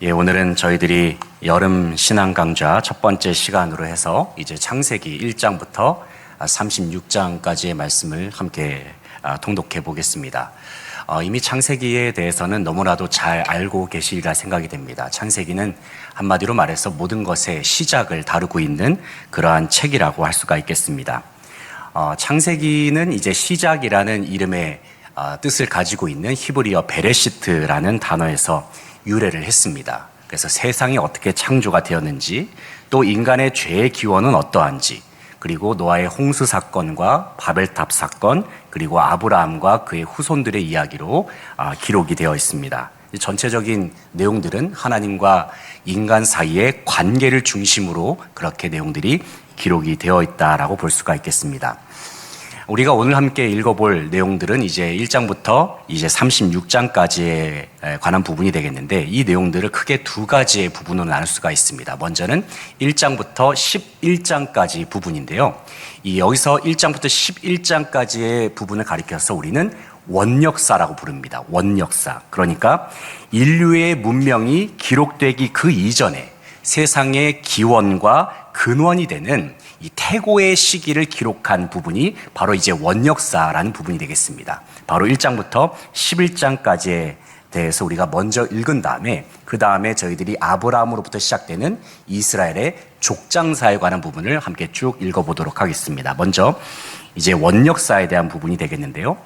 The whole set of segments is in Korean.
예, 오늘은 저희들이 여름 신앙 강좌 첫 번째 시간으로 해서 이제 창세기 1장부터 36장까지의 말씀을 함께 통독해 보겠습니다. 이미 창세기에 대해서는 너무나도 잘 알고 계시리라 생각이 됩니다. 창세기는 한마디로 말해서 모든 것의 시작을 다루고 있는 그러한 책이라고 할 수가 있겠습니다. 창세기는 이제 시작이라는 이름의 뜻을 가지고 있는 히브리어 베레시트라는 단어에서 유래를 했습니다. 그래서 세상이 어떻게 창조가 되었는지, 또 인간의 죄의 기원은 어떠한지, 그리고 노아의 홍수 사건과 바벨탑 사건, 그리고 아브라함과 그의 후손들의 이야기로 기록이 되어 있습니다. 전체적인 내용들은 하나님과 인간 사이의 관계를 중심으로 그렇게 내용들이 기록이 되어 있다라고 볼 수가 있겠습니다. 우리가 오늘 함께 읽어볼 내용들은 이제 1장부터 이제 36장까지에 관한 부분이 되겠는데, 이 내용들을 크게 두 가지의 부분으로 나눌 수가 있습니다. 먼저는 1장부터 11장까지 부분인데요. 여기서 1장부터 11장까지의 부분을 가리켜서 우리는 원역사라고 부릅니다. 원역사. 그러니까 인류의 문명이 기록되기 그 이전에 세상의 기원과 근원이 되는 이 태고의 시기를 기록한 부분이 바로 이제 원역사라는 부분이 되겠습니다. 바로 1장부터 11장까지에 대해서 우리가 먼저 읽은 다음에, 그 다음에 저희들이 아브라함으로부터 시작되는 이스라엘의 족장사에 관한 부분을 함께 쭉 읽어보도록 하겠습니다. 먼저 이제 원역사에 대한 부분이 되겠는데요.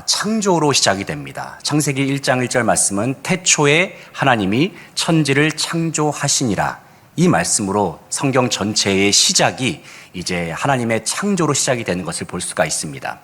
창조로 시작이 됩니다. 창세기 1장 1절 말씀은 태초에 하나님이 천지를 창조하시니라. 이 말씀으로 성경 전체의 시작이 이제 하나님의 창조로 시작이 되는 것을 볼 수가 있습니다.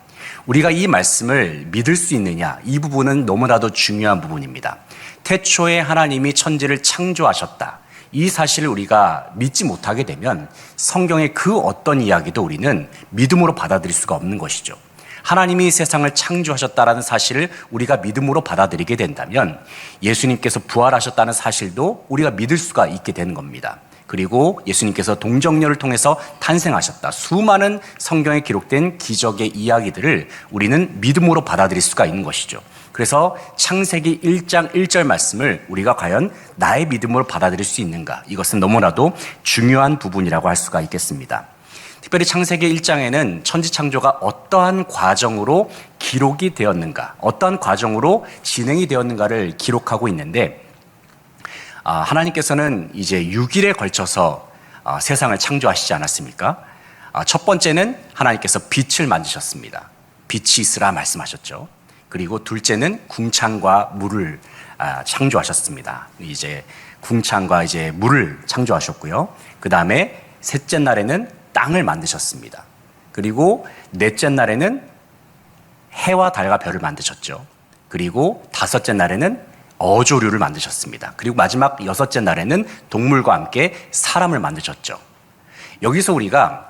우리가 이 말씀을 믿을 수 있느냐, 이 부분은 너무나도 중요한 부분입니다. 태초에 하나님이 천지를 창조하셨다, 이 사실을 우리가 믿지 못하게 되면 성경의 그 어떤 이야기도 우리는 믿음으로 받아들일 수가 없는 것이죠. 하나님이 세상을 창조하셨다는 사실을 우리가 믿음으로 받아들이게 된다면 예수님께서 부활하셨다는 사실도 우리가 믿을 수가 있게 되는 겁니다. 그리고 예수님께서 동정녀를 통해서 탄생하셨다, 수많은 성경에 기록된 기적의 이야기들을 우리는 믿음으로 받아들일 수가 있는 것이죠. 그래서 창세기 1장 1절 말씀을 우리가 과연 나의 믿음으로 받아들일 수 있는가, 이것은 너무나도 중요한 부분이라고 할 수가 있겠습니다. 특별히 창세기 1장에는 천지창조가 어떠한 과정으로 기록이 되었는가, 어떠한 과정으로 진행이 되었는가를 기록하고 있는데, 하나님께서는 이제 6일에 걸쳐서 세상을 창조하시지 않았습니까? 첫 번째는 하나님께서 빛을 만드셨습니다. 빛이 있으라 말씀하셨죠. 그리고 둘째는 궁창과 물을 창조하셨습니다. 이제 궁창과 이제 물을 창조하셨고요. 그 다음에 셋째 날에는 땅을 만드셨습니다. 그리고 넷째 날에는 해와 달과 별을 만드셨죠. 그리고 다섯째 날에는 어조류를 만드셨습니다. 그리고 마지막 여섯째 날에는 동물과 함께 사람을 만드셨죠. 여기서 우리가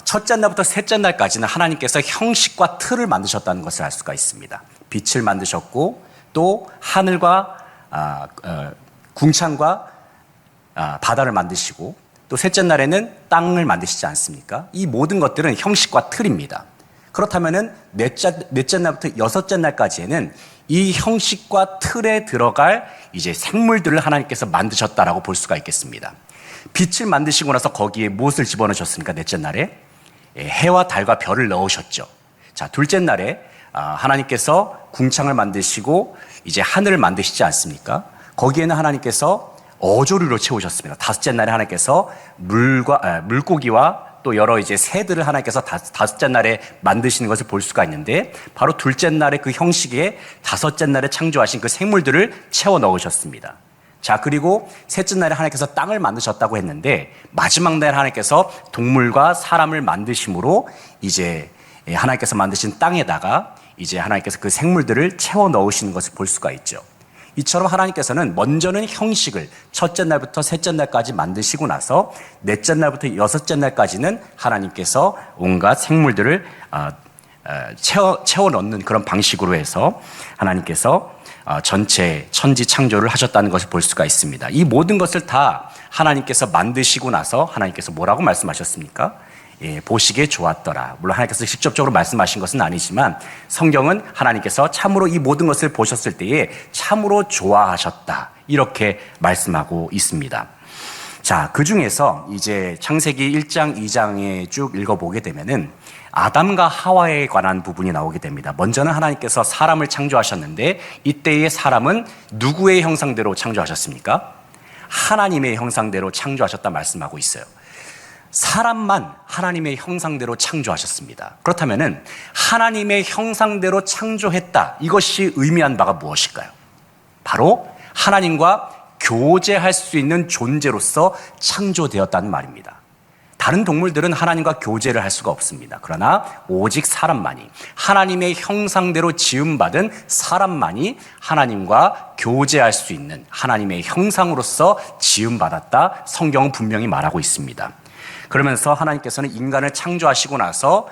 첫째 날부터 셋째 날까지는 하나님께서 형식과 틀을 만드셨다는 것을 알 수가 있습니다. 빛을 만드셨고, 또 하늘과 궁창과 바다를 만드시고, 또 셋째 날에는 땅을 만드시지 않습니까? 이 모든 것들은 형식과 틀입니다. 그렇다면은 넷째 날부터 여섯째 날까지에는 이 형식과 틀에 들어갈 이제 생물들을 하나님께서 만드셨다라고 볼 수가 있겠습니다. 빛을 만드시고 나서 거기에 무엇을 집어넣으셨습니까? 넷째 날에 해와 달과 별을 넣으셨죠. 자, 둘째 날에 하나님께서 궁창을 만드시고 이제 하늘을 만드시지 않습니까? 거기에는 하나님께서 어조류로 채우셨습니다. 다섯째 날에 하나님께서 물고기와 또 여러 이제 새들을 하나님께서 다섯째 날에 만드시는 것을 볼 수가 있는데, 바로 둘째 날에 그 형식에 다섯째 날에 창조하신 그 생물들을 채워 넣으셨습니다. 자, 그리고 셋째 날에 하나님께서 땅을 만드셨다고 했는데, 마지막 날에 하나님께서 동물과 사람을 만드심으로 이제 하나님께서 만드신 땅에다가 이제 하나님께서 그 생물들을 채워 넣으시는 것을 볼 수가 있죠. 이처럼 하나님께서는 먼저는 형식을 첫째 날부터 셋째 날까지 만드시고 나서 넷째 날부터 여섯째 날까지는 하나님께서 온갖 생물들을 채워 넣는 그런 방식으로 해서 하나님께서 전체 천지 창조를 하셨다는 것을 볼 수가 있습니다. 이 모든 것을 다 하나님께서 만드시고 나서 하나님께서 뭐라고 말씀하셨습니까? 보시기에 좋았더라. 물론 하나님께서 직접적으로 말씀하신 것은 아니지만 성경은 하나님께서 참으로 이 모든 것을 보셨을 때에 참으로 좋아하셨다. 이렇게 말씀하고 있습니다. 자, 그 중에서 이제 창세기 1장, 2장에 쭉 읽어보게 되면은 아담과 하와에 관한 부분이 나오게 됩니다. 먼저는 하나님께서 사람을 창조하셨는데 이때의 사람은 누구의 형상대로 창조하셨습니까? 하나님의 형상대로 창조하셨다 말씀하고 있어요. 사람만 하나님의 형상대로 창조하셨습니다. 그렇다면은 하나님의 형상대로 창조했다. 이것이 의미한 바가 무엇일까요? 바로 하나님과 교제할 수 있는 존재로서 창조되었다는 말입니다. 다른 동물들은 하나님과 교제를 할 수가 없습니다. 그러나 오직 사람만이, 하나님의 형상대로 지음받은 사람만이 하나님과 교제할 수 있는 하나님의 형상으로서 지음받았다. 성경은 분명히 말하고 있습니다. 그러면서 하나님께서는 인간을 창조하시고 나서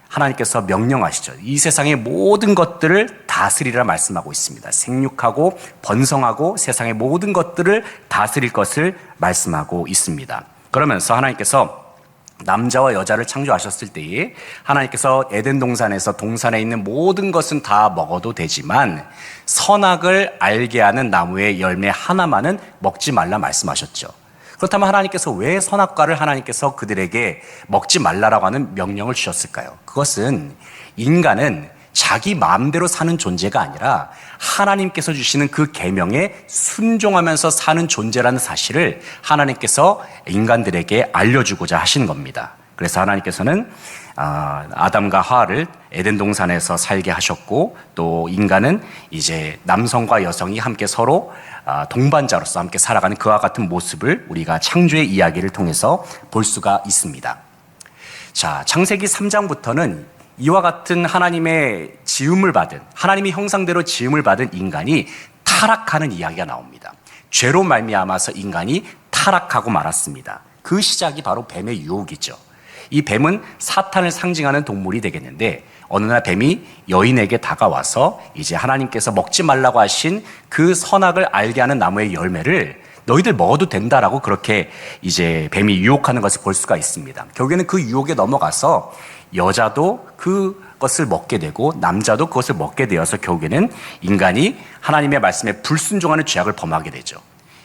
하나님께서 명령하시죠. 이 세상의 모든 것들을 다스리라 말씀하고 있습니다. 생육하고 번성하고 세상의 모든 것들을 다스릴 것을 말씀하고 있습니다. 그러면서 하나님께서 남자와 여자를 창조하셨을 때에 하나님께서 에덴 동산에서 동산에 있는 모든 것은 다 먹어도 되지만 선악을 알게 하는 나무의 열매 하나만은 먹지 말라 말씀하셨죠. 그렇다면 하나님께서 왜 선악과를 하나님께서 그들에게 먹지 말라라고 하는 명령을 주셨을까요? 그것은 인간은 자기 마음대로 사는 존재가 아니라 하나님께서 주시는 그 계명에 순종하면서 사는 존재라는 사실을 하나님께서 인간들에게 알려주고자 하신 겁니다. 그래서 하나님께서는 아담과 하와를 에덴 동산에서 살게 하셨고 또 인간은 이제 남성과 여성이 함께 서로 동반자로서 함께 살아가는 그와 같은 모습을 우리가 창조의 이야기를 통해서 볼 수가 있습니다. 자, 창세기 3장부터는 이와 같은 하나님의 지음을 받은, 하나님의 형상대로 지음을 받은 인간이 타락하는 이야기가 나옵니다. 죄로 말미암아서 인간이 타락하고 말았습니다. 그 시작이 바로 뱀의 유혹이죠. 이 뱀은 사탄을 상징하는 동물이 되겠는데 어느 날 뱀이 여인에게 다가와서 이제 하나님께서 먹지 말라고 하신 그 선악을 알게 하는 나무의 열매를 너희들 먹어도 된다라고 그렇게 이제 뱀이 유혹하는 것을 볼 수가 있습니다. 결국에는 그 유혹에 넘어가서 여자도 그것을 먹게 되고 남자도 그것을 먹게 되어서 결국에는 인간이 하나님의 말씀에 불순종하는 죄악을 범하게 되죠.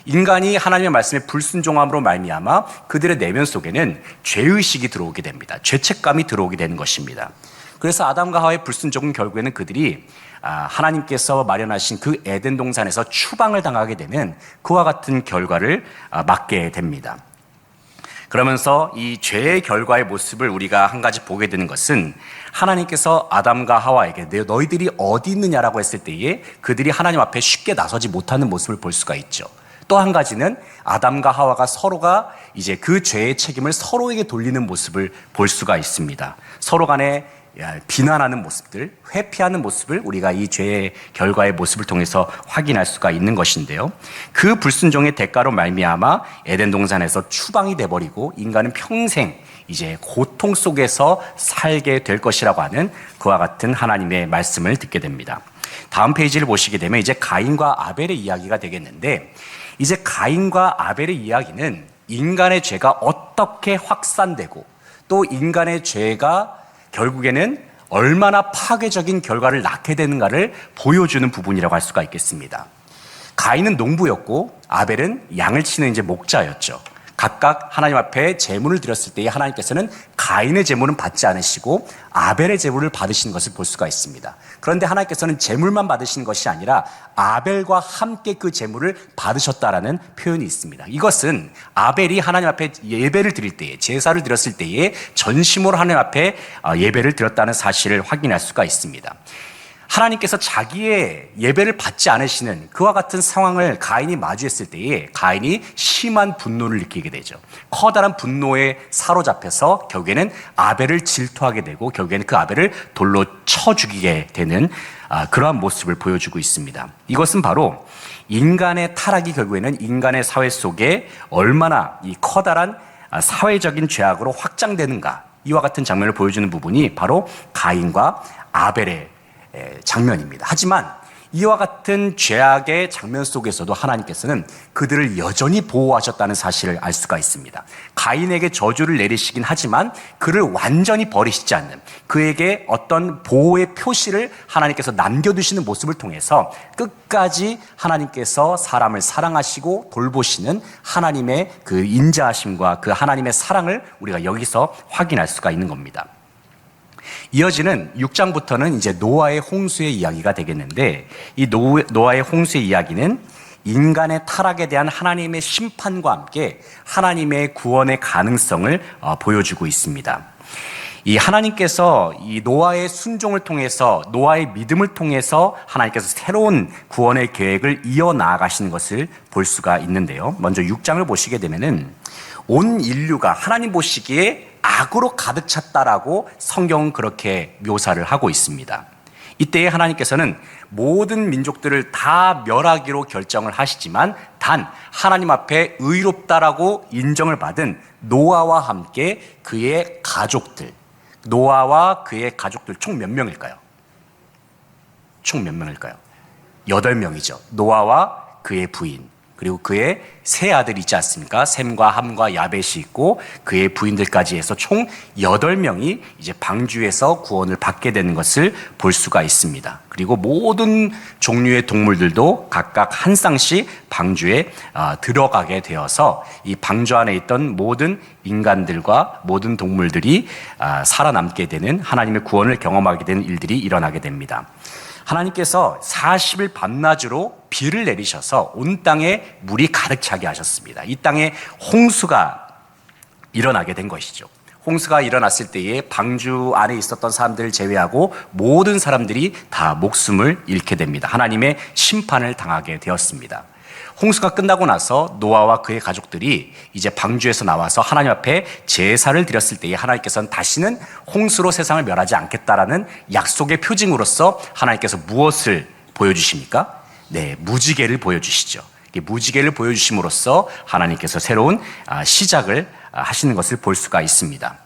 인간이 하나님의 말씀에 불순종함으로 말미암아 그들의 내면 속에는 죄의식이 들어오게 됩니다. 죄책감이 들어오게 되는 것입니다. 그래서 아담과 하와의 불순종은 결국에는 그들이 하나님께서 마련하신 그 에덴 동산에서 추방을 당하게 되는 그와 같은 결과를 맞게 됩니다. 그러면서 이 죄의 결과의 모습을 우리가 한 가지 보게 되는 것은 하나님께서 아담과 하와에게 너희들이 어디 있느냐라고 했을 때에 그들이 하나님 앞에 쉽게 나서지 못하는 모습을 볼 수가 있죠. 또 한 가지는 아담과 하와가 서로가 이제 그 죄의 책임을 서로에게 돌리는 모습을 볼 수가 있습니다. 서로 간에 비난하는 모습들, 회피하는 모습을 우리가 이 죄의 결과의 모습을 통해서 확인할 수가 있는 것인데요. 그 불순종의 대가로 말미암아 에덴 동산에서 추방이 돼버리고 인간은 평생 이제 고통 속에서 살게 될 것이라고 하는 그와 같은 하나님의 말씀을 듣게 됩니다. 다음 페이지를 보시게 되면 이제 가인과 아벨의 이야기가 되겠는데 이제 가인과 아벨의 이야기는 인간의 죄가 어떻게 확산되고 또 인간의 죄가 결국에는 얼마나 파괴적인 결과를 낳게 되는가를 보여주는 부분이라고 할 수가 있겠습니다. 가인은 농부였고 아벨은 양을 치는 이제 목자였죠. 각각 하나님 앞에 제물을 드렸을 때 하나님께서는 가인의 제물은 받지 않으시고 아벨의 제물을 받으시는 것을 볼 수가 있습니다. 그런데 하나님께서는 제물만 받으시는 것이 아니라 아벨과 함께 그 제물을 받으셨다라는 표현이 있습니다. 이것은 아벨이 하나님 앞에 예배를 드릴 때에, 제사를 드렸을 때에 전심으로 하나님 앞에 예배를 드렸다는 사실을 확인할 수가 있습니다. 하나님께서 자기의 예배를 받지 않으시는 그와 같은 상황을 가인이 마주했을 때에 가인이 심한 분노를 느끼게 되죠. 커다란 분노에 사로잡혀서 결국에는 아벨을 질투하게 되고 결국에는 그 아벨을 돌로 쳐 죽이게 되는 그러한 모습을 보여주고 있습니다. 이것은 바로 인간의 타락이 결국에는 인간의 사회 속에 얼마나 이 커다란 사회적인 죄악으로 확장되는가, 이와 같은 장면을 보여주는 부분이 바로 가인과 아벨의 장면입니다. 하지만 이와 같은 죄악의 장면 속에서도 하나님께서는 그들을 여전히 보호하셨다는 사실을 알 수가 있습니다. 가인에게 저주를 내리시긴 하지만 그를 완전히 버리시지 않는, 그에게 어떤 보호의 표시를 하나님께서 남겨두시는 모습을 통해서 끝까지 하나님께서 사람을 사랑하시고 돌보시는 하나님의 그 인자하심과 그 하나님의 사랑을 우리가 여기서 확인할 수가 있는 겁니다. 이어지는 6장부터는 이제 노아의 홍수의 이야기가 되겠는데, 이 노아의 홍수의 이야기는 인간의 타락에 대한 하나님의 심판과 함께 하나님의 구원의 가능성을 보여주고 있습니다. 이 하나님께서 이 노아의 순종을 통해서, 노아의 믿음을 통해서 하나님께서 새로운 구원의 계획을 이어나가시는 것을 볼 수가 있는데요. 먼저 6장을 보시게 되면은 온 인류가 하나님 보시기에 악으로 가득 찼다라고 성경은 그렇게 묘사를 하고 있습니다. 이때에 하나님께서는 모든 민족들을 다 멸하기로 결정을 하시지만 단 하나님 앞에 의롭다라고 인정을 받은 노아와 함께 그의 가족들, 노아와 그의 가족들 총 몇 명일까요? 총 몇 명일까요? 8명이죠. 노아와 그의 부인, 그리고 그의 세 아들이 있지 않습니까? 셈과 함과 야벳이 있고 그의 부인들까지 해서 총 8명이 이제 방주에서 구원을 받게 되는 것을 볼 수가 있습니다. 그리고 모든 종류의 동물들도 각각 한 쌍씩 방주에 들어가게 되어서 이 방주 안에 있던 모든 인간들과 모든 동물들이 살아남게 되는, 하나님의 구원을 경험하게 되는 일들이 일어나게 됩니다. 하나님께서 40일 밤낮으로 비를 내리셔서 온 땅에 물이 가득 차게 하셨습니다. 이 땅에 홍수가 일어나게 된 것이죠. 홍수가 일어났을 때에 방주 안에 있었던 사람들을 제외하고 모든 사람들이 다 목숨을 잃게 됩니다. 하나님의 심판을 당하게 되었습니다. 홍수가 끝나고 나서 노아와 그의 가족들이 이제 방주에서 나와서 하나님 앞에 제사를 드렸을 때에 하나님께서는 다시는 홍수로 세상을 멸하지 않겠다라는 약속의 표징으로서 하나님께서 무엇을 보여주십니까? 네, 무지개를 보여주시죠. 무지개를 보여주심으로써 하나님께서 새로운 시작을 하시는 것을 볼 수가 있습니다.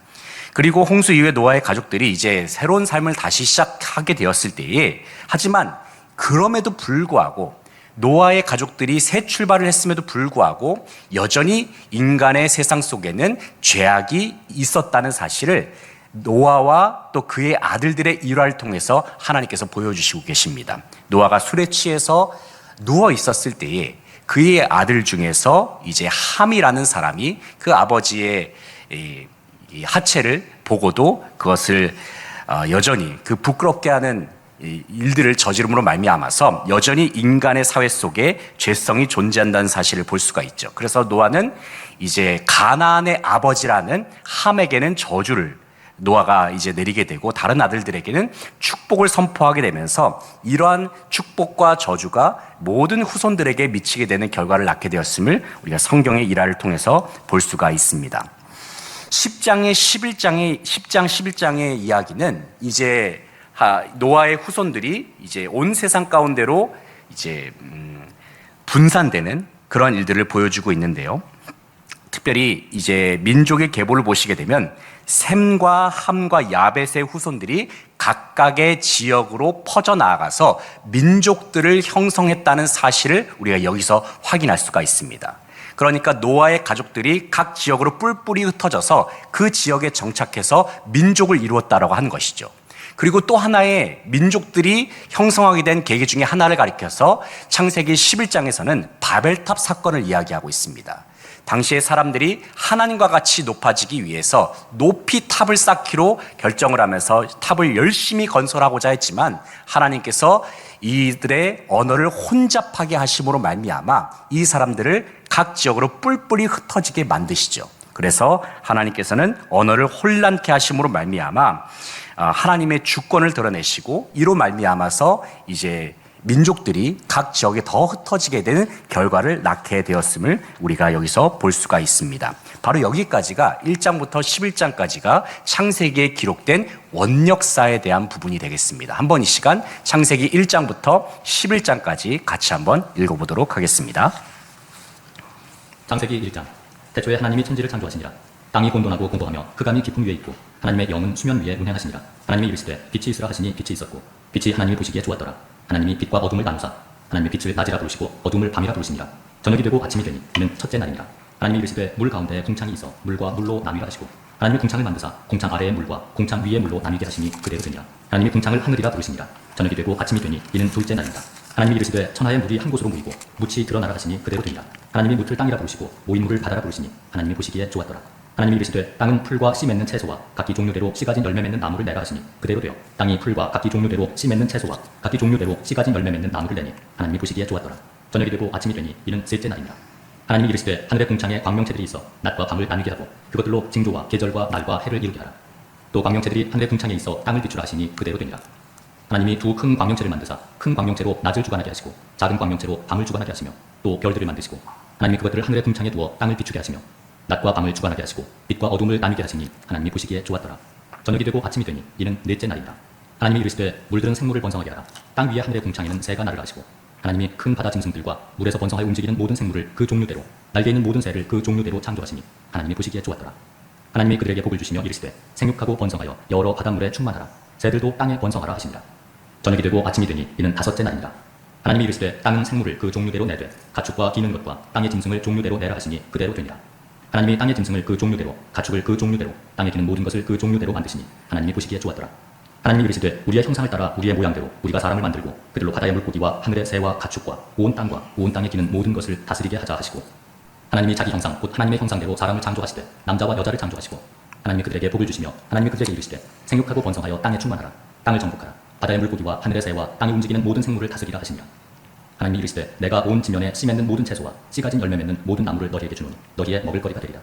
그리고 홍수 이후에 노아의 가족들이 이제 새로운 삶을 다시 시작하게 되었을 때에, 하지만 그럼에도 불구하고 노아의 가족들이 새 출발을 했음에도 불구하고 여전히 인간의 세상 속에는 죄악이 있었다는 사실을 노아와 또 그의 아들들의 일화를 통해서 하나님께서 보여주시고 계십니다. 노아가 술에 취해서 누워 있었을 때에 그의 아들 중에서 이제 함이라는 사람이 그 아버지의 이 하체를 보고도 그것을 여전히 그 부끄럽게 하는 일들을 저지름으로 말미암아서 여전히 인간의 사회 속에 죄성이 존재한다는 사실을 볼 수가 있죠. 그래서 노아는 이제 가나안의 아버지라는 함에게는 저주를 노아가 이제 내리게 되고 다른 아들들에게는 축복을 선포하게 되면서 이러한 축복과 저주가 모든 후손들에게 미치게 되는 결과를 낳게 되었음을 우리가 성경의 일화를 통해서 볼 수가 있습니다. 10장 11장의 이야기는 이제 노아의 후손들이 이제 온 세상 가운데로 이제 분산되는 그런 일들을 보여주고 있는데요. 특별히 이제 민족의 계보를 보시게 되면 셈과 함과 야벳의 후손들이 각각의 지역으로 퍼져나가서 민족들을 형성했다는 사실을 우리가 여기서 확인할 수가 있습니다. 그러니까 노아의 가족들이 각 지역으로 뿔뿔이 흩어져서 그 지역에 정착해서 민족을 이루었다라고 하는 것이죠. 그리고 또 하나의 민족들이 형성하게 된 계기 중에 하나를 가리켜서 창세기 11장에서는 바벨탑 사건을 이야기하고 있습니다. 당시의 사람들이 하나님과 같이 높아지기 위해서 높이 탑을 쌓기로 결정을 하면서 탑을 열심히 건설하고자 했지만 하나님께서 이들의 언어를 혼잡하게 하심으로 말미암아 이 사람들을 각 지역으로 뿔뿔이 흩어지게 만드시죠. 그래서 하나님께서는 언어를 혼란케 하심으로 말미암아 하나님의 주권을 드러내시고 이로 말미암아서 이제 민족들이 각 지역에 더 흩어지게 되는 결과를 낳게 되었음을 우리가 여기서 볼 수가 있습니다. 바로 여기까지가 1장부터 11장까지가 창세기에 기록된 원역사에 대한 부분이 되겠습니다. 한번 이 시간 창세기 1장부터 11장까지 같이 한번 읽어보도록 하겠습니다. 창세기 1장. 태초에 하나님이 천지를 창조하시니라. 땅이 혼돈하고 공고하며 흑암이 깊음 위에 있고 하나님의 영은 수면 위에 운행하시니라. 하나님이 이르시되 빛이 있으라 하시니 빛이 있었고 빛이 하나님이 보시기에 좋았더라. 하나님이 빛과 어둠을 나누사 하나님의 빛을 낮이라 부르시고 어둠을 밤이라 부르시니라. 저녁이 되고 아침이 되니 이는 첫째 날이니라. 하나님이 이르시되 물 가운데에 궁창이 있어 물과 물로 나누라 하시고 하나님이 궁창을 만드사 궁창 아래의 물과 궁창 위의 물로 나누게 하시니 그대로 되니라. 하나님이 궁창을 하늘이라 부르시니라. 저녁이 되고 아침이 되니 이는 둘째 날이니라. 하나님이 이르시되 천하의 물이 한 곳으로 모이고 묻이 드러나라 하시니 그대로 되니라. 하나님이 묻을 땅이라 부르시고 모인 물을 바다라 부르시니 하나님이 보시기에 좋았더라. 하나님이 이르시되 땅은 풀과 씨 맺는 채소와 각기 종류대로 씨 가진 열매 맺는 나무를 내라 하시니 그대로 되어 땅이 풀과 각기 종류대로 씨 맺는 채소와 각기 종류대로 씨 가진 열매 맺는 나무를 내니 하나님이 보시기에 좋았더라. 저녁이 되고 아침이 되니 이는 셋째 날이니라. 하나님이 이르시되 하늘의 궁창에 광명체들이 있어 낮과 밤을 나누게 하고 그것들로 징조와 계절과 날과 해를 이루게 하라. 또 광명체들이 하늘의 궁창에 있어 땅을 비추라 하시니 그대로 되니라. 하나님이 두 큰 광명체를 만드사 큰 광명체로 낮을 주관하게 하시고 작은 광명체로 밤을 주관하게 하시며 또 별들을 만드시고 하나님이 그것들을 하늘의 궁창에 두어 땅을 비추게 하시며 낮과 밤을 주관하게 하시고 빛과 어둠을 나누게 하시니 하나님이 보시기에 좋았더라. 저녁이 되고 아침이 되니 이는 넷째 날이라. 하나님이 이르시되 물들은 생물을 번성하게 하라. 땅 위에 하늘의 궁창에는 새가 나르라 하시고 하나님이 큰 바다 짐승들과 물에서 번성하여 움직이는 모든 생물을 그 종류대로 날개 있는 모든 새를 그 종류대로 창조하시니 하나님이 보시기에 좋았더라. 하나님이 그들에게 복을 주시며 이르시되 생육하고 번성하여 여러 바닷물에 충만하라. 새들도 땅에 번성하라 하시니라. 저녁이 되고 아침이 되니 이는 다섯째 날이라. 하나님이 이르시되 땅은 생물을 그 종류대로 내되 가축과 기는 것과 땅의 짐승을 종류대로 내라 하시니 그대로 되니라. 하나님이 땅의 짐승을 그 종류대로 가축을 그 종류대로 땅에 기는 모든 것을 그 종류대로 만드시니 하나님이 보시기에 좋았더라. 하나님이 이르시되 우리의 형상을 따라 우리의 모양대로 우리가 사람을 만들고 그들로 바다의 물고기와 하늘의 새와 가축과 온 땅과 온 땅에 기는 모든 것을 다스리게 하자 하시고 하나님이 자기 형상 곧 하나님의 형상대로 사람을 창조하시되 남자와 여자를 창조하시고 하나님이 그들에게 복을 주시며 하나님이 그들에게 이르시되 생육하고 번성하여 땅에 충만하라. 땅을 정복하라. 바다의 물고기와 하늘의 새와 땅에 움직이는 모든 생물을 다스리라 하시니라. 하나님이 이르시되 내가 온 지면에 씨 맺는 모든 채소와 씨 가진 열매 맺는 모든 나무를 너희에게 주노니 너희의 먹을거리가 되리라.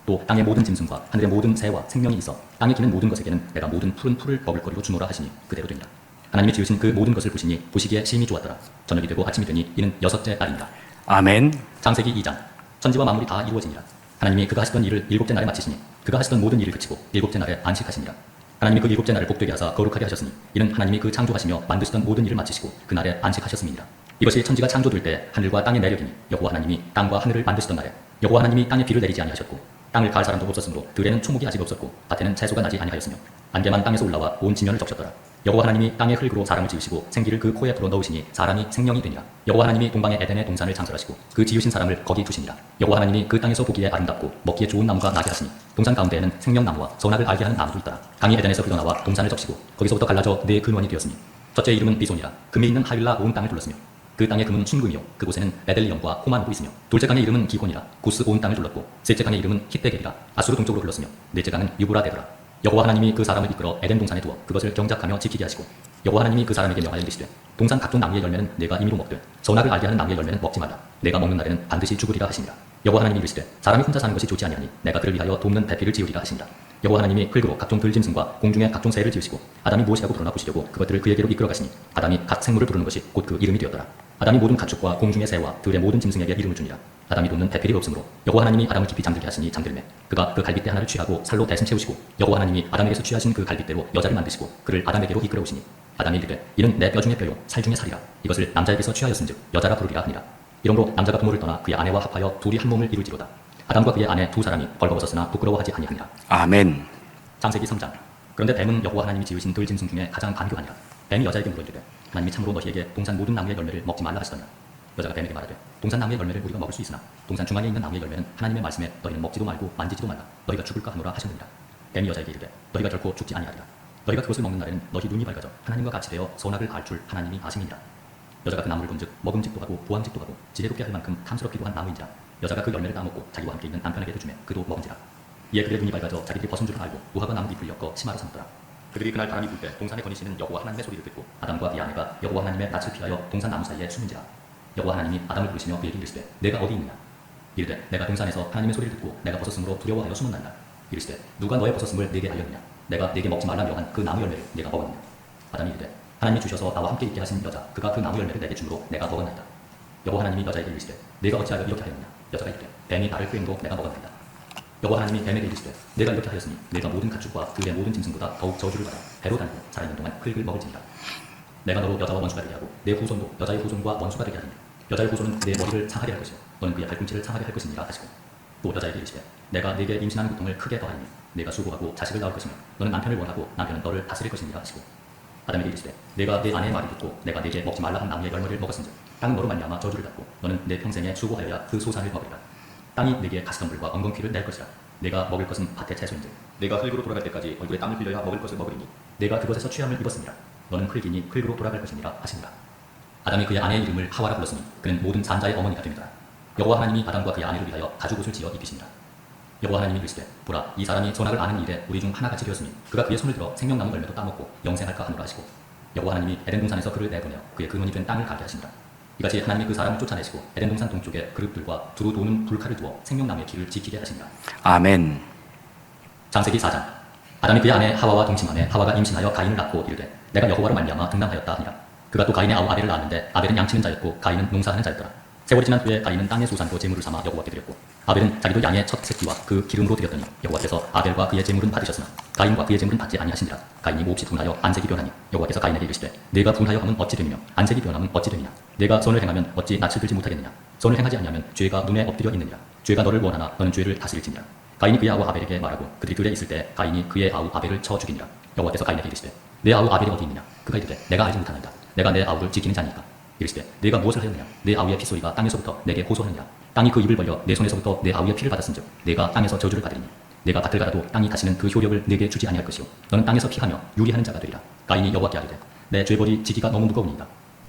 또 땅의 모든 짐승과 하늘의 모든 새와 생명이 있어 땅에 기는 모든 것에게는 내가 모든 푸른 풀을 먹을거리로 주노라 하시니 그대로 되니라. 하나님이 지으신 그 모든 것을 보시니 보시기에 심히 좋았더라. 저녁이 되고 아침이 되니 이는 여섯째 날이니라. 아멘. 창세기 2장. 천지와 만물이 다 이루어지니라. 하나님이 그가 하시던 일을 일곱째 날에 마치시니 그가 하시던 모든 일을 그치고 일곱째 날에 안식하시니라. 하나님이 그 일곱째 날을 복되게 하사 거룩하게 하셨으니 이는 하나님이 그 창조하시며 만드시던 모든 일을 마치시고 그 날에 안식하셨음이니라. 이것이 천지가 창조될 때 하늘과 땅의 내력이니 여호와 하나님이 땅과 하늘을 만드시던 날에 여호와 하나님이 땅에 비를 내리지 아니하셨고 땅을 갈 사람도 없었으므로 들에는 초목이 아직 없었고 밭에는 채소가 나지 아니하였으며 안개만 땅에서 올라와 온 지면을 적셨더라. 여호와 하나님이 땅의 흙으로 사람을 지으시고 생기를 그 코에 불어 넣으시니 사람이 생명이 되니라. 여호와 하나님이 동방의 에덴의 동산을 창설하시고 그 지으신 사람을 거기 두시니라. 여호와 하나님이 그 땅에서 보기에 아름답고 먹기에 좋은 나무가 나게 하시니 동산 가운데에는 생명나무와 선악을 알게 하는 나무도 있더라. 강이 에덴에서 흘러나와 동산을 적시고 거기서부터 갈라져 네 근원이 되었으니 첫째 이름은 비손이라. 금이 있는 하윌라 온 땅을 둘렀으며 그 땅의 금은 순금이요 그곳에는 베델리엄과 호마노도 있으며 둘째 강의 이름은 기혼이라. 구스 온 땅을 둘렀고 셋째 강의 이름은 히데겔이라. 아수르 동쪽으로 흘렀으며 넷째 강은 유브라데더라. 여호와 하나님이 그 사람을 이끌어 에덴 동산에 두어 그것을 경작하며 지키게 하시고 여호와 하나님이 그 사람에게 명하여 이르시되 동산 각종 나무의 열매는 내가 임의로 먹되 선악을 알게 하는 나무의 열매는 먹지 말라. 내가 먹는 날에는 반드시 죽으리라 하시니라. 여호와 하나님이 이르시되 사람이 혼자 사는 것이 좋지 아니하니 내가 그를 위하여 돕는 배필을 지으리라 하시니라. 여호와 하나님이 흙으로 각종 들짐승과 공중의 각종 새를 지으시고 아담이 무엇이라고 부르나 보시려고 그것들을 그에게로 이끌어 가시니 아담이 각 생물을 부르는 것이 곧 그 이름이 되었더라. 아담이 모든 가축과 공중의 새와 들의 모든 짐승에게 이름을 주니라. 아담이 돕는 배필이 없으므로 여호와 하나님이 아담을 깊이 잠들게 하시니 잠들매 그가 그 갈빗대 하나를 취하고 살로 대신 채우시고 여호와 하나님이 아담에게서 취하신 그 갈빗대로 여자를 만드시고 그를 아담에게로 이끌어 오시니 아담이 이르되 이는 내 뼈 중에 뼈요 살 중에 살이라. 이것을 남자에게서 취하였은즉 여자라 부르리라 하니라. 이러므로 남자가 부모를 떠나 그의 아내와 합하여 둘이 한 몸을 이룰지로다. 아담과 그의 아내 두 사람이 벌거벗었으나 부끄러워하지 아니하니라. 아멘. 창세기 3장. 그런데 뱀은 여호와 하나님이 지으신 들 짐승 중에 가장 간교하니라. 뱀이 여자에게 물어 이르되 하나님이 참으로 너희에게 동산 모든 나무의 열매를 먹지 말라 하시더니라. 여자가 뱀에게 말하되 동산 나무의 열매를 우리가 먹을 수 있으나 동산 중앙에 있는 나무의 열매는 하나님의 말씀에 너희는 먹지도 말고 만지지도 말라. 너희가 죽을까 하노라 하셨느니라. 뱀이 여자에게 이르되 너희가 결코 죽지 아니하리라. 너희가 그것을 먹는 날에는 너희 눈이 밝아져 하나님과 같이 되어 선악을 알 줄 하나님이 아심이니라. 여자가 그 나무를 본즉 먹음직도 하고 보암직도 하고 지혜롭게 할 만큼 탐스럽기도 한 나무인지라. 여자가 그 열매를 따먹고 자기와 함께 있는 남편에게도 주매 그도 먹은지라. 이에 그들의 눈이 밝아져 자기들이 벗은 줄을 알고 무화과 나무 잎을 엮어 치마로 삼더라. 그들이 그날 바람이 불 때 동산에 거니시는 여호와 하나님의 소리를 듣고 아담과 그의 아내가 여호와 하나님의 낯을 피하여 동산 나무 사이에 숨은지라. 여호와 하나님이 아담을 부르시며 그에게 이르시되 내가 어디 있느냐. 이르되 내가 동산에서 하나님의 소리를 듣고 내가 벗었으므로 두려워하여 숨었나이다. 이르시되 누가 너의 벗었음을 내게 알렸느냐. 내가 내게 먹지 말라 명한 그 나무 열매를 내가 먹었느냐. 아담이 이르되 하나님이 주셔서 나와 함께 있게 하신 여자 그가 그 나무 열매를 내게 주므로 내가 먹었나이다. 여호와 하나님이 여자에게 이르시되 내가 어찌하여 이렇게 하였느냐. 여자가 이르되 뱀이 나를 꾀임으로 내가 먹었나이다. 여호와 하나님이 뱀에게 이르시되 내가 이렇게 하였으니 내가 모든 가축과 들의 모든 짐승보다 더욱 저주를 받아 배로 달고 살아있는 동안 흙을 먹을지니라. 내가 너로 여자와 원수가 되게 하고 내 후손도 여자의 후손과 원수가 되게 하리니 여자의 후손은 내 머리를 상하게 할 것이요 너는 그의 발꿈치를 상하게 할 것이니라 하시고 또 여자에게 이르시되 내가 네게 임신하는 고통을 크게 더하리니 내가 수고하고 자식을 낳을 것이며 너는 남편을 원하고 남편은 너를 다스릴 것이니라 하시고 아담에게 이르시되 내가 내 아내의 말을 듣고 내가 내게 먹지 말라 한 나무의 열매를 먹었은즉 땅은 너로 말미암아 저주를 받고 너는 내 평생에 수고하여야 그 소산을 먹으리라. 땅이 내게 가시덤불과 엉겅퀴를 낼 것이라. 내가 먹을 것은 밭의 채소인즉 내가 흙으로 돌아갈 때까지 얼굴에 땀을 흘려야 먹을 것을 먹으리니 내가 그것에서 취함을 입었습니다. 너는 흙이니 흙으로 돌아갈 것이니라 하시니라. 아담이 그의 아내의 이름을 하와라 불렀으니 그는 모든 산자의 어머니가 됩니다. 여호와 하나님이 아담과 그의 아내를 위하여 가죽옷을 지어 입히시니라. 여호와 하나님이 이르시되 보라 이 사람이 선악을 아는 일에 우리 중 하나같이 되었으니 그가 그의 손을 들어 생명나무 열매도 따먹고 영생할까 하노라 하시고 여호와 하나님이 에덴 동산에서 그를 내보내어 그의 근원이 된 땅을 가게 하시니라. 이같이 하나님이 그 사람을 쫓아내시고 에덴 동산 동쪽에 그릇들과 두루 도는 불칼을 두어 생명나무의 길을 지키게 하시니라. 아멘. 창세기 4장. 아담이 그의 아내 하와와 동침하매 하와가 임신하여 가인을 낳고 이르되 내가 여호와로 말미암아 등남하였다 하니라. 그가 또 가인의 아우 아벨을 낳았는데 아벨은 양치는 자였고 가인은 농사하는 자였더라. 세월이 지난 후에 가인은 땅의 소산으로 제물을 삼아 여호와께 드렸고 아벨은 자기도 양의 첫 새끼와 그 기름으로 드렸더니 여호와께서 아벨과 그의 제물은 받으셨으나 가인과 그의 제물은 받지 아니하시니라. 가인이 몹시 분하여 안색이 변하니 여호와께서 가인에게 이르시되 내가 분하여 함은 어찌 됨이며 안색이 변함은 어찌 됨이냐. 내가 선을 행하면 어찌 낯을 들지 못하겠느냐. 선을 행하지 아니하면 죄가 눈에 엎드려 있느니라. 죄가 너를 원하나 너는 죄를 다스릴지니라. 가인이 그의 아우 아벨에게 말하고 그들이 들에 있을 때 가인이 그의 아우 아벨을 쳐 죽이니라. 여호와께서 가인에게 이르시되 내 아우 아벨이 어디 있느냐. 그가 이르되 내가 알지 못하나이다. 내가 내 아우를 지키는 자니까. 이르시되 내가 무엇을 하였느냐. 내 아우의 피소리가 땅에서부터 내게 호소하느니라. 땅이 그 입을 벌려 내 손에서부터 내 아우의 피를 받았은즉 내가 땅에서 저주를 받으리니 내가 밭을 갈아도 땅이 다시는 그 효력을 내게 주지 아니할 것이요 너는 땅에서 피하며 유리하는 자가 되리라. 가인이 여호와께 아뢰되 내 죄벌이 지기가 너무 무거우니이다.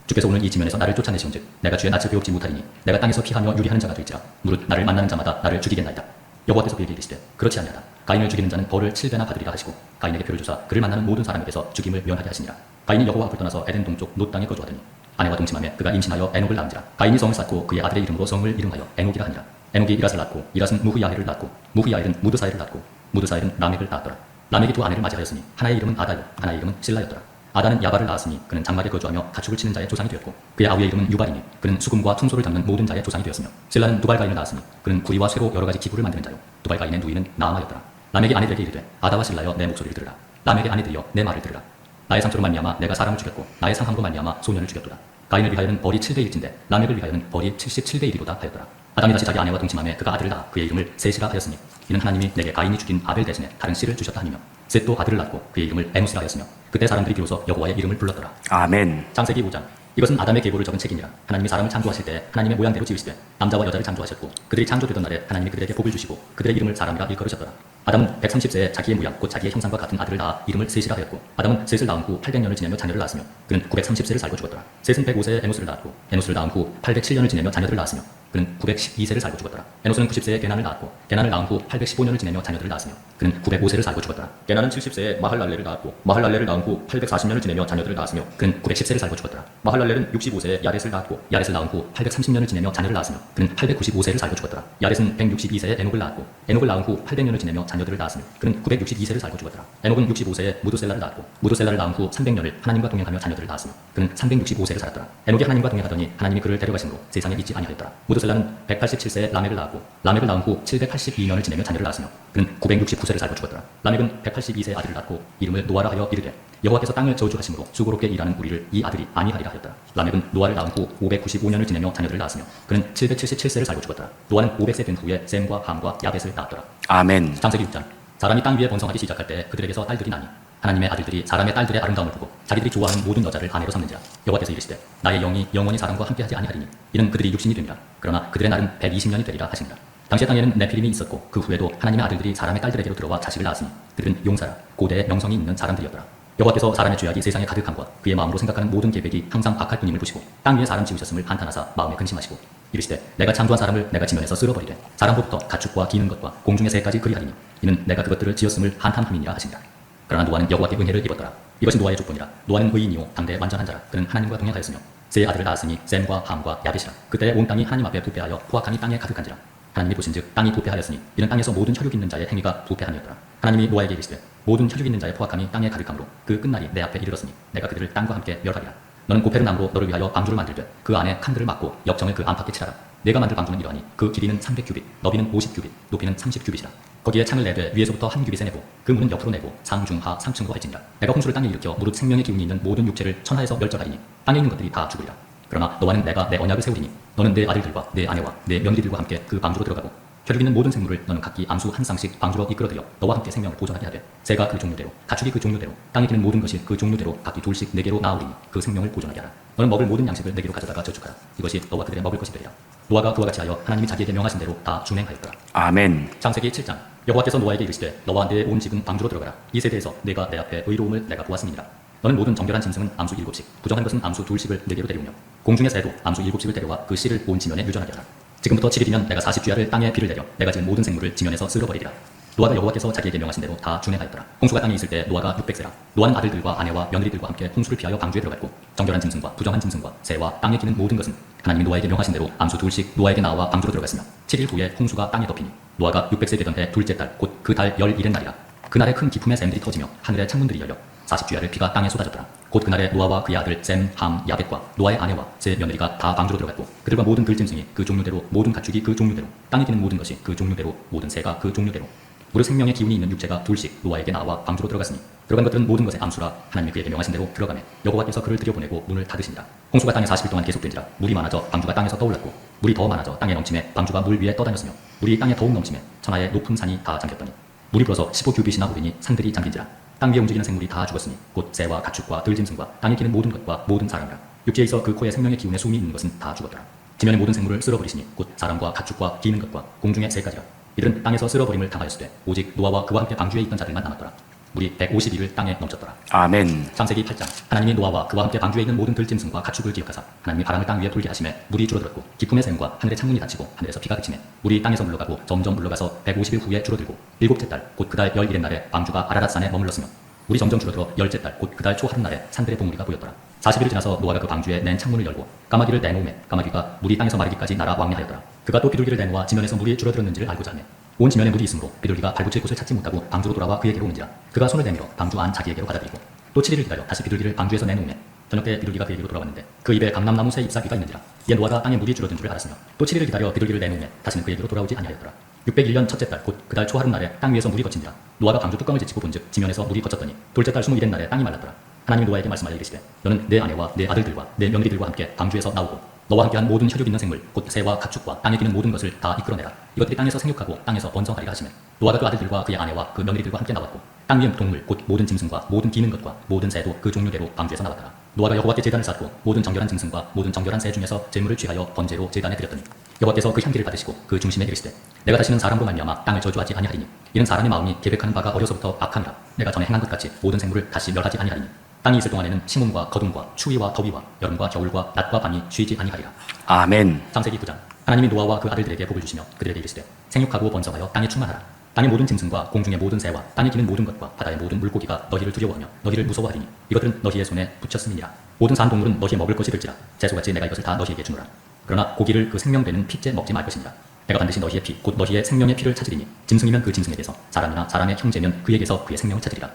주께서 오늘 이 지면에서 나를 쫓아내시온즉 내가 주의 낯을 배웁지 못하리니 내가 땅에서 피하며 유리하는 자가 될지라. 무릇 나를 만나는 자마다 나를 죽이겠나이다. 여호와께서 그에게 이르시되 그렇지 아니하다. 가인을 죽이는 자는 벌을 7배나 받으리라 하시고 가인에게 표를 주사 그를 만나는 모든 사람에게서 죽임을 면하게 하시니라. 가인이 여호와 앞을 떠나서 에덴 동쪽 놋 땅에 거주하더니 아내와 동침하며 그가 임신하여 에녹을 낳은지라. 가인이 성을 쌓고 그의 아들의 이름으로 성을 이름하여 에녹이라 하니라. 에녹이 이랏을 낳고 이랏은 무후야엘을 낳고 무후야엘은 무드사엘을 낳고 무드사엘은 라멕을 낳았더라. 라멕이 두 아내를 맞이하였으니 하나의 이름은 아다요 하나의 이름은 실라였더라. 아다는 야발을 낳았으니 그는 장막에 거주하며 가축을 치는 자의 조상이 되었고 그의 아우의 이름은 유발이니 그는 수금과 퉁소를 잡는 모든 자의 조상이 되었으며 실라는 두발가인을 낳았으니 그는 구리와 쇠로 여러 가지 기구를 만드는 자요 두발가인의 누이는 나아마였더라. 라멕이 아내들에게 이르되 아다와 실라여 내 목소리를 들으라. 라멕의 아내들이여 내 말을 들으라. 나의 상처로 말미암아 내가 사람을 죽였고 나의 상함으로 말미암아 소년을 죽였도다. 가인을 위하여는 벌이 7대1인데 라멕을 위하여는 벌이 77대1이로다 하였더라. 아담이 다시 자기 아내와 동침하며 그가 아들을 낳아 그의 이름을 셋이라 하였으니 이는 하나님이 내게 가인이 죽인 아벨 대신에 다른 씨를 주셨다 하니며 셋도 아들을 낳고 그의 이름을 에노스라 하였으며 그때 사람들이 비로소 여호와의 이름을 불렀더라. 아멘. 창세기 5장. 이것은 아담의 계보를 적은 책이니라. 하나님이 사람을 창조하실 때 하나님의 모양대로 지으시되 남자와 여자를 창조하셨고 그들이 창조되던 날에 하나님이 그들에게 복을 주시고 그들의 이름을 사람이라 일컬으셨더라. 아담은 130세에 자기의 모양 곧 자기의 형상과 같은 아들을 낳아 이름을 셋이라 하였고 아담은 셋을 낳은 후 800년을 지내며 자녀를 낳았으며 그는 930세를 살고 죽었더라. 셋은 105세에 에노스를 낳았고 에노스를 낳은 후 807년을 지내며 자녀들을 낳았으며 그는 912세를 살고 죽었더라. 에노스는 90세에 게난을 낳았고 게난을 낳은 후 815년을 지내며 자녀들을 낳았으며 그는 905세를 살고 죽었더라. 게난은 70세에 마할랄레를 낳았고 마할랄레를 낳은 후 840년을 지내며 자녀들을 낳았으며 그는 910세를 살고 죽었더라. 마할랄레는 65세에 야렛을 낳았고 야렛을 낳은 후 830년을 지내며 자녀를 낳았으며 그는 895세를 살고 죽었더라. 야렛은 162세에 에녹을 낳았고 에녹을 낳은 후 800년을 지내며 자녀들을 낳았으며 그는 962세를 살고 죽었더라. 에녹은 65세에 무드셀라를 낳았고 무드셀라를 낳은 후 300년을 하나님과 동행하며 자녀들을 낳았으며 그는 365세를 살았더라. 에녹이 하나님과 동행하더니 하나님이 그를 데려가심으로 세상에 있지 아니하였더라. 무드셀라는 187세에 라멕을 낳았고 라멕을 낳은 후 782년을 지내며 자녀를 낳았으며 그는 969세를 살고 죽었더라. 라멕은 182세에 아들을 낳고 이름을 노아라 하여 이르되 여호와께서 땅을 저주하심으로 수고롭게 일하는 우리를 이 아들이 아니하리라 하였더라. 라멕은 노아를 낳은 후 595년을 지내며 자녀들을 낳았으며 그는 777세를 살고 죽었더라. 노아는 500세 된 후에 셈과 함과 야벳을 낳았더라. 아멘. 창세기 6장. 사람이 땅 위에 번성하기 시작할 때 그들에게서 딸들이 나니 하나님의 아들들이 사람의 딸들의 아름다움을 보고 자기들이 좋아하는 모든 여자를 아내로 삼는지라. 여호와께서 이르시되 나의 영이 영원히 사람과 함께하지 아니하리니 이는 그들이 육신이 됩니다. 그러나 그들의 날은 120년이 되리라 하시니라. 당시의 땅에는 네피림이 있었고 그 후에도 하나님의 아들들이 사람의 딸들에게로 들어와 자식을 낳았으니 그들은 용사라 고대의 명성이 있는 사람들이었더라. 여호와께서 사람의 죄악이 세상에 가득함과 그의 마음으로 생각하는 모든 계획이 항상 악할 뿐임을 보시고 땅 위에 사람 지으셨음을 한탄하사 마음에 근심하시고 이르시되 내가 창조한 사람을 내가 지면에서 쓸어버리되 사람부터 가축과 기는 것과 공중의 새까지 그리하리니 이는 내가 그것들을 지었음을 한탄함이니라 하시니라. 그러나 노아는 여호와께 은혜를 입었더라. 이것이 노아의 조건이라. 노아는 의인이요 당대 완전한 자라. 그는 하나님과 동행하였으며 세 아들을 낳았으니 셈과 함과 야벳이라. 그때 온 땅이 하나님 앞에 부패하여 포악함이 땅에 가득한지라. 하나님이 보신즉 땅이 부패하였으니 이는 땅에서 모든 혈육 있는 자의 행위가 부패함이었더라. 하나님이 노아에게 이르시되 모든 혈육 있는 자의 포악함이 땅에 가득함으로 그 끝날이 내 앞에 이르렀으니 내가 그들을 땅과 함께 멸하리라. 너는 고페르나무로 너를 위하여 방주를 만들되 그 안에 칸들을 막고 역정을 그 안팎에 칠하라. 내가 만들 방주는 이러하니 그 길이는 300규빗 너비는 50규빗 높이는 30규빗이라. 거기에 창을 내되 위에서부터 한 규빗에 내고 그 문은 옆으로 내고 상중하 3층으로 할지니라. 내가 홍수를 땅에 일으켜 무릇 생명의 기운이 있는 모든 육체를 천하에서 멸절하리니 땅에 있는 것들이 다 죽으리라. 그러나 너와는 내가 내 언약을 세우리니 너는 내 아들들과 내 아내와 내 며느리들과 함께 그 방주로 들어가고 혈육 있는 모든 생물을 너는 각기 암수 한 쌍씩 방주로 이끌어들여 너와 함께 생명을 보존하게 하되 새가 그 종류대로 가축이 그 종류대로 땅에 기는 모든 것이 그 종류대로 각기 둘씩 네 개로 나오리니 그 생명을 보존하게 하라. 너는 먹을 모든 양식을 네 개로 가져다가 저축하라. 이것이 너와 그들의 먹을 것이 되리라. 노아가 그와 같이 하여 하나님이 자기에게 명하신 대로 다 준행하였더라. 아멘. 창세기 7장 여호와께서 노아에게 이르시되 너와 내 온 집은 방주로 들어가라. 이 세대에서 내가 내 앞에 의로움을 내가 보았음이니라. 너는 모든 정결한 짐승은 암수 7씩 부정한 것은 암수 2씩을 네 개로 데려오며 공중의 새도 암수 7씩을 데려와 그 씨를 온 지면에 유전하게 하라. 지금부터 7일이면 내가 40주야를 땅에 비를 내려 내가 지은 모든 생물을 지면에서 쓸어버리리라. 노아가 여호와께서 자기에게 명하신 대로 다 준행하였더라. 홍수가 땅에 있을 때 노아가 600세라. 노아는 아들들과 아내와 며느리들과 함께 홍수를 피하여 방주에 들어갔고 정결한 짐승과 부정한 짐승과 새와 땅에 기는 모든 것은 하나님이 노아에게 명하신 대로 암수 2씩 노아에게 나와 방주로 들어갔으며 7일 후에 홍수가 땅에 덮이니 노아가 600세 되던 해 둘째 달 곧 그 달 11의 날이라. 그날에 큰 기품의 샘들이 터지며 하늘의 창문들이 열려 40주야를 비가 땅에 쏟아졌더라. 곧 그날에 노아와 그의 아들 셈, 함, 야벳과 노아의 아내와 세 며느리가 다 방주로 들어갔고 그들과 모든 들짐승이 그 종류대로 모든 가축이 그 종류대로 땅에 기는 모든 것이 그 종류대로 모든 새가 그 종류대로 무릇 생명의 기운이 있는 육체가 둘씩 노아에게 나와 방주로 들어갔으니 들어간 것들은 모든 것의 암수라 하나님이 그에게 명하신 대로 들어가매 여호와께서 그를 들여보내고 문을 닫으시니라. 홍수가 땅에 40일 동안 계속된지라 물이 많아져 방주가 땅에서 떠올랐고 물이 더 많아져 땅에 넘침에 방주가 물 위에 떠다녔으며 물이 땅에 더욱 넘침에 천하의 높은 산이 다 잠겼더니 물이 불어서 15규빗이나 오르니 산들이 잠긴지라. 땅 위에 움직이는 생물이 다 죽었으니 곧 새와 가축과 들짐승과 땅에 기는 모든 것과 모든 사람이라. 육지에 있어 그 코에 생명의 기운의 숨이 있는 것은 다 죽었더라. 지면의 모든 생물을 쓸어버리시니 곧 사람과 가축과 기는 것과 공중의 새까지라. 이들은 땅에서 쓸어버림을 당하였으되 오직 노아와 그와 함께 방주에 있던 자들만 남았더라. 물이 150일을 땅에 넘쳤더라. 아멘. 창세기 8장 하나님이 노아와 그와 함께 방주에 있는 모든 들짐승과 가축을 기억하사 하나님이 바람을 땅 위에 불게 하심에 물이 줄어들었고 기품의 샘과 하늘의 창문이 닫히고 하늘에서 비가 그치매 물이 땅에서 물러가고 점점 물러가서 150일 후에 줄어들고 일곱째 달 곧 그 달 11의 날에 방주가 아라랏산에 머물렀으며 물이 점점 줄어들어 열째 달 곧 그 달 초하룻날에 산들의 봉우리가 보였더라. 40일을 지나서 노아가 그 방주에 낸 창문을 열고 까마귀를 내놓음에 까마귀가 물이 땅에서 마르기까지 날아 왕래하였더라. 그가 또 비둘기를 내놓아 지면에서 물이 줄어들었는지를 알고자 하매 온 지면에 물이 있으므로 비둘기가 발붙일 곳을 찾지 못하고 방주로 돌아와 그에게로 오는지라. 그가 손을 내밀어 방주 안 자기에게로 가다드리고 또 7일을 기다려 다시 비둘기를 방주에서 내놓음에 저녁 때 비둘기가 그에게로 돌아왔는데 그 입에 감람나무 새 잎사귀가 있는지라. 이에 노아가 땅에 물이 줄어든 줄을 알았으며 또 7일을 기다려 비둘기를 내놓음에 다시는 그에게로 돌아오지 아니하였더라. 601년 첫째 달 곧 그 달 초하룻날에 땅 위에서 물이 거친지라. 노아가 방주 뚜껑을 제치고 본즉 지면에서 물이 거쳤더니 둘째 달 21일 날에 땅이 말랐더라. 하나님이 노아에게 말씀하여 이르시되 너는 내 아내와 내 아들들과 내 며느리들과 함께 방주에서 나오고 너와 함께한 모든 혈육 있는 생물 곧 새와 가축과 땅에 기는 모든 것을 다 이끌어내라. 이것들이 땅에서 생육하고 땅에서 번성하리라 하시매 노아가 그 아들들과 그의 아내와 그 며느리들과 함께 나왔고 땅 위의 동물 곧 모든 짐승과 모든 기는 것과 모든 새도 그 종류대로 방주에서 나왔더라. 노아가 여호와께 제단을 쌓고 모든 정결한 짐승과 모든 정결한 새 중에서 제물을 취하여 번제로 제단에 드렸더니 여호와께서 그 향기를 받으시고 그 중심에 이르시되 내가 다시는 사람으로 말미암아 땅을 저주하지 아니하리니 이는 사람의 마음이 계획하는 바가 어려서부터 악하니라. 내가 전에 행한 것 같이 모든 생물을 다시 멸하지 아니하리니 땅이 있을 동안에는 심음과 거둠과 추위와 더위와 여름과 겨울과 낮과 밤이 쉬지 아니하리라. 아멘. 창세기 9장 하나님이 노아와 그 아들들에게 복을 주시며 그들에게 이르시되 생육하고 번성하여 땅에 충만하라. 땅의 모든 짐승과 공중의 모든 새와 땅에 기는 모든 것과 바다의 모든 물고기가 너희를 두려워하며 너희를 무서워하리니 이것들은 너희의 손에 붙였음이니라. 모든 산 동물은 너희의 먹을 것이 될지라. 채소같이 내가 이것을 다 너희에게 주노라. 그러나 고기를 그 생명되는 피째 먹지 말 것이니라. 내가 반드시 너희의 피 곧 너희의 생명의 피를 찾으리니 짐승이면 그 짐승에게서 사람이나 사람의 형제면 그에게서 그의 생명을 찾으리라.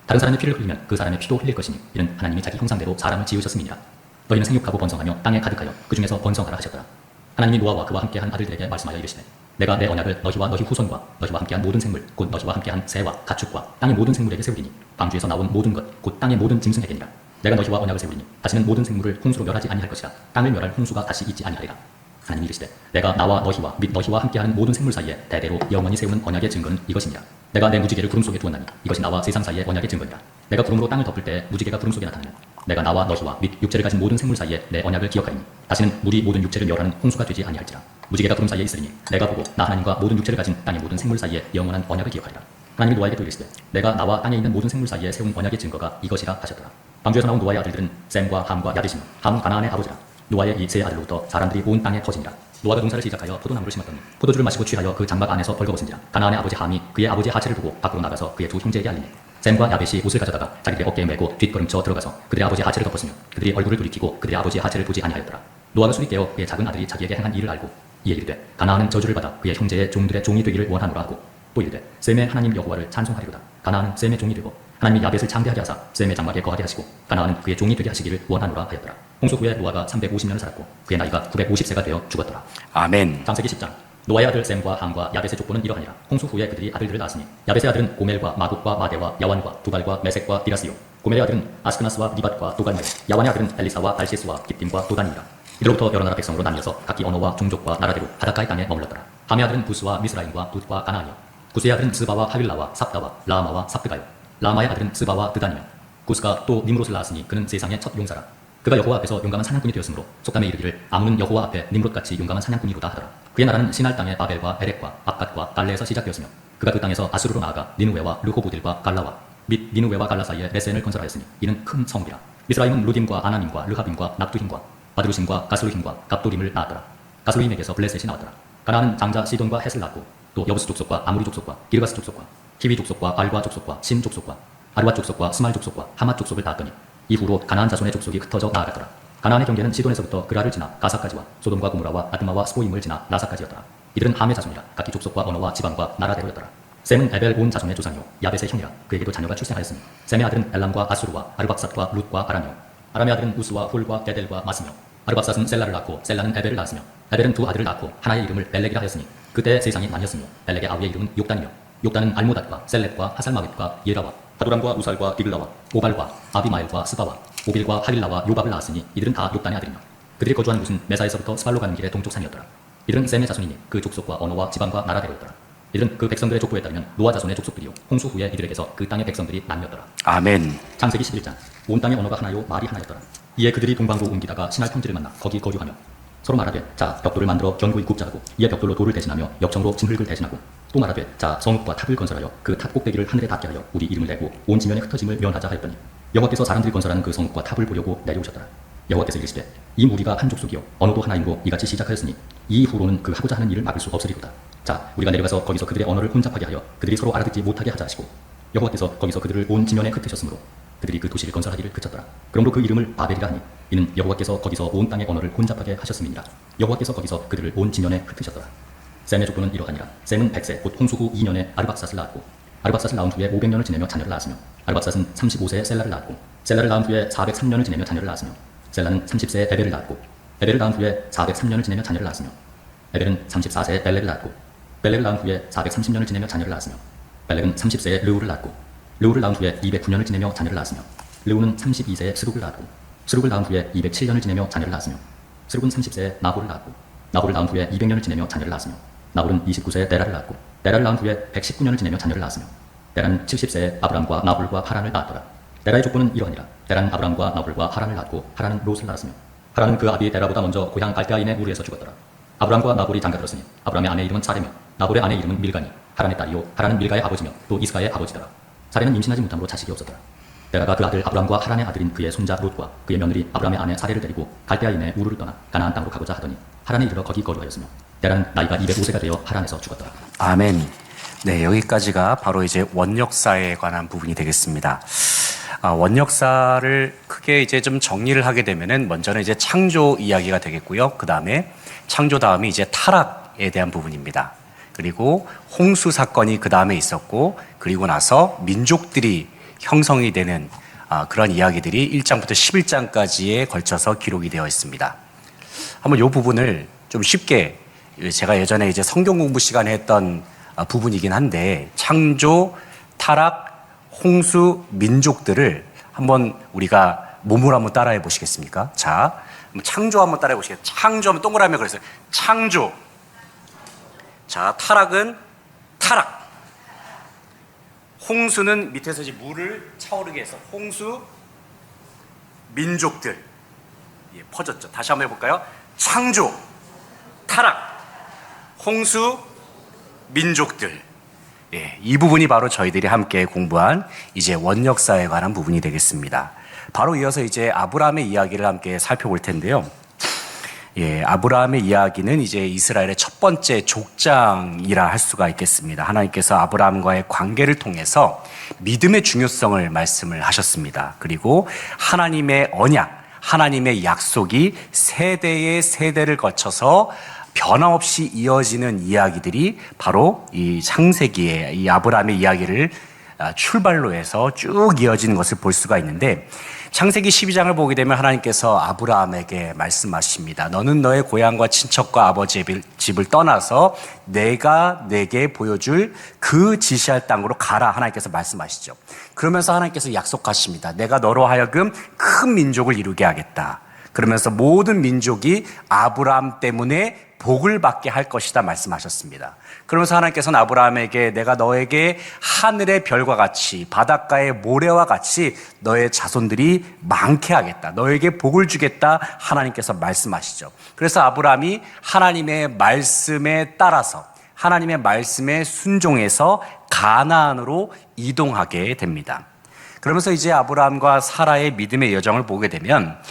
다른 사람의 피를 흘리면 그 사람의 피도 흘릴 것이니 이는 하나님이 자기 형상대로 사람을 지으셨음이니라. 너희는 생육하고 번성하며 땅에 가득하여 그 중에서 번성하라 하셨더라. 하나님이 노아와 그와 함께한 아들들에게 말씀하여 이르시되 내가 내 언약을 너희와 너희 후손과 너희와 함께한 모든 생물 곧 너희와 함께한 새와 가축과 땅의 모든 생물에게 세우리니 방주에서 나온 모든 것 곧 땅의 모든 짐승에게니라. 내가 너희와 언약을 세우리니 다시는 모든 생물을 홍수로 멸하지 아니할 것이라. 땅을 멸할 홍수가 다시 있지 아니하리라. 하나님이 이르시되 내가 나와 너희와 및 너희와 함께하는 모든 생물 사이에 대대로 영원히 세우는 언약의 증거는 이것이니라. 내가 내 무지개를 구름 속에 두었나니 이것이 나와 세상 사이의 언약의 증거니라. 내가 구름으로 땅을 덮을 때 무지개가 구름 속에 나타나면 내가 나와 너희와 및 육체를 가진 모든 생물 사이에 내 언약을 기억하리니 다시는 물이 모든 육체를 멸하는 홍수가 되지 아니할지라. 무지개가 구름 사이에 있으리니 내가 보고 나 하나님과 모든 육체를 가진 땅의 모든 생물 사이에 영원한 언약을 기억하리라. 하나님이 노아에게 또 이르시되 내가 나와 땅에 있는 모든 생물 사이에 세운 언약의 증거가 이것이라 하셨더라. 방주에서 나온 노아의 아들들은 셈과 함과 야벳이며 함은 가나안의 아버지라. 노아의 이 세 아들로부터 사람들이 온 땅에 퍼지니라. 노아가 농사를 시작하여 포도나무를 심었더니 포도주를 마시고 취하여 그 장막 안에서 벌거벗은지라. 가나안의 아버지 함이 그의 아버지의 하체를 보고 밖으로 나가서 그의 두 형제에게 알리니 셈과 야벳이 옷을 가져다가 자기들의 어깨에 메고 뒷걸음쳐 들어가서 그들의 아버지의 하체를 덮었으며 그들이 얼굴을 돌이키고 그들의 아버지의 하체를 보지 아니하였더라. 노아가 술이 깨어 그의 작은 아들이 자기에게 행한 일을 알고 이에 이르되 가나안은 저주를 받아 그의 형제의 종들의 종이 되기를 원하노라 하고 또 이르되 셈의 하나님 여호와를 찬송하리로다. 가나안은 셈의 종이 되고 하나님이 야벳을 창대하게 하사 셈의 장막에 거하게 하시고 가나안은 그의 종이 되게 하시기를 원하노라 하였더라. 홍수 후에 노아가 350년을 살았고 그의 나이가 950세가 되어 죽었더라. 아멘. 창세기 10장 노아의 아들 셈과 함과 야벳의 족보는 이러하니라. 홍수 후에 그들이 아들들을 낳았으니 야벳의 아들은 고멜과 마국과 마대와 야완과 두갈과 메섹과 디라스요. 고멜의 아들은 아스크나스와 니밧과 도갈마요. 야완의 아들은 엘리사와 달시스와 깃딤과 도단이니라. 이로부터 여러 나라 백성으로 나뉘어서 각기 언어와 종족과 나라대로 바닷가의 땅에 머물렀더라. 함의 아들은 부스와 미스라임과 룻과 가나안이요 구스의 아들은 스바와 하윌라와 삽다와 라마와 삽드가요 라마의 아들은 스바와 드단이요 구스가 또 님롯을 낳았으니 그는 세상의 첫 용사라. 그가 여호와 앞에서 용감한 사냥꾼이 되었으므로 속담에 이르기를 아무는 여호와 앞에 님롯같이 용감한 사냥꾼이로다 하더라. 그의 나라는 시날 땅의 바벨과 에렉과 압갓과 갈레에서 시작되었으며 그가 그 땅에서 아수르로 나아가 니누웨와 르호보딜과 갈라와 및 니누웨와 갈라 사이에 레센을 건설하였으니 이는 큰 성이라. 미스라임은 루딤과 아나님과 르하빔과 납두힘과 바드루심과 가스루힘과 갑도림을 낳았더라. 가스루힘에게서 블레셋이 나왔더라. 가나안은 장자 시돈과 헷을 낳고 또 여부스 족속과 아무리 족속과 기르가스 족속과 히위 족속과 알과 족속과 신 족속과 아르와 족속과 스말 족속과 하맛 족속을 낳았더니 이후로 가나안 자손의 족속이 흩어져 나아갔더라. 가나안의 경계는 시돈에서부터 그라를 지나 가사까지와 소돔과 고무라와 아드마와 스보임을 지나 라사까지였더라. 이들은 함의 자손이라 각기 족속과 언어와 지방과 나라대로였더라. 셈은 에벨 온 자손의 조상이요 야벳의 형이라. 그에게도 자녀가 출생하였으니 셈의 아들은 엘람과 아수르와 아르박삿과 룻과 아람이요 아람의 아들은 우스와 훌과 게델과 마스며 아르박삿은 셀라를 낳고 셀라는 에벨을 낳았으며 에벨은 두 아들을 낳고 하나의 이름을 벨렉이라 하였으니 그때 세상이 나뉘었으며 벨렉의 아우의 이름은 욕단이며 욕단은 알모닷과 셀렛과 하살마웻과 예라와 하도람과 우살과 디글라와 오발과 아비마엘과 스바와 오빌과 하릴라와 요밥을 낳았으니 이들은 다 욕단의 아들이며 그들이 거주한 곳은 메사에서부터 스발로 가는 길의 동쪽 산이었더라. 이들은 셈의 자손이니 그 족속과 언어와 지방과 나라대로였더라. 이들은 그 백성들의 족보에 따르면 노아 자손의 족속들이요 홍수 후에 이들에게서 그 땅의 백성들이 나뉘었더라. 아멘. 창세기 11장 온 땅의 언어가 하나요 말이 하나였더라. 이에 그들이 동방으로 옮기다가 신할 평지를 만나 거기 거주하며 서로 말하되 자 벽돌을 만들어 견고히 굽자 하고 이에 벽돌로 돌을 대신하며 역청으로 진흙을 대신하고 또 말하되 자 성읍과 탑을 건설하여 그 탑 꼭대기를 하늘에 닿게 하여 우리 이름을 내고 온 지면에 흩어짐을 면하자 하였더니 여호와께서 사람들이 건설하는 그 성읍과 탑을 보려고 내려오셨더라. 여호와께서 이르시되 이 무리가 한 족속이요 언어도 하나이므로 이같이 시작하였으니 이후로는 그 하고자 하는 일을 막을 수 없으리로다. 자 우리가 내려가서 거기서 그들의 언어를 혼잡하게 하여 그들이 서로 알아듣지 못하게 하자 하시고 여호와께서 거기서 그들을 온 지면에 흩으셨으므로 그들이 그 도시를 건설하기를 그쳤더라. 그러므로 그 이름을 바벨이라 하니 이는 여호와께서 거기서 온 땅의 언어를 혼잡하게 하셨음이니라. 여호와께서 거기서 그들을 온 지면에 흩으셨더라. 셈의 족보는 이러하니라. 셈은 100세 곧 홍수 후 2년에 아르박삿을 낳았고 아르박삿을 낳은 후에 500년을 지내며 자녀를 낳았으며 아르박삿은 35세에 셀라를 낳았고 셀라를 낳은 후에 403년을 지내며 자녀를 낳았으며 셀라는 30세에 에벨을 낳았고 에벨을 낳은 후에 403년을 지내며 자녀를 낳았으며 에벨은 34세에 벨렉을 낳았고 벨렉을 낳은 후에 430년을 지내며 자녀를 낳았으며 벨렉은 30세에 르우를 낳았고 르우를 낳은 후에 209년을 지내며 자녀를 낳았으며 르우는 32세에 스룩을 낳았고 스룩을 낳은 후에 207년을 지내며 자녀를 낳았으며 스룩은 30세에 나홀을 낳았고 나홀을 낳은 후에 200년을 지내며 자녀를 낳았으며 나홀은 29세에 데라를 낳았고 데라를 낳은 후에 119년을 지내며 자녀를 낳았으며 데라는 70세에 아브람과 나홀과 하란을 낳았더라. 데라의 족보는 이러하니라. 데라는 아브람과 나홀과 하란을 낳았고 하란은 롯을 낳았으며 하란은 그 아비 데라보다 먼저 고향 갈대아인의 우르에서 죽었더라. 아브람과 나홀이 장가들었으니 아브람의 아내 이름은 사레며 나홀의 아내 이름은 밀가니 하란의 딸이요 하란은 밀가의 아버지며 또 이스가의 아버지더라. 사레는 임신하지 못함으로 자식이 없었더라. 데라가 그 아들 아브람과 하란의 아들인 그의 손자 롯과 그의 며느리 아브람의 아내 사레를 데리고 갈대아인의 우르를 떠나 가나안 땅으로 가고자 하더니 하란에 이르러 거기 거주하였으며 데라는 나이가 205세가 되어 하란에서 죽었더라. 아멘. 네, 여기까지가 바로 이제 원역사에 관한 부분이 되겠습니다. 원역사를 크게 이제 좀 정리를 하게 되면은 먼저는 이제 창조 이야기가 되겠고요. 그 다음에 창조 다음에 이제 타락에 대한 부분입니다. 그리고 홍수 사건이 그 다음에 있었고, 그리고 나서 민족들이 형성이 되는 그런 이야기들이 1장부터 11장까지에 걸쳐서 기록이 되어 있습니다. 한번 이 부분을 좀 쉽게, 제가 예전에 이제 성경 공부 시간에 했던 부분이긴 한데, 창조, 타락, 홍수, 민족들을 한번 우리가 몸으로 한번 따라해 보시겠습니까? 자, 창조 한번 따라해 보시겠어요? 창조 하면 동그라미 그랬어요. 창조. 자, 타락은 타락. 홍수는 밑에서 이제 물을 차오르게 해서 홍수, 민족들. 예, 퍼졌죠. 다시 한번 해볼까요? 창조, 타락, 홍수, 민족들. 예, 이 부분이 바로 저희들이 함께 공부한 이제 원역사에 관한 부분이 되겠습니다. 바로 이어서 이제 아브라함의 이야기를 함께 살펴볼 텐데요. 예, 아브라함의 이야기는 이제 이스라엘의 첫 번째 족장이라 할 수가 있겠습니다. 하나님께서 아브라함과의 관계를 통해서 믿음의 중요성을 말씀을 하셨습니다. 그리고 하나님의 언약, 하나님의 약속이 세대의 세대를 거쳐서 변함없이 이어지는 이야기들이 바로 이 창세기의 이 아브라함의 이야기를 출발로 해서 쭉 이어지는 것을 볼 수가 있는데, 창세기 12장을 보게 되면 하나님께서 아브라함에게 말씀하십니다. 너는 너의 고향과 친척과 아버지의 집을 떠나서 내가 내게 보여줄 그 지시할 땅으로 가라. 하나님께서 말씀하시죠. 그러면서 하나님께서 약속하십니다. 내가 너로 하여금 큰 민족을 이루게 하겠다. 그러면서 모든 민족이 아브라함 때문에 복을 받게 할 것이다 말씀하셨습니다. 그러면서 하나님께서는 아브라함에게 내가 너에게 하늘의 별과 같이 바닷가의 모래와 같이 너의 자손들이 많게 하겠다. 너에게 복을 주겠다. 하나님께서 말씀하시죠. 그래서 아브라함이 하나님의 말씀에 따라서 하나님의 말씀에 순종해서 가나안으로 이동하게 됩니다. 그러면서 이제 아브라함과 사라의 믿음의 여정을 보게 되면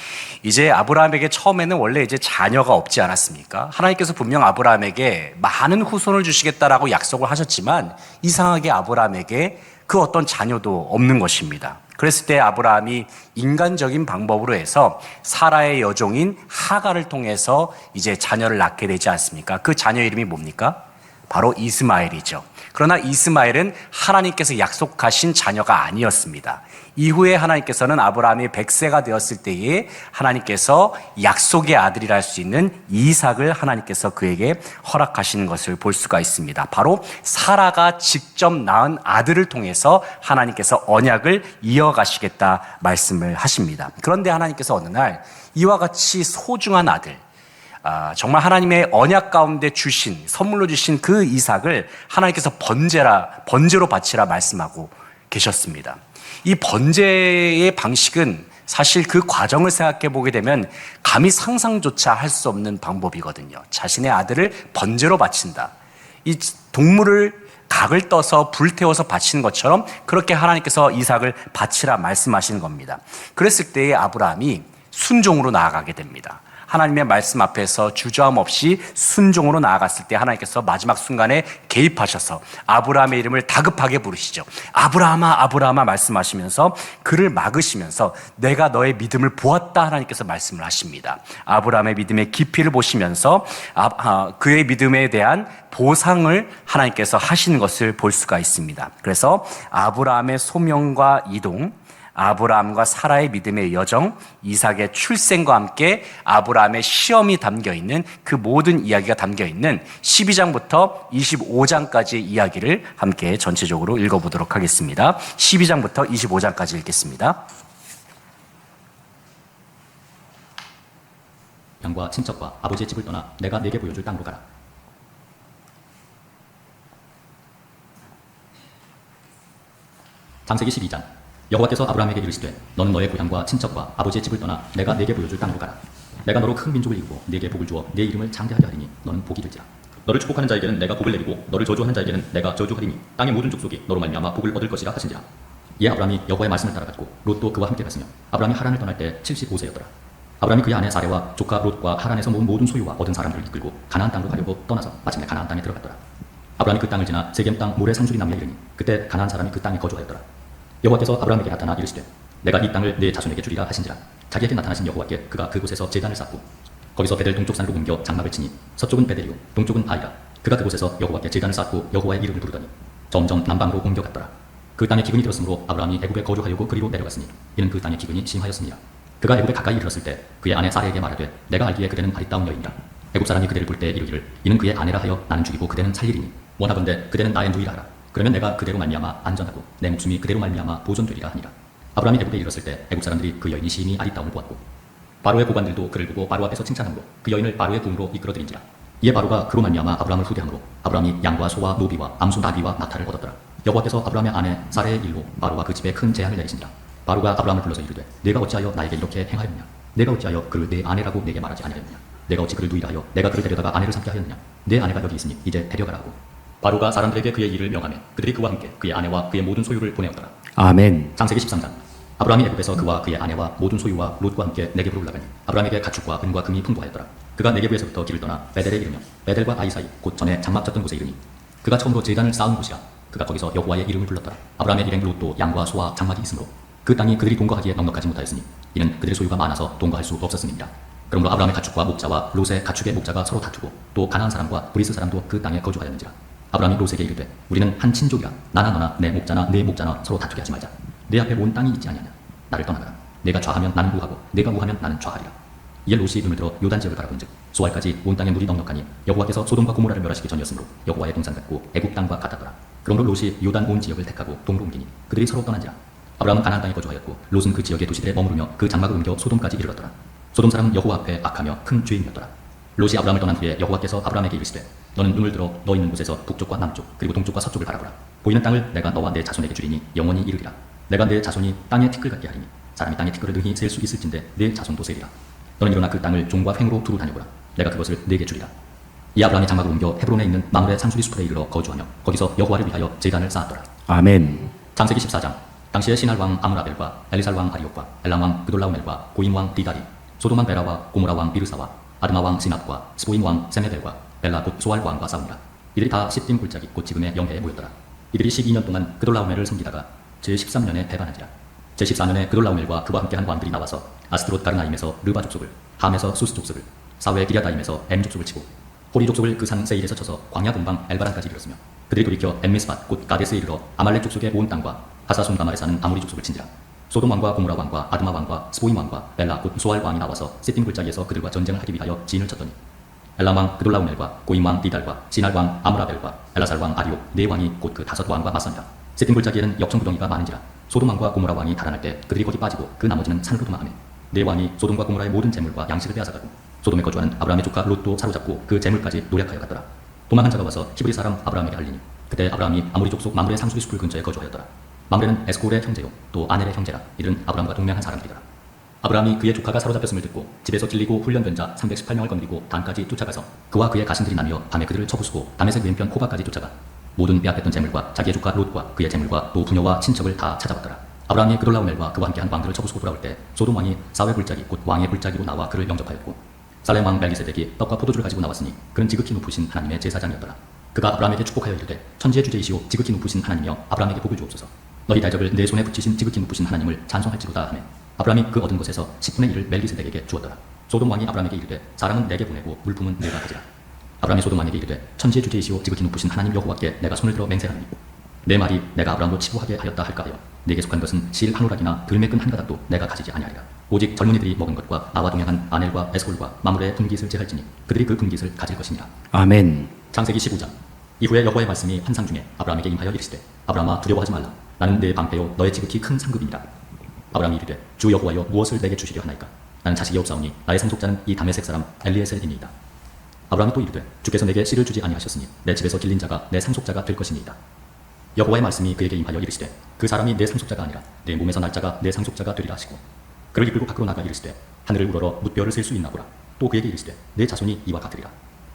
이제 아브라함에게 처음에는 원래 이제 자녀가 없지 않았습니까? 하나님께서 분명 아브라함에게 많은 후손을 주시겠다라고 약속을 하셨지만 이상하게 아브라함에게 그 어떤 자녀도 없는 것입니다. 그랬을 때 아브라함이 인간적인 방법으로 해서 사라의 여종인 하갈을 통해서 이제 자녀를 낳게 되지 않습니까? 그 자녀 이름이 뭡니까? 바로 이스마엘이죠. 그러나 이스마엘은 하나님께서 약속하신 자녀가 아니었습니다. 이후에 하나님께서는 아브라함이 100세가 되었을 때에 하나님께서 약속의 아들이라 할 수 있는 이삭을 하나님께서 그에게 허락하시는 것을 볼 수가 있습니다. 바로 사라가 직접 낳은 아들을 통해서 하나님께서 언약을 이어가시겠다 말씀을 하십니다. 그런데 하나님께서 어느 날 이와 같이 소중한 아들, 정말 하나님의 언약 가운데 주신, 선물로 주신 그 이삭을 하나님께서 번제로 바치라 말씀하고 계셨습니다. 이 번제의 방식은 사실 그 과정을 생각해 보게 되면 감히 상상조차 할 수 없는 방법이거든요. 자신의 아들을 번제로 바친다. 이 동물을 각을 떠서 불태워서 바치는 것처럼 그렇게 하나님께서 이삭을 바치라 말씀하시는 겁니다. 그랬을 때에 아브라함이 순종으로 나아가게 됩니다. 하나님의 말씀 앞에서 주저함 없이 순종으로 나아갔을 때 하나님께서 마지막 순간에 개입하셔서 아브라함의 이름을 다급하게 부르시죠. 아브라함아, 아브라함아 말씀하시면서 그를 막으시면서 내가 너의 믿음을 보았다 하나님께서 말씀을 하십니다. 아브라함의 믿음의 깊이를 보시면서 그의 믿음에 대한 보상을 하나님께서 하시는 것을 볼 수가 있습니다. 그래서 아브라함의 소명과 이동, 아브라함과 사라의 믿음의 여정, 이삭의 출생과 함께 아브라함의 시험이 담겨있는 그 모든 이야기가 담겨있는 12장부터 25장까지의 이야기를 함께 전체적으로 읽어보도록 하겠습니다. 12장부터 25장까지 읽겠습니다. 양과 친척과 아버지의 집을 떠나 내가 네게 보여줄 땅으로 가라. 창세기 12장. 여호와께서 아브라함에게 이르시되 너는 너의 고향과 친척과 아버지의 집을 떠나 내가 네게 보여줄 땅으로 가라. 내가 너로 큰 민족을 이루고 네게 복을 주어 네 이름을 창대하게 하리니 너는 복이 될지라. 너를 축복하는 자에게는 내가 복을 내리고 너를 저주하는 자에게는 내가 저주하리니 땅의 모든 족속이 너로 말미암아 복을 얻을 것이라 하신지라. 이에 아브라함이 여호와의 말씀을 따라갔고 롯도 그와 함께 갔으며 아브라함이 하란을 떠날 때 75세였더라. 아브라함이 그의 아내 사레와 조카 롯과 하란에서 모은 모든 소유와 얻은 사람들을 이끌고 가나안 땅으로 가려고 떠나서 마침내 가나안 땅에 들어갔더라. 아브라함이 그 땅을 지나 세겜 땅 모래 상수리 나무에 이르니 그때 가나안 사람이 그 땅에 거주하였더라. 여호와께서 아브라함에게 나타나 이르시되 내가 이 땅을 네 자손에게 주리라 하신지라. 자기에게 나타나신 여호와께 그가 그곳에서 제단을 쌓고 거기서 베델 동쪽 산으로 옮겨 장막을 치니 서쪽은 베델이요 동쪽은 아이라. 그가 그곳에서 여호와께 제단을 쌓고 여호와의 이름을 부르더니 점점 남방으로 옮겨갔더라. 그 땅에 기근이 들었으므로 아브라함이 애굽에 거주하려고 그리로 내려갔으니 이는 그 땅에 기근이 심하였습니다. 그가 애굽에 가까이 이르렀을 때 그의 아내 사레에게 말하되 내가 알기에 그대는 아리따운 여인이라. 애굽 사람이 그대를 볼 때 이르기를 이는 그의 아내라 하여 나는 죽이고 그대는 살리리니 원하건대 그대는 나의 누이라 하라. 그러면 내가 그대로 말미암아 안전하고 내 목숨이 그대로 말미암아 보존되리라 하니라. 아브라함이 애굽에 이르렀을 때 애굽 사람들이 그 여인이 심히 아리따움을 보았고 바로의 고관들도 그를 보고 바로 앞에서 칭찬함으로 그 여인을 바로의 궁으로 이끌어들인지라. 이에 바로가 그로 말미암아 아브라함을 후대함으로 아브라함이 양과 소와 노비와 암소 나귀와 나타를 얻었더라. 여호와께서 아브라함의 아내 사레의 일로 바로가 그 집에 큰 재앙을 내리시니라. 바로가 아브라함을 불러서 이르되 내가 어찌하여 나에게 이렇게 행하였느냐. 내가 어찌하여 그를 내 아내라고 내게 말하지 아니하였느냐. 내가 어찌 그를 누이라 하여 내가 그를 데려다가 아내를 삼게 하였느냐. 내 아내가 여기 있으니 이제 데려가라 하고 바로가 사람들에게 그의 일을 명하며 그들이 그와 함께 그의 아내와 그의 모든 소유를 보내었더라. 아멘. 창세기 13장. 아브라함이 애굽에서 그와 그의 아내와 모든 소유와 롯과 함께 네겝으로 올라가니 아브라함에게 가축과 은과 금이 풍부하였더라. 그가 네겝에서부터 길을 떠나 베델에 이르며 베델과 아이 사이 곧 전에 장막 쳤던 곳에 이르니 그가 처음으로 제단을 쌓은 곳이라. 그가 거기서 여호와의 이름을 불렀더라. 아브라함의 일행 롯도 양과 소와 장막이 있으므로 그 땅이 그들이 동거하기에 넉넉하지 못하였으니 이는 그들의 소유가 많아서 동거할 수 없었음이니라. 그러므로 아브라함의 가축과 목자와 롯의 가축의 목자가 서로 다투고 또 가나안 사람과 브리스 사람도 그 땅에 거주하였는지라. 아브라함이 롯에게 이르되 우리는 한 친족이라. 나나 너나 내 목자나 네 목자나 서로 다투게 하지 말자. 내 앞에 온 땅이 있지 아니하냐. 나를 떠나가라. 내가 좌하면 나는 우하고 내가 우하면 나는 좌하리라. 이에 롯이 눈을 들어 요단 지역을 바라본즉 소알까지 온 땅에 물이 넉넉하니 여호와께서 소돔과 고모라를 멸하시기 전이었으므로 여호와의 동산 같고 애굽 땅과 같았더라. 그러므로 롯이 요단 온 지역을 택하고 동으로 옮기니 그들이 서로 떠난지라. 아브라함은 가나안 땅에 거주하였고 롯은 그 지역의 도시들에 머무르며 그 장막을 옮겨 소돔까지 이르렀더라. 소돔 사람은 여호와 앞에 악하며 큰 죄인이었더라. 롯이 아브라함을 떠난 후에 여호와께서 아브라함에게 이르시되 너는 눈을 들어 너 있는 곳에서 북쪽과 남쪽 그리고 동쪽과 서쪽을 바라보라. 보이는 땅을 내가 너와 내 자손에게 주리니 영원히 이르리라. 내가 내 자손이 땅에 티끌 같게 하리니 사람이 땅에 티끌을 능히 셀 수 있을진데 내 자손도 세리라. 너는 일어나 그 땅을 종과 횡으로 두루 다녀보라. 내가 그것을 내게 주리라. 이 아브라함이 장막을 옮겨 헤브론에 있는 마므레 산수리 숲에 이르러 거주하며 거기서 여호와를 위하여 제단을 쌓았더라. 아멘. 창세기 14장. 당시에 신할 왕 아므라벨과 엘리살 왕 아리옥과 엘람 왕 그돌라오멜과 고임 왕 디다리, 소돔 왕 베라와 고모라 왕 비르사와 아드마 왕 시납과 스보임 왕 세메벨과 벨라 곧 소알 왕과 싸우니라. 이들이 다 시딤 골짜기 곧 지금의 영해에 모였더라. 이들이 12년 동안 그돌라오멜을 섬기다가 제13년에 배반하니라. 제14년에 그돌라오멜과 그와 함께한 왕들이 나와서 아스트롯 가르나임에서 르바 족속을, 함에서 수스 족속을, 사웨 기랴다임에서 엠 족속을 치고 호리 족속을 그 산 세일에서 쳐서 광야 동방 엘바란까지 이르렀으며 그들이 돌이켜 엠미스밭 곧 가데스에 이르러 아말렉 족속의 온 땅과 하사손 가말에 사는 아모리 족속을 친지라. 소돔 왕과 고모라 왕과 아드마 왕과 스보임 왕과 벨라 곧 소알 왕이 나와서 시딤 골짜기에서 그들과 전쟁을 하기 위하여 진을 쳤더니 엘람 왕 그돌라오멜과 고임 왕 디달과 시날 왕 아므라벨과 엘라살 왕 아리옥 네 왕이 곧 그 다섯 왕과 맞선이라. 시딤 골짜기에는 역청구덩이가 많은지라. 소돔 왕과 고모라 왕이 달아날 때 그들이 거기 빠지고 그 나머지는 산으로 도망하며 네 왕이 소돔과 고모라의 모든 재물과 양식을 빼앗아가고 소돔에 거주하는 아브라함의 조카 롯도 사로잡고 그 재물까지 노략하여 갔더라. 도망한 자가 와서 히브리 사람 아브라함에게 알리니 그때 아브라함이 아모리 족속 마므레 상수리 숲을 근처에 거주하였더라. 마므레는 에스콜의 형제요 또 아넬의 형제라. 이들은 아브라함과 동맹한 사람들이더라. 아브라함이 그의 조카가 사로잡혔음을 듣고 집에서 찔리고 훈련된 자 318명을 건드리고 단까지 쫓아가서 그와 그의 가신들이 나뉘어 밤에 그들을 쳐부수고 다메섹 왼편 호바까지 쫓아가 모든 빼앗겼던 재물과 자기의 조카 롯과 그의 재물과 또 부녀와 친척을 다 찾아왔더라. 아브라함이 그돌라오멜과 그와 함께한 왕들을 쳐부수고 돌아올 때 소돔 왕이 사웨 골짜기 곧 왕의 골짜기로 나와 그를 영접하였고 살렘 왕 멜기세덱이 떡과 포도주를 가지고 나왔으니 그는 지극히 높으신 하나님의 제사장이었더라. 그가 아브라함에게 축복하여 이르되 천지의 주제이시오 지극히 높으신 하나님이여 아브라함에게 복을 주옵소서. 너희 대적을 내 손에 붙이신 지극히 높으신 하나님을 찬송할지로다 하매 아브라함이 그 얻은 것에서 10분의 1을 멜기세덱에게 주었더라. 소돔 왕이 아브라함에게 이르되 사람은 내게 보내고 물품은 내가 가지라. 아브라함이 소돔 왕에게 이르되 천지의 주제이시오 지극히 높으신 하나님 여호와께 내가 손을 들어 맹세하노니 내 말이 내가 아브라함으로 치부하게 하였다 할까 하여 내게 속한 것은 실 한 오락이나 들매끈 한 가닥도 내가 가지지 아니하리라. 오직 젊은이들이 먹은 것과 나와 동행한 아넬과 에스콜과 마므레의 분깃을 제할지니 그들이 그 분깃을 가질 것이니라. 아멘. 창세기 15장. 이후에 여호와의 말씀이 환상 중에 아브라함에게 임하여 이르시되 아브라함아 두려워하지 말라. 나는 내 방패요 너의 지극히 큰 상급이니라. 아브라함이 이르되 주 여호와여 무엇을 내게 주시려 하나이까. 나는 자식이 없사오니 나의 상속자는 이 다메섹 사람 엘리에셀이니이다. 아브라함이 또 이르되 주께서 내게 씨를 주지 아니하셨으니 내 집에서 길린 자가 내 상속자가 될 것이니이다. 여호와의 말씀이 그에게 임하여 이르시되 그 사람이 내 상속자가 아니라 내 몸에서 날 자가 내 상속자가 되리라 하시고 그를 이끌고 밖으로 나가 이르시되 하늘을 우러러 뭇별을 셀 수 있나 보라. 또 그에게 이르시되 내 자손이 이와 같으리라.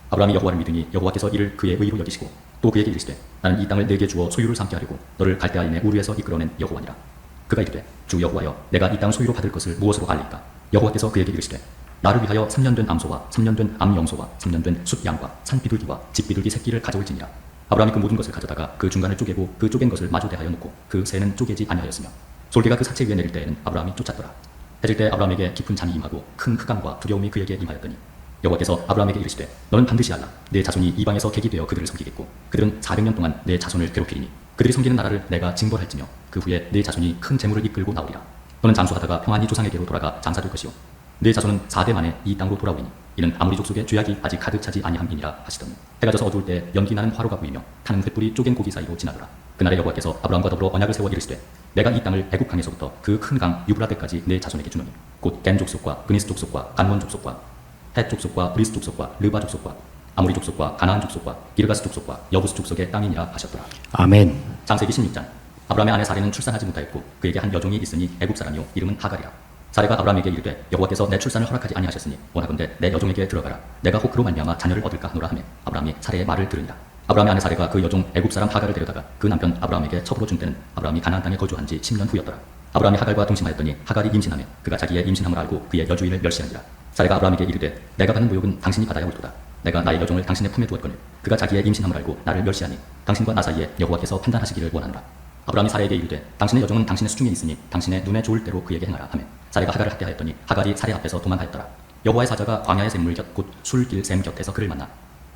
아브라함이 여호와를 믿으니 여호와께서 이를 그의 의로 여기시고 또 그에게 이르시되 나는 이 땅을 내게 주어 소유를 삼게 하려고 너를 갈대아인의 우르에서 이끌어낸 여호와니라. 그가 이르되 주 여호와여 내가 이 땅 소유로 받을 것을 무엇으로 알리까. 여호와께서 그에게 이르시되 나를 위하여 3년 된 암소와 3년 된 암영소와 3년 된 숫양과 산비둘기와 집비둘기 새끼를 가져올지니라. 아브라함이 그 모든 것을 가져다가 그 중간을 쪼개고 그 쪼갠 것을 마주 대하여 놓고 그 새는 쪼개지 아니하였으며 솔개가 그 사체 위에 내릴 때에는 아브라함이 쫓았더라. 해질 때 아브라함에게 깊은 잠이 임하고 큰 흑암과 두려움이 그에게 임하였더니 여호와께서 아브라함에게 이르시되 너는 반드시 알라. 내 자손이 이방에서 객이 되어 그들을 섬기겠고 그들은 400년 동안 내 자손을 괴롭히리니 그들이 섬기는 나라를 내가 징벌할지며 그 후에 내 자손이 큰 재물을 이끌고 나오리라. 너는 장수하다가 평안히 조상에게로 돌아가 장사될 것이요 내 자손은 4대 만에 이 땅으로 돌아오리니 이는 아모리 족속의 죄악이 아직 가득 차지 아니함이니라 하시더니 해가 져서 어두울 때 연기 나는 화로가 보이며 타는 횃불이 쪼갠 고기 사이로 지나더라. 그날에 여호와께서 아브라함과 더불어 언약을 세워 이르시되 내가 이 땅을 애굽 강에서부터 그 큰 강 유브라데까지 내 자손에게 주노니 곧 겐 족속과 그니스 족속과 간몬 족속과 헷 족속과 브리스 족속과 르바 족속과 아모리 족속과 가나안 족속과 기르가스 족속과 여부스 족속의 땅이니라 하셨더라. 아멘. 창세기 16장. 아브라함의 아내 사레는 출산하지 못하였고 그에게 한 여종이 있으니 애굽 사람이요 이름은 하갈이라. 사레가 아브라함에게 이르되 여호와께서 내 출산을 허락하지 아니하셨으니 원하건대 내 여종에게 들어가라. 내가 혹 그로 말미암아 자녀를 얻을까 하노라 하매 아브라함이 사레의 말을 들으니라. 아브라함의 아내 사레가 그 여종 애굽 사람 하갈을 데려다가 그 남편 아브라함에게 첩으로 준 때는 아브라함이 가나안 땅에 거주한 지 10년 후였더라. 아브라함이 하갈과 동침하였더니 하갈이 임신하며 그가 자기의 임신함을 알고 그의 여주인을 멸시하니라. 사레가 아브라함에게 이르되 내가 받는 모욕은 당신이 받아야 옳도다. 내가 나의 여종을 당신의 품에 두었거늘 그가 자기의 임신함을 알고 나를 멸시하니 당신과 나 사이에 여호와께서 판단하시기를 원하노라. 아브라함이 사레에게 이르되 당신의 여종은 당신의 수중에 있으니 당신의 눈에 좋을 대로 그에게 행하라 하며 사레가 하갈을 학대하였더니 하갈이 사레 앞에서 도망하였더라. 여호와의 사자가 광야의 샘물 곁 곧 술길 샘 곁에서 그를 만나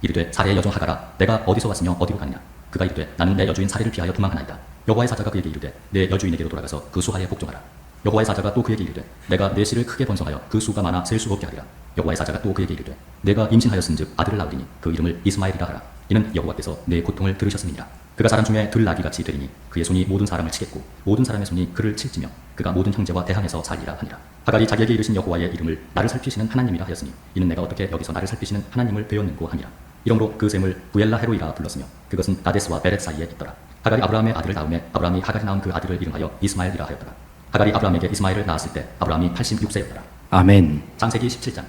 이르되 사레의 여종 하갈아 내가 어디서 왔으며 어디로 갔냐. 그가 이르되 나는 내 여주인 사레를 피하여 도망하나이다. 여호와의 사자가 그에게 이르되 내 여주인에게로 돌아가서 그 수하에 복종하라. 여호와의 사자가 또 그에게 이르되 내가 내 씨를 크게 번성하여 그 수가 많아 셀 수 없게 하리라. 여호와의 사자가 또 그에게 이르되 내가 임신하였은즉 아들을 낳으리니 그 이름을 이스마엘이라 하라. 이는 여호와께서 내 고통을 들으셨음이니라. 그가 사람 중에 들나귀같이 되리니 그의 손이 모든 사람을 치겠고 모든 사람의 손이 그를 칠지며 그가 모든 형제와 대항해서 살리라 하니라. 하갈이 자기에게 이르신 여호와의 이름을 나를 살피시는 하나님이라 하였으니 이는 내가 어떻게 여기서 나를 살피시는 하나님을 배웠는고 하니라. 이러므로 그 셈을 부엘라 헤로이라 불렀으며 그것은 가데스와 베렛 사이에 있더라. 하갈이 아브라함의 아들을 낳음에 아브라함이 하갈이 낳은 그 아들을 이름하여 이스마엘이라 하였더라. 하갈이 아브라함에게 이스마엘을 낳았을 때 아브라함이 86세였더라. 아멘. 창세기 17장.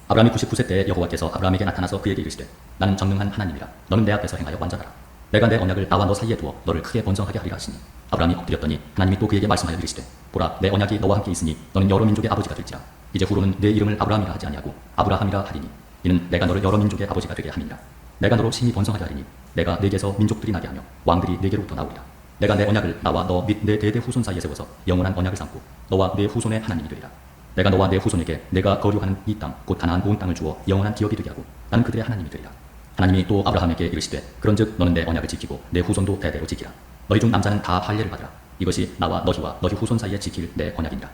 아브라함이 99세 때에 여호와께서 아브라함에게 나타나서 그에게 이르시되 나는 전능한 하나님이라. 너는 내 앞에서 행하여 완전하라. 내가 내 언약을 나와 너 사이에 두어 너를 크게 번성하게 하리라 하시니 아브라함이 엎드렸더니 하나님이 또 그에게 말씀하여 이르시되 보라 내 언약이 너와 함께 있으니 너는 여러 민족의 아버지가 될지라. 이제 후로는 내 이름을 아브라함이라 하지 아니하고 아브라함이라 하리니 이는 내가 너를 여러 민족의 아버지가 되게 함이니라. 내가 너로 심히 번성하게 하리니 내가 네게서 민족들이 나게 하며 왕들이 네게로부터 나오리라. 내가 내 언약을 나와 너 및 내 대대 후손 사이에 세워서 영원한 언약을 삼고 너와 내 후손의 하나님이 되리라. 내가 너와 내 후손에게 내가 거류하는 이 땅 곧 가나안 온 땅을 주어 영원한 기업이 되게 하고 나는 그들의 하나님이 되리라. 하나님이 또 아브라함에게 이르시되 그런즉 너는 내 언약을 지키고 내 후손도 대대로 지키라. 너희 중 남자는 다 할례를 받으라. 이것이 나와 너희와 너희 후손 사이에 지킬 내 언약이니라.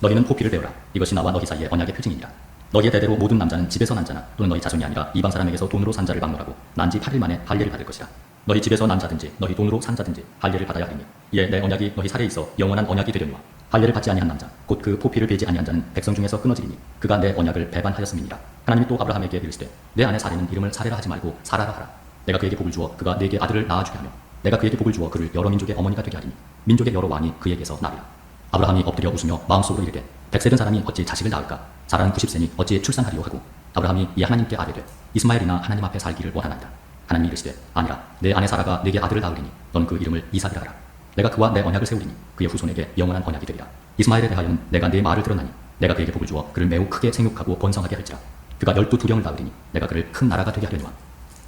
너희는 포피를 베어라. 이것이 나와 너희 사이의 언약의 표징이니라. 너희의 대대로 모든 남자는 집에서 난 자나 또는 너희 자손이 아니라 이방 사람에게서 돈으로 산 자를 막론하고 난 지 8일 만에 할례를 받을 것이라. 너희 집에서 난 자든지 너희 돈으로 산 자든지 할례를 받아야 하리니 이에 내 언약이 너희 살에 있어 영원한 언약이 되려니와 할례를 받지 아니한 남자 곧 그 포피를 베지 아니한 자는 백성 중에서 끊어지리니 그가 내 언약을 배반하였음이니라. 하나님이 또 아브라함에게 이르시되 내 아내 사례는 이름을 사례라 하지 말고 사라라 하라. 내가 그에게 복을 주어 그가 네게 아들을 낳아주게 하며 내가 그에게 복을 주어 그를 여러 민족의 어머니가 되게 하리니 민족의 여러 왕이 그에게서 나리라. 아브라함이 엎드려 웃으며 마음속으로 이르되 100세 된 사람이 어찌 자식을 낳을까. 사라는 90세니 어찌 출산하리요 하고 아브라함이 이 하나님께 아뢰되 이스마엘이나 하나님 앞에 살기를 원하나이다. 하나님이 이르시되 아니라 내 아내 사라가 네게 아들을 낳으리니 너는 그 이름을 이삭이라 하라. 내가 그와 내 언약을 세우리니 그의 후손에게 영원한 언약이 되리라. 이스마엘에 대하여는 내가 네 말을 들었나니 내가 그에게 복을 주어 그를 매우 크게 생육하고 번성하게 할지라. 그가 12두령을 낳으리니 내가 그를 큰 나라가 되게 하려니와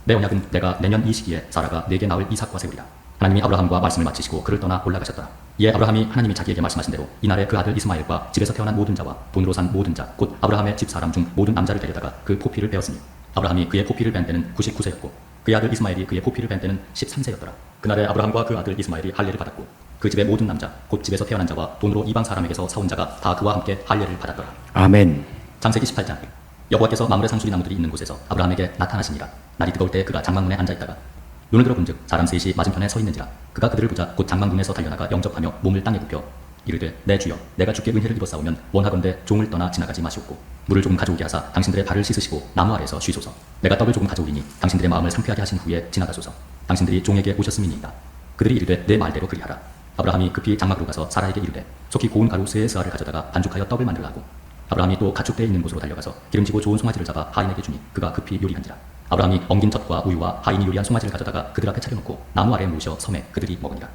내 언약은 내가 내년 이 시기에 사라가 네게 낳을 이삭과 세우리라. 하나님이 아브라함과 말씀을 마치시고 그를 떠나 올라가셨더라. 이에 아브라함이 하나님이 자기에게 말씀하신 대로 이날에 그 아들 이스마엘과 집에서 태어난 모든 자와 돈으로 산 모든 자 곧 아브라함의 집 사람 중 모든 남자를 데려다가 그 포피를 베었으니 아브라함이 그의 포피를 벤 때는 99세였고 그의 아들 이스마엘이 그의 포피를 벤 때는 13세였더라. 그날에 아브라함과 그 아들 이스마엘이 할례를 받았고 그 집의 모든 남자 곧 집에서 태어난 자와 돈으로 이방 사람에게서 사온 자가 다 그와 함께 할례를 받았더라. 아멘. 창세기 18장. 여호와께서 마므레 상수리 나무들이 있는 곳에서 아브라함에게 나타나시니라. 날이 뜨거울 때 그가 장막문에 앉아있다가 눈을 들어 본즉 사람 셋이 맞은편에 서 있는지라. 그가 그들을 보자 곧 장막문에서 달려나가 영접하며 몸을 땅에 굽혀 이르되 내 주여 내가 주께 은혜를 입었사오면 원하건대 종을 떠나 지나가지 마시옵고 물을 조금 가져오게 하사 당신들의 발을 씻으시고 나무 아래에서 쉬소서. 내가 떡을 조금 가져오리니 당신들의 마음을 상쾌하게 하신 후에 지나가소서. 당신들이 종에게 오셨음이니이다. 그들이 이르되 내 말대로 그리하라. 아브라함이 급히 장막으로 가서 사라에게 이르되 속히 고운 가루 세 스아를 가져다가 반죽하여 떡을 만들라 하고 아브라함이 또 가축대에 있는 곳으로 달려가서 기름지고 좋은 송아지를 잡아 하인에게 주니 그가 급히 요리한지라. 아브라함이 엉긴 젖과 우유와 하인이 요리한 송아지를 가져다가 그들 앞에 차려놓고 나무 아래에 모셔 섬에 그들이 먹으니라.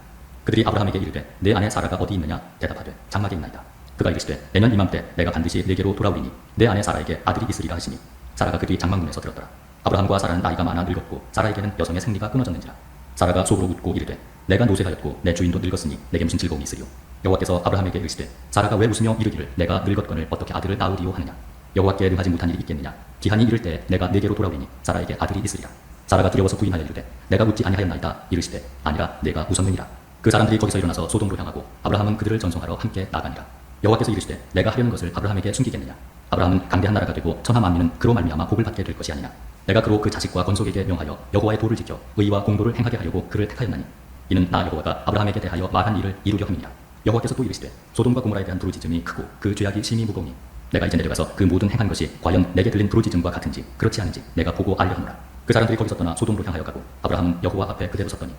그들이 아브라함에게 이르되 내 아내 사라가 어디 있느냐 대답하되 장막에 있나이다. 그가 이르시되 내년 이맘때 내가 반드시 네게로 돌아오리니 내 아내 사라에게 아들이 있으리라 하시니 사라가 그들이 장막문에서 들었더라. 아브라함과 사라는 나이가 많아 늙었고 사라에게는 여성의 생리가 끊어졌는지라. 사라가 속으로 웃고 이르되 내가 노쇠하였고 내 주인도 늙었으니 내게 무슨 즐거움이 있으리요. 여호와께서 아브라함에게 이르시되 사라가 왜 웃으며 이르기를 내가 늙었거늘 어떻게 아들을 낳으리요 하느냐. 여호와께 능하지 못한 일이 있겠느냐. 기한이 이를 때 내가 네게로 돌아오리니 사라에게 아들이 있으리라. 사라가 두려워서 부인하여 이르되 내가 웃지 아니하였나이다. 이르시되 아니라 내가 웃었느니라. 그 사람들이 거기서 일어나서 소돔으로 향하고 아브라함은 그들을 전송하러 함께 나가니라. 여호와께서 이르시되 내가 하려는 것을 아브라함에게 숨기겠느냐. 아브라함은 강대한 나라가 되고 천하 만민은 그로 말미암아 복을 받게 될 것이 아니냐. 내가 그로 그 자식과 건속에게 명하여 여호와의 도를 지켜 의와 공도를 행하게 하려고 그를 택하였나니 이는 나 여호와가 아브라함에게 대하여 말한 일을 이루려 함이니라. 여호와께서 또 이르시되 소돔과 고모라에 대한 부르짖음이 크고 그 죄악이 심히 무거우니 내가 이제 내려가서 그 모든 행한 것이 과연 내게 들린 부르짖음과 같은지 그렇지 않은지 내가 보고 알려 하노라. 그 사람들이 거기서 떠나 소돔으로 향하여 가고 아브라함은 여호와 앞에 그대로 섰더니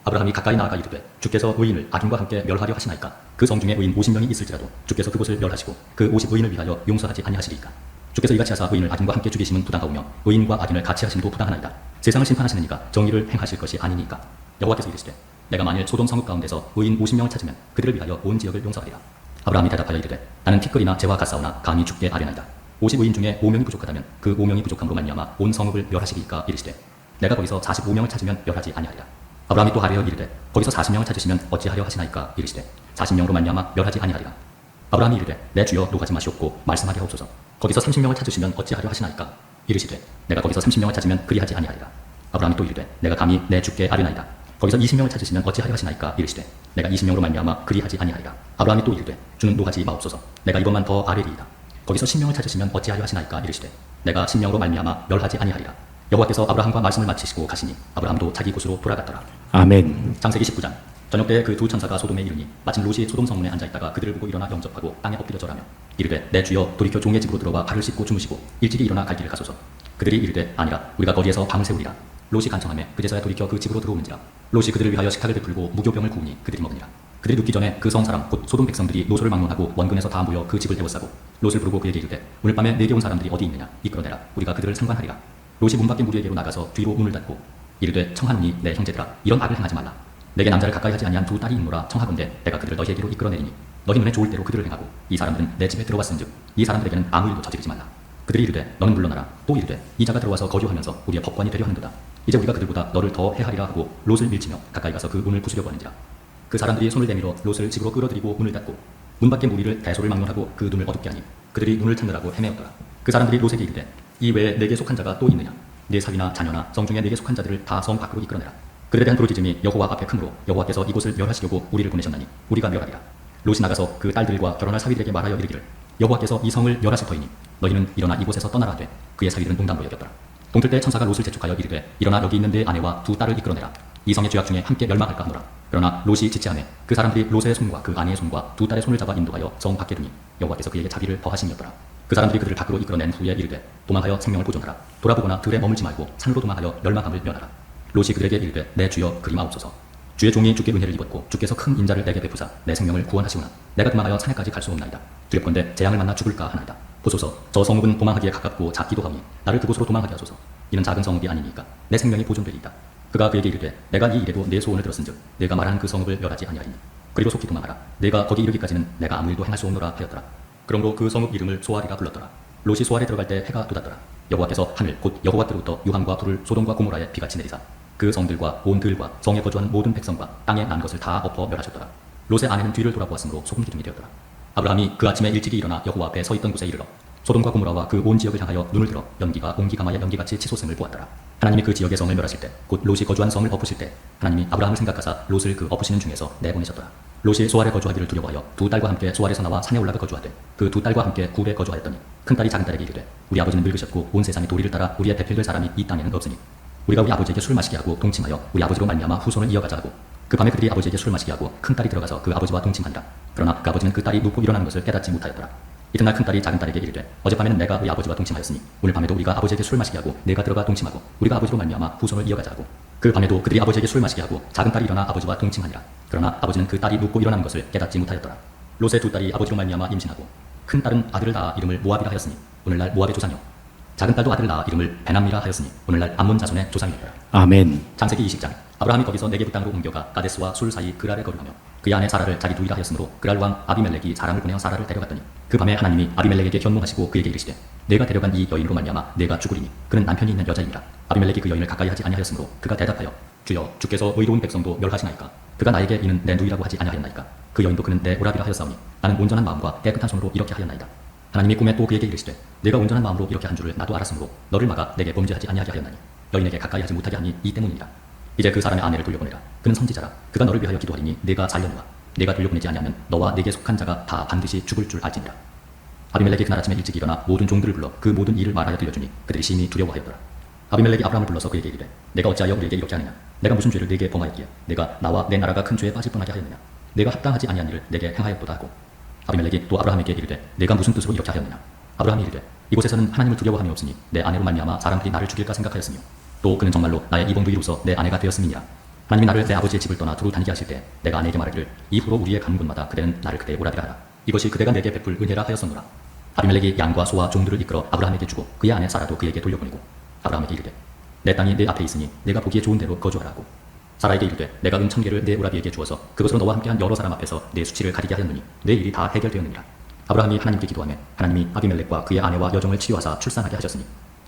아브라함이 가까이 나아가 이르되 주께서 의인을 악인과 함께 멸하려 하시나이까. 그 성 중에 의인 50명이 있을지라도 주께서 그곳을 멸하시고 그 50의인을 위하여 용서하지 아니하시리이까. 주께서 이같이 하사 의인을 악인과 함께 죽이심은 부당하오며 의인과 악인을 같이 하심도 부당하나이다. 세상을 심판하시는 이가 정의를 행하실 것이 아니니까. 여호와께서 이르시되 내가 만일 소돔 성읍 가운데서 의인 50명을 찾으면 그들을 위하여 온 지역을 용서하리라. 아브라함이 대답하여 이르되 나는 티끌이나 재와 같사오나 감히 죽게 아뢰나이다. 50의인 중에 5명이 부족하다면 그 5명이 부족함으로 말미암아 온 성읍을 멸하시리이까. 이르시되 내가 거기서 45명을 찾으면 멸하지 아니하리라. 아브라함이 또 하려 이르되 거기서 40명을 찾으시면 어찌하려 하시나이까. 이르시되 40명으로 말미암아 멸하지 아니하리라. 아브라함이 이르되 내 주여 노하지 마시옵고 말씀하게 하옵소서. 거기서 30명을 찾으시면 어찌하려 하시나이까. 이르시되 내가 거기서 30명을 찾으면 그리하지 아니하리라. 아브라함이 또 이르되 내가 감히 내 주께 아뢰나이다. 거기서 20명을 찾으시면 어찌하려 하시나이까. 이르시되 내가 20명으로 말미암아 그리하지 아니하리라. 아브라함이 또 이르되 주는 노하지 마옵소서. 내가 이것만 더 아뢰리이다. 거기서 10명을 찾으시면 어찌하려 하시나이까. 이르시되 내가 10명으로 말미암아 멸하지 아니하리라. 여호와께서 아브라함과 말씀을 마치시고 가시니 아브라함도 자기 곳으로 돌아갔더라. 아멘. 창세기 19장. 저녁 때 그 두 천사가 소돔에 이르니 마침 롯이 소돔 성문에 앉아있다가 그들을 보고 일어나 영접하고 땅에 엎드려 절하며 이르되 내 주여 돌이켜 종의 집으로 들어와 발을 씻고 주무시고 일찍이 일어나 갈 길을 가소서. 그들이 이르되 아니라 우리가 거기에서 밤을 새우리라. 롯이 간청하며 그제서야 돌이켜 그 집으로 들어오는지라. 롯이 그들을 위하여 식탁을 베풀고 무교병을 구우니 그들이 먹으니라. 그들이 눕기 전에 그 성 사람 곧 소돔 백성들이 롯을 막론하고 원근에서 다 모여 그 집을 에워싸고 롯을 부르고 그에게 이르되 오늘 밤에 내게 온 사람들이 어디 있느냐 이끌어내라. 우리가 그들을 상관하리라. 롯이 문 밖에 무리에게로 나가서 뒤로 문을 닫고 이르되 청하노니 내 형제들아 이런 악을 행하지 말라. 내게 남자를 가까이 하지 아니한 두 딸이 있노라. 청하건대 내가 그들을 너희에게로 이끌어내리니 너희 눈에 좋을 대로 그들을 행하고 이 사람들은 내 집에 들어왔은즉 이 사람들에게는 아무 일도 저지르지 말라. 그들이 이르되 너는 물러나라. 또 이르되 이 자가 들어와서 거주하면서 우리의 법관이 되려 하는도다. 이제 우리가 그들보다 너를 더 해하리라 하고 롯을 밀치며 가까이 가서 그 문을 부수려고 하는지라. 그 사람들이 손을 내밀어 롯을 집으로 끌어들이고 문을 닫고 문 밖에 무리를 대소를 막론하고 그 눈을 어둡게 하니 그들이 문을 찾느라고 헤매었더라. 그 사람들이 롯에게 이르되 이 외에 내게 속한 자가 또 있느냐. 네 사위나 자녀나 성 중에 내게 속한 자들을 다 성 밖으로 이끌어내라. 그들에 대한 부르짖음이 여호와 앞에 크므로 여호와께서 이곳을 멸하시려고 우리를 보내셨나니 우리가 멸하리라. 롯이 나가서 그 딸들과 결혼할 사위들에게 말하여 이르기를 여호와께서 이 성을 멸하실 터이니 너희는 일어나 이곳에서 떠나라 하되 그의 사위들은 농담으로 여겼더라. 동틀 때 천사가 롯을 재촉하여 이르되 일어나 여기 있는 내 아내와 두 딸을 이끌어내라. 이 성의 죄악 중에 함께 멸망할까 하노라. 그러나 롯이 지체하매 그 사람들이 롯의 손과 그 아내의 손과 두 딸의 손을 잡아 인도하여 성 밖에 두니 여호와께서 그에게 자비를 더하심이었더라. 그 사람들이 그들을 밖으로 이끌어낸 후에 이르되 도망하여 생명을 보존하라. 돌아보거나 들에 머물지 말고 산으로 도망하여 멸망함을 면하라. 롯이 그들에게 이르되 내 주여 그리마옵소서. 주의 종이 주께 은혜를 입었고 주께서 큰 인자를 내게 베푸사 내 생명을 구원하시구나. 내가 도망하여 산에까지 갈 수 없나이다. 두렵건대 재앙을 만나 죽을까 하나이다. 보소서 저 성읍은 도망하기에 가깝고 작기도 하오니 나를 그곳으로 도망하게 하소서. 이는 작은 성읍이 아니니까 내 생명이 보존되리이다. 그가 그에게 이르되 내가 이 일에도 내 소원을 들었은즉 내가 말하는 그 성읍을 멸하지 아니하리니 그리고 속히 도망하라. 내가 거기 이르기까지는 내가 아무 일도 행할 수 없노라 하였더라. 그러므로 그 성읍 이름을 소알이라 불렀더라. 롯이 소알에 들어갈 때 해가 돋았더라. 여호와께서 하늘 곧 여호와께로부터 유황과 불을 소돔과 고모라에 비같이 내리사 그 성들과 온 들과 성에 거주한 모든 백성과 땅에 난 것을 다 엎어 멸하셨더라. 롯의 아내는 뒤를 돌아보았으므로 소금 기둥이 되었더라. 아브라함이 그 아침에 일찍이 일어나 여호와 앞에 서 있던 곳에 이르러 소돔과 고모라와 그 온 지역을 향하여 눈을 들어 연기가 옹기가마의 연기같이 치솟음을 보았더라. 하나님이 그 지역의 성을 멸하실 때 곧 롯이 거주한 성을 엎으실 때 하나님이 아브라함을 생각하사 롯을 그 엎으시는 중에서 내보내셨더라. 롯이 소알에 거주하기를 두려워하여 두 딸과 함께 소알에서 나와 산에 올라가 거주하되 그 두 딸과 함께 굴에 거주하였더니 큰 딸이 작은 딸에게 이르되 우리 아버지는 늙으셨고 온 세상의 도리를 따라 우리의 대필될 사람이 이 땅에는 없으니 우리가 우리 아버지에게 술 마시게 하고 동침하여 우리 아버지로 말미암아 후손을 이어가자 하고 그 밤에 그들이 아버지에게 술 마시게 하고 큰 딸이 들어가서 그 아버지와 동침하니라. 그러나 그 아버지는 그 딸이 눕고 일어나는 것을 깨닫지 못하였더라. 이튿날 큰 딸이 작은 딸에게 이르되 어젯밤에는 내가 우리 아버지와 동침하였으니 오늘 밤에도 우리가 아버지에게 술 마시게 하고 내가 들어가 동침하고 우리가 아버지로 말미암아 후손을 이어가자 하고 그 밤에도 그들이 아버지에게 술 마시게 하고 작은 딸이 일어나 아버지와 동침하니라. 그러나 아버지는 그 딸이 눕고 일어나는 것을 깨닫지 못하였더라. 롯의 두 딸이 아버지로 말미암아 임신하고 큰 딸은 아들을 낳아 이름을 모압이라 하였으니 오늘날 모압의 조상이요 작은 딸도 아들을 낳아 이름을 베남이라 하였으니 오늘날 암몬 자손의 조상이었더라. 아멘. 창세기 20장. 아브라함이 거기서 네게부 땅으로 옮겨가 가데스와 술 사이 그랄에 거류하며 그의 아내 사라를 자기 누이라 하였으므로 그랄 왕 아비멜렉이 사람을 보내어 사라를 데려갔더니 그 밤에 하나님이 아비멜렉에게 현몽하시고 그에게 이르시되 내가 데려간 이 여인으로 말미암아 내가 죽으리니 그는 남편이 있는 여자이니라. 아비멜렉이 그 여인을 가까이 하지 아니하였으므로 그가 대답하여 주여 주께서 의로운 백성도 멸하시나이까. 그가 나에게 이는 내 누이라고 하지 아니하였나이까. 그 여인도 그는 내 오라비라 하였사오니 나는 온전한 마음과 깨끗한 손으로 이렇게 하였나이다. 하나님이 꿈에 또 그에게 이르시되 내가 온전한 마음으로 이렇게 한 줄을 나도 알았으므로 너를 막아 내게 범죄하지 아니하게 하였나니 여인에게 가까이 하지 못하게 하니 이 때문이니라. 이제 그 사람의 아내를 돌려보내라. 그는 선지자라. 그가 너를 위하여 기도하리니 내가 살려노라. 내가 돌려보내지 아니하면 너와 내게 속한 자가 다 반드시 죽을 줄 알지니라. 아비멜렉이 그날 아침에 일찍 일어나 모든 종들을 불러 그 모든 일을 말하여 들려주니 그들이 심히 두려워하였더라. 아비멜렉이 아브라함을 불러서 그에게 이르되 내가 어찌하여 우리에게 이렇게 하느냐. 내가 무슨 죄를 네게 범하였기에 내가 나와 내 나라가 큰 죄에 빠질 뻔하게 하였느냐. 내가 합당하지 아니한 일을 내게 행하였도다 하고 아비멜렉이 또 아브라함에게 이르되 내가 무슨 뜻으로 이렇게 하였느냐. 아브라함이 이르되 이곳에서는 하나님을 두려워함이 없으니 내 아내로 말미암아 사람들이 나를 죽일까 생각하였으며 또 그는 정말로 나의 이봉두이로서 내 아내가 되었음이니라. 하나님이 나를 내 아버지의 집을 떠나 두루 다니게 하실 때 내가 아내에게 말하기를 이후로 우리의 가는 곳마다 그대는 나를 그대의 오라비라 하라. 이것이 그대가 내게 베풀 은혜라 하였었노라. 아비멜렉이 양과 소와 종들을 이끌어 아브라함에게 주고 그의 아내 사라도 그에게 돌려보내고 아브라함에게 이르되 내 땅이 내 앞에 있으니 내가 보기에 좋은 대로 거주하라고. 사라에게 이르되 내가 은 1000개를 내 오라비에게 주어서 그것으로 너와 함께한 여러 사람 앞에서 내 수치를 가리게 하였느니 내 일이 다 해결되었느니라. 아브라함이 하나님께 기도하며 하나님이 아비멜렉과 그의 아내와 여종을 치유하사 출산하게 하셨으니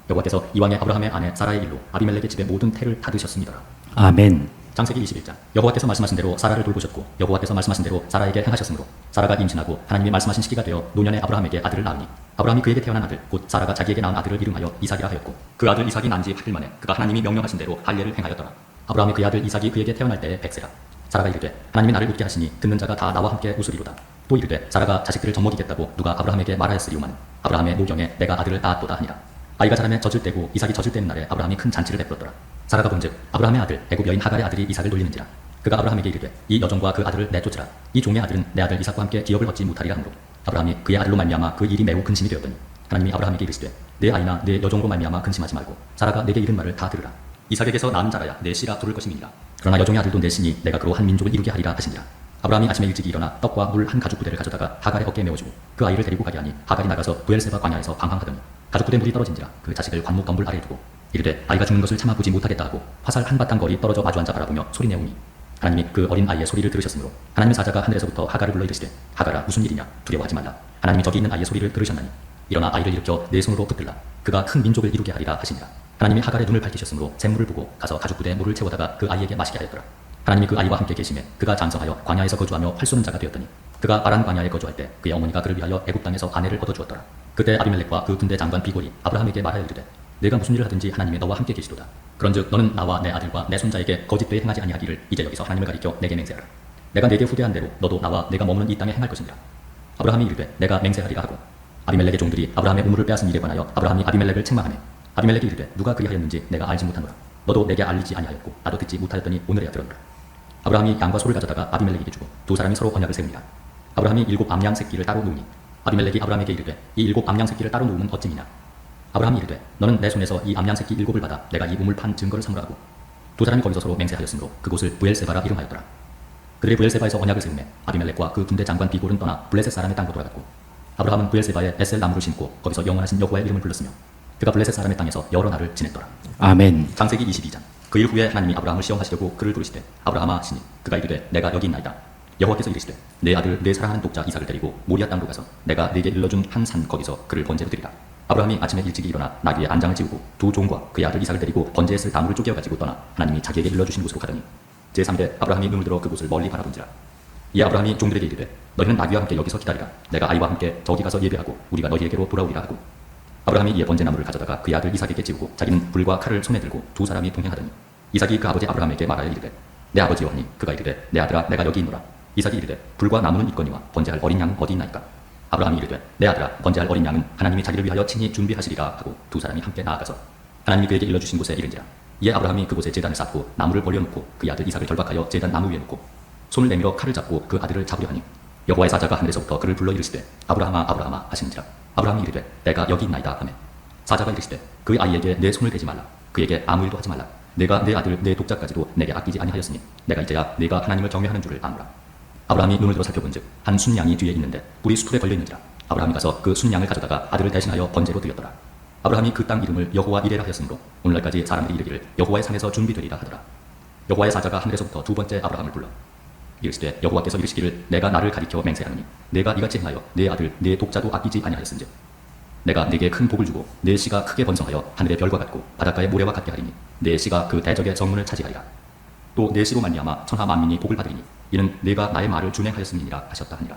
여호와께서 이왕에 아브라함의 아내 사라의 일로 아비멜렉의 집에 모든 태를 닫으셨습니다. 아멘. 창세기 21장. 여호와께서 말씀하신 대로 사라를 돌보셨고 여호와께서 말씀하신 대로 사라에게 행하셨으므로 사라가 임신하고 하나님이 말씀하신 시기가 되어 노년의 아브라함에게 아들을 낳으니 아브라함이 그에게 태어난 아들 곧 사라가 자기에게 낳은 아들을 이름하여 이삭이라 하였고 그 아들 이삭이 난 지 8일 만에 그가 하나님이 명령하신 대로 할례를 행하였더라. 아브라함이 그의 아들 이삭이 그에게 태어날 때에 100세라. 사라가 이르되 하나님이 나를 웃게 하시니 듣는 자가 다 나와 함께 웃으리로다. 또 이르되 사라가 자식들을 젖먹이겠다고 누가 아브라함에게 말하였으리오마는 아브라함의 노경에 내가 아들을 낳았도다 하니라. 아이가 자라매 젖을 떼고 이삭이 젖을 떼는 날에 아브라함이 큰 잔치를 베풀었더라. 사라가 본즉 아브라함의 아들 애굽 여인 하갈의 아들이 이삭을 놀리는지라. 그가 아브라함에게 이르되 이 여종과 그 아들을 내쫓으라. 이 종의 아들은 내 아들 이삭과 함께 기업을 얻지 못하리라 하므로 아브라함이 그의 아들로 말미암아 그 일이 매우 근심이 되었더니 하나님이 아브라함에게 이르시되 내 아이나 내 여종으로 말미암아 근심하지 말고 사라가 내게 이른 말을 다 들으라. 이삭에게서 낳은 자라야 내 씨라 부를 것임이니라. 그러나 여종의 아들도 내 씨니 내가 그로 한 민족을 이루게 하리라 하시니라. 아브라함이 아침에 일찍 일어나 떡과 물 한 가죽 부대를 가져다가 하갈의 어깨에 메워주고 그 아이를 데리고 가게 하니 하갈이 나가서 부엘세바 광야에서 방황하더니 가죽 부대 물이 떨어진지라 그 자식을 관목 덤불 아래에 두고 이르되 아이가 죽는 것을 참아 보지 못하겠다 하고 화살 한 바탕 거리 떨어져 마주 앉아 바라보며 소리내오니 하나님이 그 어린 아이의 소리를 들으셨으므로 하나님의 사자가 하늘에서부터 하갈을 불러 이르시되 하갈아 무슨 일이냐 두려워하지 말라. 하나님이 저기 있는 아이의 소리를 들으셨나니 일어나 아이를 일으켜 내 손으로 붙들라. 그가 큰 민족을 이루게 하리라 하시니라. 하나님이 하갈의 눈을 밝히셨으므로 샘물을 보고 가서 가죽 부대에 물을 채워다가 그 아이에게 마시게 하였더라. 하나님이 그 아이와 함께 계심에 그가 장성하여 광야에서 거주하며 활 쏘는 자가 되었더니 그가 아란 광야에 거주할 때 그의 어머니가 그를 위하여 애굽 땅에서 아내를 얻어주었더라. 그때 아비멜렉과 그 군대 장관 비골이 아브라함에게 말하여 이르되 내가 무슨 일을 하든지 하나님이 너와 함께 계시도다. 그런즉 너는 나와 내 아들과 내 손자에게 거짓되이 행하지 아니하기를 이제 여기서 하나님을 가리켜 내게 맹세하라. 내가 내게 후대한 대로 너도 나와 내가 머무는 이 땅에 행할 것이니라. 아브라함이 이르되 내가 맹세하리라 하고 아비멜렉의 종들이 아브라함의 우물을 빼앗은 일에 관하여 아브라함이 아비멜렉을 책망하매 아비멜렉이 이르되 누가 그리하였는지 내가 알지 못하노라. 너도 내게 알리지 아니하였고 나도 듣지 못하였더니 오늘에야 들었노라. 아브라함이 양과 소를 가져다가 아비멜렉에게 주고 두 사람이 서로 언약을 세우니라. 아브라함이 7 암양 새끼를 따로 놓으니 아비멜렉이 아브라함에게 이르되 이 7 암양 새끼를 따로 놓으면 어찌니냐. 아브라함이 이르되 너는 내 손에서 이 암양 새끼 7을 받아 내가 이 우물 판 증거를 삼으라고. 두 사람이 거기서 서로 맹세하였으므로 그곳을 부엘세바라 이름하였더라. 그들이 부엘세바에서 언약을 세우매 아비멜렉과 그 군대 장관 비골은 떠나 블레셋 사람의 땅으로 돌아갔고 아브라함은 부엘세바에 에셀 나무를 심고 거기서 영원하신 여호와의 이름을 불렀으며 그가 블레셋 사람의 땅에서 여러 날을 지냈더라. 아멘. 창세기 22장. 그 일 후에 하나님이 아브라함을 시험하시려고 그를 부르시되 아브라함아 하시니 그가 이르되 내가 여기 있나이다. 여호와께서 이르시되 내 아들 내 사랑하는 독자 이삭을 데리고 모리아 땅으로 가서 내가 네게 일러준 한 산 거기서 그를 번제로 드리라. 아브라함이 아침에 일찍이 일어나 나귀에 안장을 지우고 두 종과 그의 아들 이삭을 데리고 번제에 쓸 나무를 쪼개어 가지고 떠나 하나님이 자기에게 일러주신 곳으로 가더니 제3대 아브라함이 눈을 들어 그곳을 멀리 바라본지라. 이 아브라함이 종들에게 이르되 너희는 나귀와 함께 여기서 기다리라. 내가 아이와 함께 저기 가서 예배하고 우리가 너희에게로 돌아오리라 하고 아브라함이 이에 번제 나무를 가져다가 그의 아들 이삭에게 지우고 자기는 불과 칼을 손에 들고 두 사람이 동행하더니 이삭이 그 아버지 아브라함에게 말하여 이르되 내 아버지여 하니 그가 이르되 내 아들아 내가 여기 있노라. 이삭이 이르되 불과 나무는 있거니와 번제할 어린 양은 어디 있나이까. 아브라함이 이르되 내 아들아 번제할 어린 양은 하나님이 자기를 위하여 친히 준비하시리라 하고 두 사람이 함께 나아가서 하나님이 그에게 일러주신 곳에 이른지라. 이에 아브라함이 그곳에 제단을 쌓고 나무를 벌려놓고 그의 아들 이삭을 결박하여 제단 나무 위에 놓고 손을 내밀어 칼을 잡고 그 아들을 잡으려 하니 여호와의 사자가 하늘에서부터 그를 불러 이르시되 아브라함아 아브라함아 하시는지라. 아브라함이 이르되 내가 여기 있나이다 하매 사자가 이르시되 그 아이에게 내 손을 대지 말라. 그에게 아무 일도 하지 말라. 내가 내 아들 내 독자까지도 내게 아끼지 아니하였으니 내가 이제야 내가 하나님을 경외하는 줄을 아노라. 아브라함이 눈을 들어 살펴본즉 한 순양이 뒤에 있는데 뿔이 수풀에 걸려있는지라. 아브라함이 가서 그 순양을 가져다가 아들을 대신하여 번제로 드렸더라. 아브라함이 그 땅 이름을 여호와 이레라 하였으므로 오늘날까지 사람들이 이르기를 여호와의 산에서 준비되리라 하더라. 여호와의 사자가 하늘에서부터 두 번째 아브라함을 불러 이르시되 여호와께서 이르시기를 내가 나를 가리켜 맹세하노니 내가 이같이 행하여 내 아들 내 독자도 아끼지 아니하였은즉 내가 네게 큰 복을 주고 내 씨가 크게 번성하여 하늘의 별과 같고 바닷가의 모래와 같게 하리니 내 씨가 그 대적의 정문을 차지하리라. 또 내 씨로 말미암아 천하 만민이 복을 받으리니 이는 내가 나의 말을 준행하였음이니라 하셨다 하니라.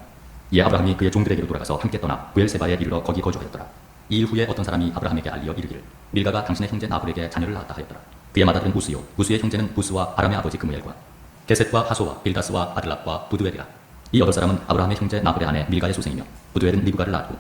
이에 아브라함이 그의 종들에게로 돌아가서 함께 떠나 부엘세바에 이르러 거기 거주하였더라. 이 일 후에 어떤 사람이 아브라함에게 알리어 이르기를 밀가가 당신의 형제 나불에게 자녀를 낳았다 하였더라. 그의 맏아들은 우스요 우스의 형제는 부스와 아람의 아버지 그무엘과 게셋과 하소와 빌다스와 아들랍과 부두엘이라. 이 8사람은 아브라함의 형제 나불의 아내 밀가의 소생이며 부두엘은 리브가를 낳았고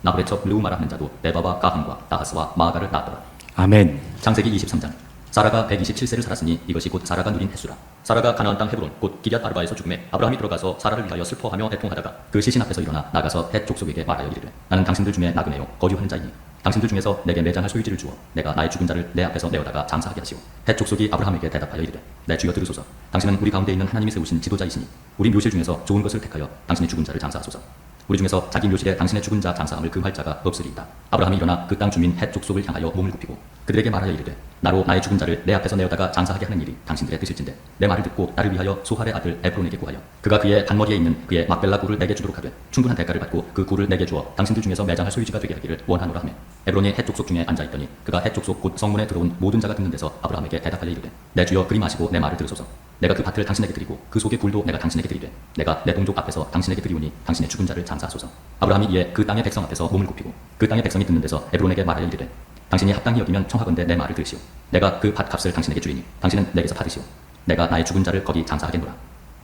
나불의 첩 르우마라 하는 자도 레바와 가함과 나하스와 마아가를 낳았더라. 아멘. 창세기 23장. 사라가 127세를 살았으니 이것이 곧 사라가 누린 횟수라. 사라가 가나안 땅 헤브론 곧 기럇 아르바에서 죽음에 아브라함이 들어가서 사라를 위하여 슬퍼하며 애통하다가 그 시신 앞에서 일어나 나가서 헷 족속에게 말하여 이르되 나는 당신들 중에 나그네요 거류하는 자이니 당신들 중에서 내게 매장할 소유지를 주어 내가 나의 죽은 자를 내 앞에서 내어다가 장사하게 하시오. 헷 족속이 아브라함에게 대답하여 이르되 내 주여 들으소서. 당신은 우리 가운데 있는 하나님이 세우신 지도자이시니 우리 묘실 중에서 좋은 것을 택하여 당신의 죽은 자를 장사하소서. 우리 중에서 자기 묘실에 당신의 죽은 자 장사함을 금할 자가 없으리이다. 아브라함이 일어나 그 땅 주민 헷 족속을 향하여 몸을 굽히고 그들에게 말하여 이르되 나로 나의 죽은 자를 내 앞에서 내어다가 장사하게 하는 일이 당신들의 뜻일진데 내 말을 듣고 나를 위하여 소할의 아들 에브론에게 구하여 그가 그의 단머리에 있는 그의 막벨라 굴을 내게 주도록 하되 충분한 대가를 받고 그 굴을 내게 주어 당신들 중에서 매장할 소유지가 되게 하기를 원하노라 하며 에브론이 헷 족속 중에 앉아있더니 그가 헷 족속 곧 성문에 들어온 모든 자가 듣는 데서 아브라함에게 대답하여 이르되 내 주여 그리 마시고 내 말을 들으소서. 내가 그 밭을 당신에게 드리고 그 속의 굴도 내가 당신에게 드리되 내가 내 동족 앞에서 당신에게 드리오니 당신의 죽은 자를 장사하소서. 아브라함이 이에 그 땅의 백성 앞에서 몸을 굽히고 그 땅의 백성이 듣는 데서 에브론에게 말하여 이르되 당신이 합당히 여기면 청하건대 내 말을 들으시오. 내가 그 밭값을 당신에게 주리니 당신은 내게서 받으시오. 내가 나의 죽은 자를 거기 장사하겠노라.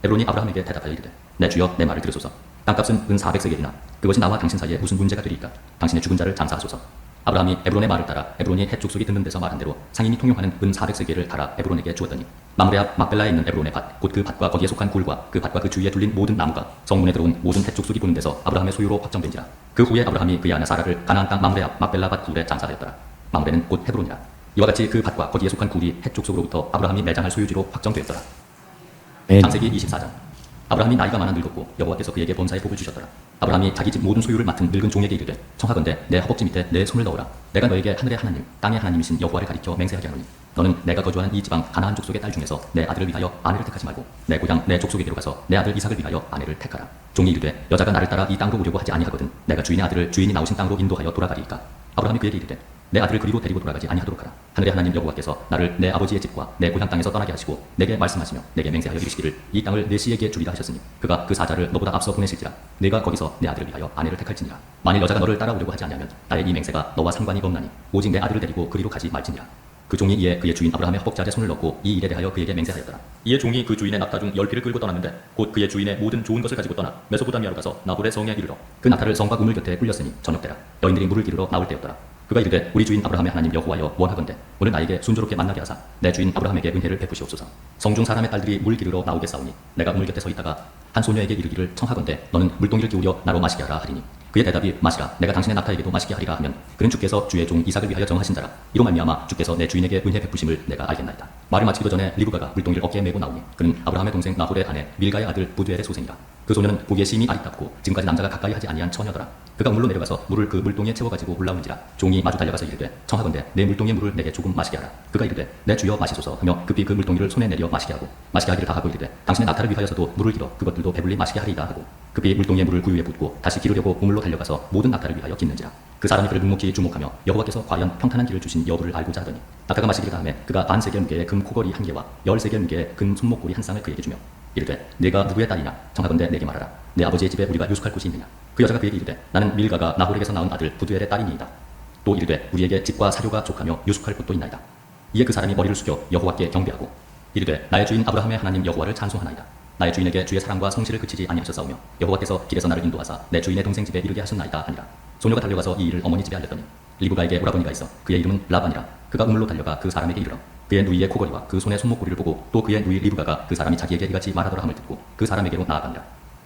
에브론이 아브라함에게 대답하여 이르되 내 주여 내 말을 들으소서. 땅값은 은 400세겔이나 그것이 나와 당신 사이에 무슨 문제가 되리이까. 당신의 죽은 자를 장사하소서. 아브라함이 에브론의 말을 따라 에브론이 헷 족속이 듣는 데서 말한 대로 상인이 통용하는 은 400세겔을 달아 에브론에게 주었더니 mamre 앞 막벨라에 있는 에브론의 밭 곧 그 밭과 거기에 속한 굴과 그 밭과 그 주위에 둘린 모든 나무가 성문에 들어온 모든 헷 족속이 부는 데서 아브라함의 소유로 확정된지라. 그 후에 아브라함이 그의 아내 사라를 가나안 땅 mamre 앞 막벨라 밭 굴에 장사하였더라. mamre는 곧 헤브론이라. 이와 같이 그 밭과 거기에 속한 굴이 헷 족속으로부터 아브라함이 매장할 소유지로 확정되었더라. 창세기 24장. 아브라함이 나이가 많아 늙었고 여호와께서 그에게 범사의 복을 주셨더라. 아브라함이 자기 집 모든 소유를 맡은 늙은 종에게 이르되 청하건대 내 허벅지 밑에 내 손을 넣으라. 내가 너에게 하늘의 하나님 땅의 하나님이신 여호와를 가리켜 맹세하게 하노니 너는 내가 거주하는 이 지방 가나안 족속의 딸 중에서 내 아들을 위하여 아내를 택하지 말고 내 고향 내 족속에게로 가서 내 아들 이삭을 위하여 아내를 택하라. 종이 이르되 여자가 나를 따라 이 땅으로 오려고 하지 아니하거든 내가 주인의 아들을 주인이 나오신 땅으로 인도하여 돌아가리이까. 아브라함이 그에게 이르되 내 아들을 그리로 데리고 돌아가지 아니하도록 하라. 하늘의 하나님 여호와께서 나를 내 아버지의 집과 내 고향 땅에서 떠나게 하시고 내게 말씀하시며 내게 맹세하여 이르시기를 이 땅을 내 씨에게 주리라 하셨으니 그가 그 사자를 너보다 앞서 보내실지라. 내가 거기서 내 아들을 위하여 아내를 택할지니라. 만일 여자가 너를 따라오려고 하지 아니하면 나의 이 맹세가 너와 상관이 없나니 오직 내 아들을 데리고 그리로 가지 말지니라. 그 종이 이에 그의 주인 아브라함의 허벅지 아래 손을 넣고 이 일에 대하여 그에게 맹세하였더라. 이에 종이 그 주인의 낙타 중 10피를 끌고 떠났는데 곧 그의 주인의 모든 좋은 것을 가지고 떠나 메소포타미아로 가서 나홀의 성에 이르러 그 낙타를 성과 우물 곁에 굴렸으니 저녁때라. 여인들이 물을 기르러 나올 때였더라. 그가 이르되 우리 주인 아브라함의 하나님 여호와여 원하건대 오늘 나에게 순조롭게 만나게 하사 내 주인 아브라함에게 은혜를 베푸시옵소서. 성중 사람의 딸들이 물 기르러 나오겠사오니 내가 우물 곁에 서 있다가 한 소녀에게 이르기를 청하건대 너는 물동이를 기울여 나로 마시게 하라 하리니 그의 대답이 마시라 내가 당신의 낙타에게도 마시게 하리라 하면 그는 주께서 주의 종 이삭을 위하여 정하신 자라. 이로 말미암아 주께서 내 주인에게 은혜 베푸심을 내가 알겠나이다. 말을 마치기도 전에 리브가가 물동이를 어깨에 메고 나오니 그는 아브라함의 동생 나홀의 아내 밀가의 아들 부두엘의 소생이라. 그 소녀는 보기에 심히 아리답고 지금까지 남자가 가까이 하지 아니한 처녀더라. 그가 우물로 내려가서 물을 그 물동이에 채워가지고 올라오는지라. 종이 마주 달려가서 이르되 청하건대 내 물동이의 물을 내게 조금 마시게 하라. 그가 이르되 내 주여 마시소서 하며 급히 그 물동이를 손에 내려 마시게 하고 마시게 하기를 다하고 이르되 당신의 낙타를 위하여서도 물을 길어 그것들도 배불리 마시게 하리이다 하고 급히 물동이의 물을 구유에 붓고 다시 기르려고 우물로 달려가서 모든 낙타를 위하여 깃는지라. 그 사람이 그를 묵묵히 주목하며 여호와께서 과연 평탄한 길을 주신 여부를 알고자 하더니 낙타가 마시기를 다음에 그가 반 세겔 무게의 금 코걸이 한 개와 10세겔 무게의 금 손목고리 한 쌍을 그에게 주며 이르되 네가 누구의 딸이냐 청하건대 내게 말하라. 내 아버지의 집에 우리가 유숙할 곳이 있느냐. 그 여자가 그에게 이르되 나는 밀가가 나홀에게서 낳은 아들 부두엘의 딸이니이다. 또 이르되 우리에게 집과 사료가 족하며 유숙할 곳도 있나이다. 이에 그 사람이 머리를 숙여 여호와께 경배하고 이르되 나의 주인 아브라함의 하나님 여호와를 찬송하나이다. 나의 주인에게 주의 사랑과 성실을 그치지 아니하셨사오며 여호와께서 길에서 나를 인도하사 내 주인의 동생 집에 이르게 하셨나이다 하니라. 소녀가 달려가서 이 일을 어머니 집에 알렸더니 리브가에게 오라버니가 있어 그의 이름은 라반이라. 그가 우물로 달려가 그 사람에게 이르러 그의 누이의 코걸이와 그 손의 손목고리를 보고 또 그의 누이 리브가가 그 사람이 자기에게 이같이 말하더라 함을 듣고 그 사람에게로 나아가니라.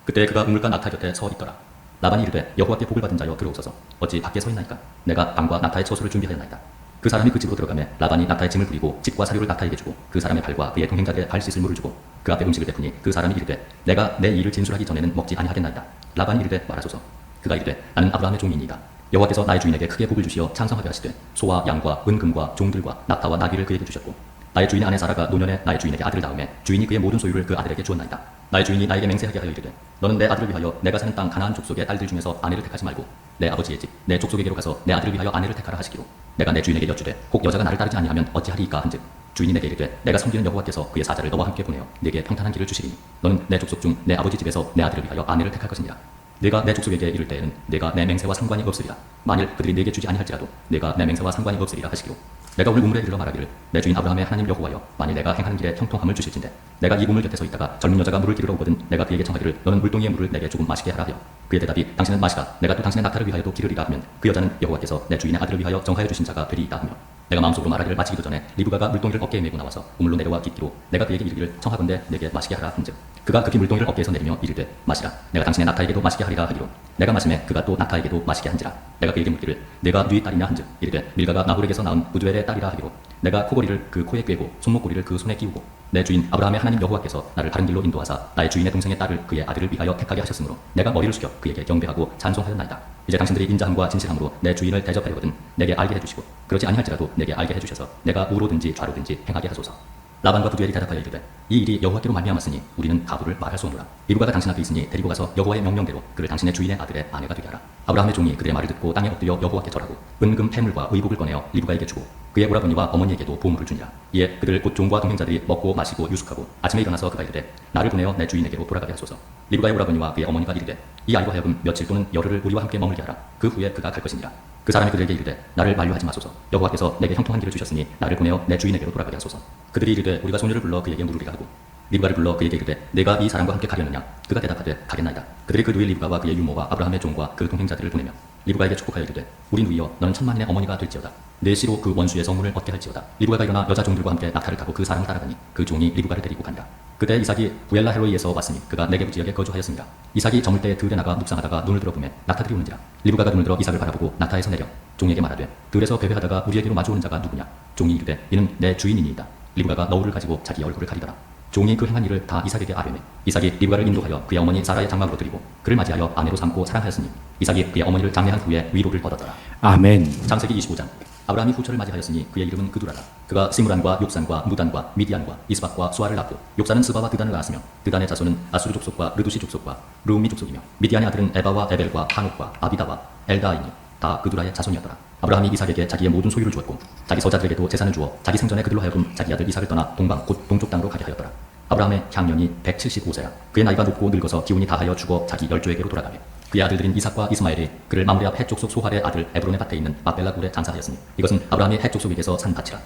그때 그가 우물가 낙타 곁에 서 있더라. 라반이 이르되 여호와께 복을 받은 자여 들어오소서. 어찌 밖에 서 있나이까. 내가 빵과 낙타의 처소를 준비하였나이다. 그 사람이 그 집으로 들어가매 라반이 낙타의 짐을 부리고 집과 사료를 낙타에게 주고 그 사람의 발과 그의 동행자들의 발 씻을 물을 주고 그 앞에 음식을 베푸니 그 사람이 이르되 내가 내 일을 진술하기 전에는 먹지 아니하겠나이다. 라반이 이르되 말하소서. 그가 이르되 나는 아브라함의 종이니이다. 여호와께서 나의 주인에게 크게 복을 주시어 창성하게 하시되 소와 양과 은금과 종들과 낙타와 나귀를 그에게 주셨고 나의 주인의 아내 사라가 노년에 나의 주인에게 아들을 낳음에 주인이 그의 모든 소유를 그 아들에게 주었나이다. 나의 주인이 나에게 맹세하게 하여 이르되 너는 내 아들을 위하여 내가 사는 땅 가나안 족속의 딸들 중에서 아내를 택하지 말고 내 아버지의 집 내 족속에게로 가서 내 아들을 위하여 아내를 택하라 하시기로 내가 내 주인에게 여쭈되 혹 여자가 나를 따르지 아니하면 어찌하리이까 한즉 주인이 내게 이르되 내가 섬기는 여호와께서 그의 사자를 너와 함께 보내어 네게 평탄한 길을 주시리니 너는 내 족속 중 내 아버지 집에서 내 아들을 위하여 아내를 택할 것이니라. 내가 내 족속에게 이를 때에는 내가 내 맹세와 상관이 없으리라. 만일 그들이 내게 주지 아니할지라도 내가 내 맹세와 상관이 없으리라 하시기로 내가 오늘 우물에 이르러 말하기를 내 주인 아브라함의 하나님 여호와여 만일 내가 행하는 길에 형통함을 주실진대 내가 이 우물 곁에 서 있다가 젊은 여자가 물을 기르러 오거든 내가 그에게 청하기를 너는 물동이의 물을 내게 조금 마시게 하라 하여 그의 대답이 당신은 마시라 내가 또 당신의 낙타를 위하여도 기르리라 하면 그 여자는 여호와께서 내 주인의 아들을 위하여 정하여 주신 자가 되리이다 하며 내가 마음속으로 말하기를 마치기도 전에 리브가가 물동이를 어깨에 메고 나와서 우물로 내려와 깃기로 내가 그에게 이르기를 청하건대 내게 마시게 하라 한즉 그가 급히 물동이를 어깨에서 내리며 이르되 마시라 내가 당신의 낙타에게도 마시게 하리라 하기로 내가 마시매 그가 또 낙타에게도 마시게 한지라. 내가 그에게 묻기를 내가 네 딸이냐 한즉 이르되 밀가가 나홀에게서 낳은 부두엘의 딸이라 하기로 내가 코고리를 그 코에 꿰고 손목고리를 그 손에 끼우고 내 주인 아브라함의 하나님 여호와께서 나를 바른 길로 인도하사 나의 주인의 동생의 딸을 그의 아들을 위하여 택하게 하셨으므로 내가 머리를 숙여 그에게 경배하고 찬송하였나이다. 이제 당신들이 인자함과 진실함으로 내 주인을 대접하려거든 내게 알게 해주시고 그렇지 아니할지라도 내게 알게 해주셔서 내가 우로든지 좌로든지 행하게 하소서. 라반과 부두엘이 대답하여 이르되 이 일이 여호와께로 말미암았으니 우리는 가부를 말할 수 없노라. 리브가가 당신 앞에 있으니 데리고 가서 여호와의 명령대로 그를 당신의 주인의 아들의 아내가 되게 하라. 아브라함의 종이 그들의 말을 듣고 땅에 엎드려 여호와께 절하고 은금 폐물과 의복을 꺼내어 리브가에게 주고 그의 오라버니와 어머니에게도 보물을 주니라. 이에 그들 곧 종과 동행자들이 먹고 마시고 유숙하고 아침에 일어나서 그가 이르되 나를 보내어 내 주인에게로 돌아가게 하소서. 리브가의 오라버니와 그의 어머니가 이르되 이 아이로 하여금 며칠 또는 열흘을 우리와 함께 머물게 하라. 그 후에 그가 갈 것이니라. 그 사람이 그들에게 이르되 나를 만류하지 마소서. 여호와께서 내게 형통한 길을 주셨으니 나를 보내어 내 주인에게로 돌아가게 하소서. 그들이 이르되 우리가 소녀를 불러 그에게 물으리라 하고 리브가를 불러 그에게 이르되 내가 이 사람과 함께 가려느냐. 그가 대답하되 가겠나이다. 그들이 그 누이 리브가와 그의 유모와 아브라함의 종과 그 동행자들을 보내며 리브가에게 축복하여 이르되 우리 누이여 너는 천만인의 어머니가 될지어다. 내 시로 그 원수의 성문을 얻게 할지어다. 리브가가 일어나 여자 종들과 함께 낙타를 타고 그 사람을 따라가니 그 종이 리브가를 데리고 간다. 그때 이삭이 부엘라헤로이에서 왔으니 그가 네게부 지역에 거주하였습니다. 이삭이 저물 때에 들에 나가 묵상하다가 눈을 들어보매 낙타들이 오는지라. 리브가가 눈을 들어 이삭을 바라보고 낙타에서 내려 종에게 말하되 들에서 배회하다가 우리에게로 마주오는 자가 누구냐. 종이 이르되 이는 내 주인이니이다. 리브가가 너울을 가지고 자기 얼굴을 가리더라. 종이 그 행한 일을 다 이삭에게 아뢰매 이삭이 리브가를 인도하여 그의 어머니 사라의 장막으로 드리고 그를 맞이하여 아내로 삼고 사랑하였으니 이삭이 그의 어머니를 장례한 후에 위로를 얻었더라. 아멘. 창세기 25장. 아브라함이 후처를 맞이하였으니 그의 이름은 그두라다. 그가 시므란과 욕산과 무단과 미디안과 이스박과 수아를 낳고 욕산은 스바와 드단을 낳았으며 드단의 자손은 아수르 족속과 르두시 족속과 르우미 족속이며 미디안의 아들은 에바와 에벨과 하녹과 아비다와 엘다이니 다 그두라의 자손이었더라. 아브라함이 이삭에게 자기의 모든 소유를 주었고 자기 서자들에게도 재산을 주어 자기 생전에 그들로 하여금 자기 아들 이삭을 떠나 동방 곧 동쪽 땅으로 가게 하였더라. 아브라함의 향년이 175세라. 그의 나이가 높고 늙어서 기운이 다하여 죽어 자기 열조에게로 돌아가며 그의 아들들인 이삭과 이스마엘이 그를 마므리 앞 헷족속 소할의 아들 에브론의 밭에 있는 막벨라 굴에 장사하였으니 이것은 아브라함이 헷족속에게서 산 밭이라.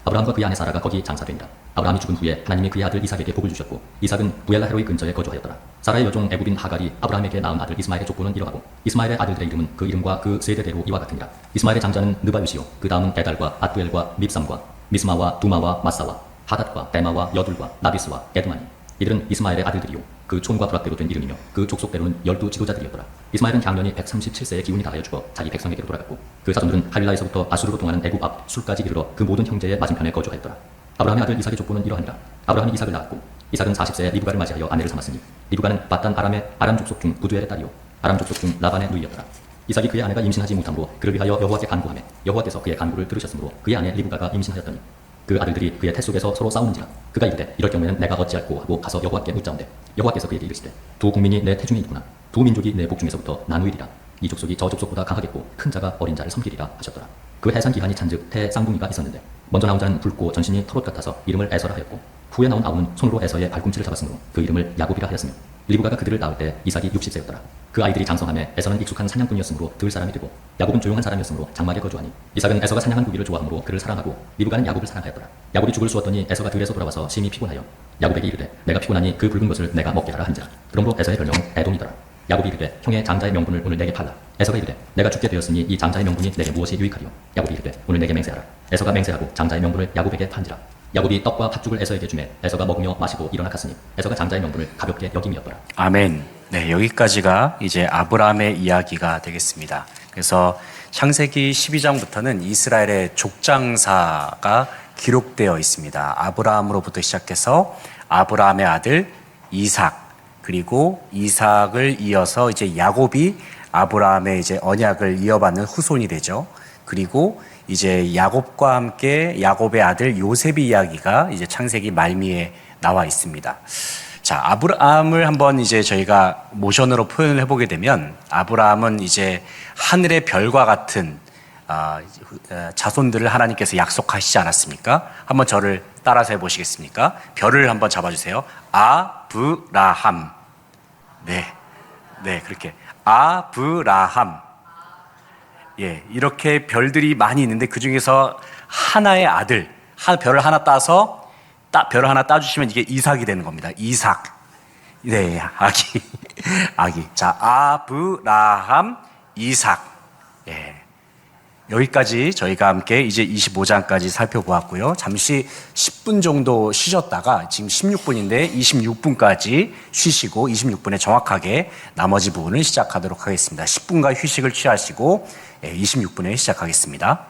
아브라함과 그의 아내 사라가 거기 장사되니라. 아브라함이 죽은 후에 하나님이 그의 아들 이삭에게 복을 주셨고 이삭은 부엘라헤로이 근처에 거주하였더라. 사라의 여종 애굽인 하갈이 아브라함에게 낳은 아들 이스마엘의 족보는 이러하고 이스마엘의 아들들의 이름은 그 이름과 그 세대대로 이와 같으니라. 이스마엘의 장자는 느바유시요 그 다음은 에달과 앗두엘과 밉삼과 미스마와 두마와 마사와 하닷과 데마와 여둘과 나비스와 에드마니. 이들은 이스마엘의 아들들이요 그 촌과 부락대로 된 이름이며 그 족속대로는 12지도자들이었더라. 이스마엘은 향년이 137세에 기운이 다하여 죽어 자기 백성에게로 돌아갔고 그 자손들은 할릴라에서부터 아수르로 통하는 애굽 앞 술까지 이르러 그 모든 형제의 맞은편에 거주하였더라. 아브라함의 아들 이삭의 족보는 이러하니라. 아브라함이 이삭을 낳았고 이삭은 40세에 리브가를 맞이하여 아내를 삼았으니 리브가는 밧단 아람의 아람 족속 중 부두엘의 딸이요 아람 족속 중 라반의 누이였더라. 이삭이 그의 아내가 임신하지 못함으로 그를 위하여 여호와께 간구하매 여호와께서 그의 간구를 들으셨으므로 그의 아내 리브가가 임신하였더니 그 아들들이 그의 태 속에서 서로 싸우는지라. 그가 이르되 이럴 경우에는 내가 어찌할꼬 하고 가서 여호와께 묻자온대 여호와께서 그에게 이르시되 두 국민이 내 태중에 있구나. 두 민족이 내 복중에서부터 나누이리라. 이 족속이 저 족속보다 강하겠고 큰 자가 어린 자를 섬기리라 하셨더라. 그 해산 기한이 찬즉 태 쌍둥이가 있었는데 먼저 나온 자는 붉고 전신이 털옷 같아서 이름을 에서라 하였고 후에 나온 아우는 손으로 에서의 발꿈치를 잡았으므로 그 이름을 야곱이라 하였으며 리브가가 그들을 낳을 때 이삭이 60세였더라. 그 아이들이 장성함에 에서는 익숙한 사냥꾼이었으므로 들 사람이 되고 야곱은 조용한 사람이었으므로 장막에 거주하니 이삭은 에서가 사냥한 고기를 좋아하므로 그를 사랑하고 리브가는 야곱을 사랑하였더라. 야곱이 죽을 쑤었더니 에서가 들에서 돌아와서 심히 피곤하여 야곱에게 이르되 내가 피곤하니 그 붉은 것을 내가 먹게 하라 한지라. 그러므로 에서의 별명은 에돔이더라. 야곱이 이르되 형의 장자의 명분을 오늘 내게 팔라. 에서가 이르되 내가 죽게 되었으니 이 장자의 명분이 내게 무엇이 유익하리요. 야곱이 이르되 오늘 내게 맹세하라. 에서가 맹세하고 장자의 명분을 야곱에게 판지라. 야곱이 떡과 팥죽을 에서에게 주매 에서가 먹으며 마시고 일어나 갔으니 에서가 장자의 명분을 가볍게 여김이었더라. 아멘. 네, 여기까지가 이제 아브라함의 이야기가 되겠습니다. 그래서 창세기 12장부터는 이스라엘의 족장사가 기록되어 있습니다. 아브라함으로부터 시작해서 아브라함의 아들 이삭, 그리고 이삭을 이어서 이제 야곱이 아브라함의 이제 언약을 이어받는 후손이 되죠. 그리고 이제 야곱과 함께 야곱의 아들 요셉의 이야기가 이제 창세기 말미에 나와 있습니다. 자, 아브라함을 한번 이제 저희가 모션으로 표현을 해보게 되면 아브라함은 이제 하늘의 별과 같은 자손들을 하나님께서 약속하시지 않았습니까? 한번 저를 따라서 해보시겠습니까? 별을 한번 잡아주세요. 아브라함. 네, 그렇게 아브라함. 예, 이렇게 별들이 많이 있는데 그 중에서 하나의 아들, 별을 하나 따서 별을 하나 따주시면 이게 이삭이 되는 겁니다. 이삭. 네, 아기. 자, 아브라함, 이삭. 예. 여기까지 저희가 함께 이제 25장까지 살펴보았고요. 잠시 10분 정도 쉬셨다가 지금 16분인데 26분까지 쉬시고 26분에 정확하게 나머지 부분을 시작하도록 하겠습니다. 10분간 휴식을 취하시고 26분에 시작하겠습니다.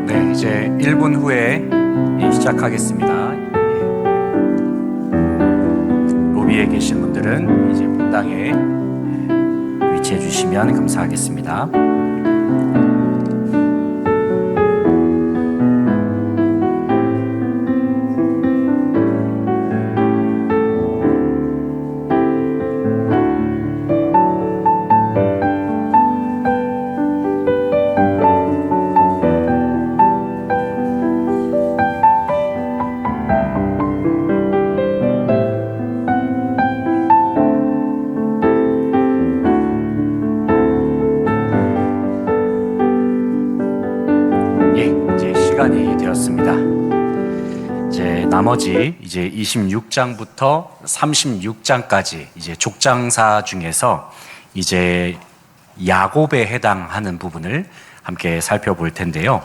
네, 이제 1분 후에 시작하겠습니다. 로비에 계신 분들은 이제 본당에 위치해 주시면 감사하겠습니다. 시간이 되었습니다. 이제 나머지 이제 26장부터 36장까지 이제 족장사 중에서 이제 야곱에 해당하는 부분을 함께 살펴볼 텐데요.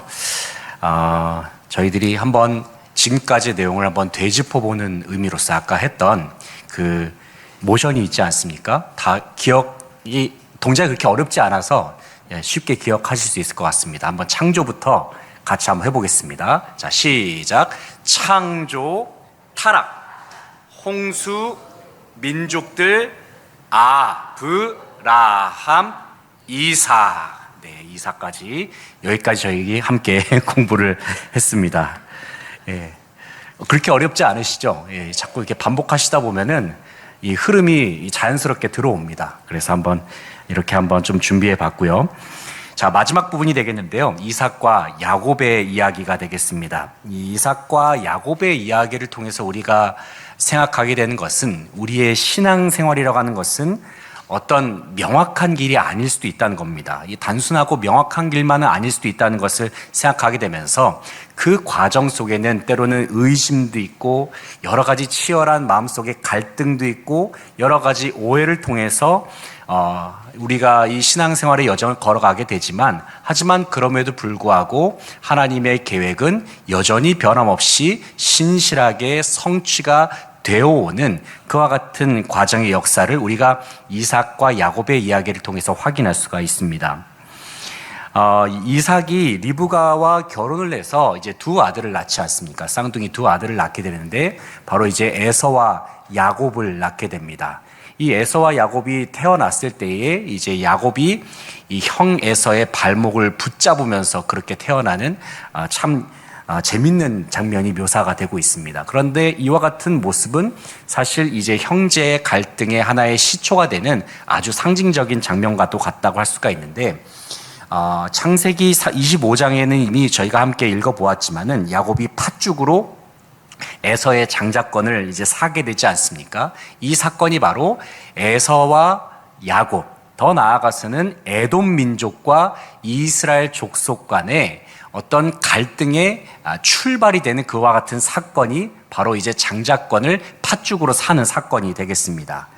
저희들이 한번 지금까지 내용을 한번 되짚어보는 의미로서 아까 했던 그 모션이 있지 않습니까? 다 기억이 동작이 그렇게 어렵지 않아서 쉽게 기억하실 수 있을 것 같습니다. 한번 창조부터 같이 한번 해보겠습니다. 자, 시작. 창조, 타락, 홍수, 민족들, 아브라함, 이삭. 네, 이삭까지 여기까지 저희 함께 공부를 했습니다. 예, 그렇게 어렵지 않으시죠? 예, 자꾸 이렇게 반복하시다 보면은 이 흐름이 자연스럽게 들어옵니다. 그래서 이렇게 한번 좀 준비해 봤고요. 자, 마지막 부분이 되겠는데요. 이삭과 야곱의 이야기가 되겠습니다. 이 이삭과 야곱의 이야기를 통해서 우리가 생각하게 되는 것은 우리의 신앙생활이라고 하는 것은 어떤 명확한 길이 아닐 수도 있다는 겁니다. 이 단순하고 명확한 길만은 아닐 수도 있다는 것을 생각하게 되면서 그 과정 속에는 때로는 의심도 있고 여러 가지 치열한 마음속에 갈등도 있고 여러 가지 오해를 통해서 우리가 이 신앙생활의 여정을 걸어가게 되지만 하지만 그럼에도 불구하고 하나님의 계획은 여전히 변함없이 신실하게 성취가 되어오는 그와 같은 과정의 역사를 우리가 이삭과 야곱의 이야기를 통해서 확인할 수가 있습니다. 이삭이 리브가와 결혼을 해서 이제 두 아들을 낳지 않습니까? 쌍둥이 두 아들을 낳게 되는데 바로 이제 에서와 야곱을 낳게 됩니다. 이 에서와 야곱이 태어났을 때에 이제 야곱이 이 형 에서의 발목을 붙잡으면서 그렇게 태어나는 참 재밌는 장면이 묘사가 되고 있습니다. 그런데 이와 같은 모습은 사실 이제 형제의 갈등의 하나의 시초가 되는 아주 상징적인 장면과도 같다고 할 수가 있는데 창세기 25장에는 이미 저희가 함께 읽어보았지만은 야곱이 팥죽으로 에서의 장자권을 이제 사게 되지 않습니까? 이 사건이 바로 에서와 야곱, 더 나아가서는 에돔 민족과 이스라엘 족속 간의 어떤 갈등의 출발이 되는 그와 같은 사건이 바로 이제 장자권을 팥죽으로 사는 사건이 되겠습니다.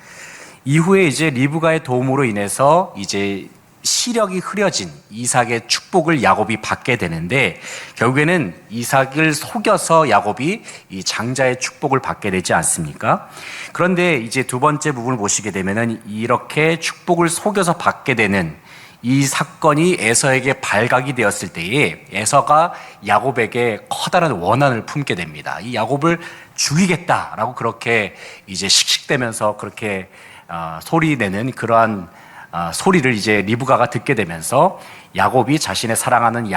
이후에 이제 리브가의 도움으로 인해서 이제 시력이 흐려진 이삭의 축복을 야곱이 받게 되는데 결국에는 이삭을 속여서 야곱이 이 장자의 축복을 받게 되지 않습니까? 그런데 이제 두 번째 부분을 보시게 되면은 이렇게 축복을 속여서 받게 되는 이 사건이 에서에게 발각이 되었을 때에 에서가 야곱에게 커다란 원한을 품게 됩니다. 이 야곱을 죽이겠다라고 그렇게 이제 씩씩대면서 그렇게 소리 내는 그러한 소리를 이제 리브가가 듣게 되면서 야곱이 자신의 사랑하는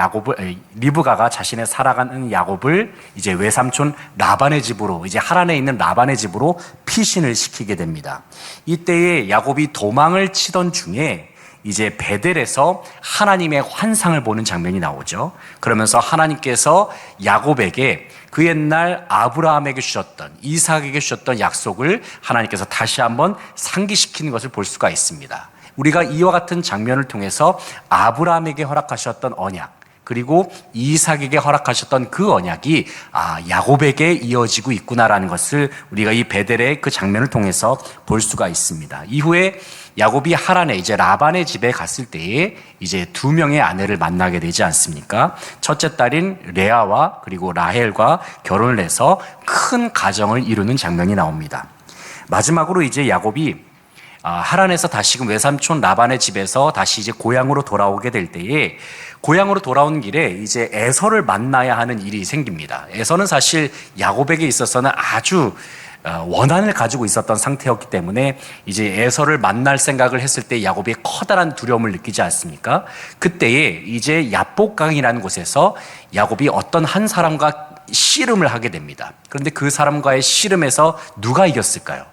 리브가가 자신의 사랑하는 야곱을 이제 외삼촌 라반의 집으로, 이제 하란에 있는 라반의 집으로 피신을 시키게 됩니다. 이때에 야곱이 도망을 치던 중에 이제 베델에서 하나님의 환상을 보는 장면이 나오죠. 그러면서 하나님께서 야곱에게 그 옛날 아브라함에게 주셨던, 이삭에게 주셨던 약속을 하나님께서 다시 한번 상기시키는 것을 볼 수가 있습니다. 우리가 이와 같은 장면을 통해서 아브라함에게 허락하셨던 언약, 그리고 이삭에게 허락하셨던 그 언약이 야곱에게 이어지고 있구나라는 것을 우리가 이 베델의 그 장면을 통해서 볼 수가 있습니다. 이후에 야곱이 하란에 이제 라반의 집에 갔을 때에 이제 두 명의 아내를 만나게 되지 않습니까? 첫째 딸인 레아와 그리고 라헬과 결혼을 해서 큰 가정을 이루는 장면이 나옵니다. 마지막으로 이제 야곱이 하란에서 다시금 외삼촌 라반의 집에서 다시 이제 고향으로 돌아오게 될 때에 고향으로 돌아온 길에 이제 에서를 만나야 하는 일이 생깁니다. 에서는 사실 야곱에게 있어서는 아주 원한을 가지고 있었던 상태였기 때문에 이제 에서를 만날 생각을 했을 때 야곱이 커다란 두려움을 느끼지 않습니까? 그때에 이제 야복강이라는 곳에서 야곱이 어떤 한 사람과 씨름을 하게 됩니다. 그런데 그 사람과의 씨름에서 누가 이겼을까요?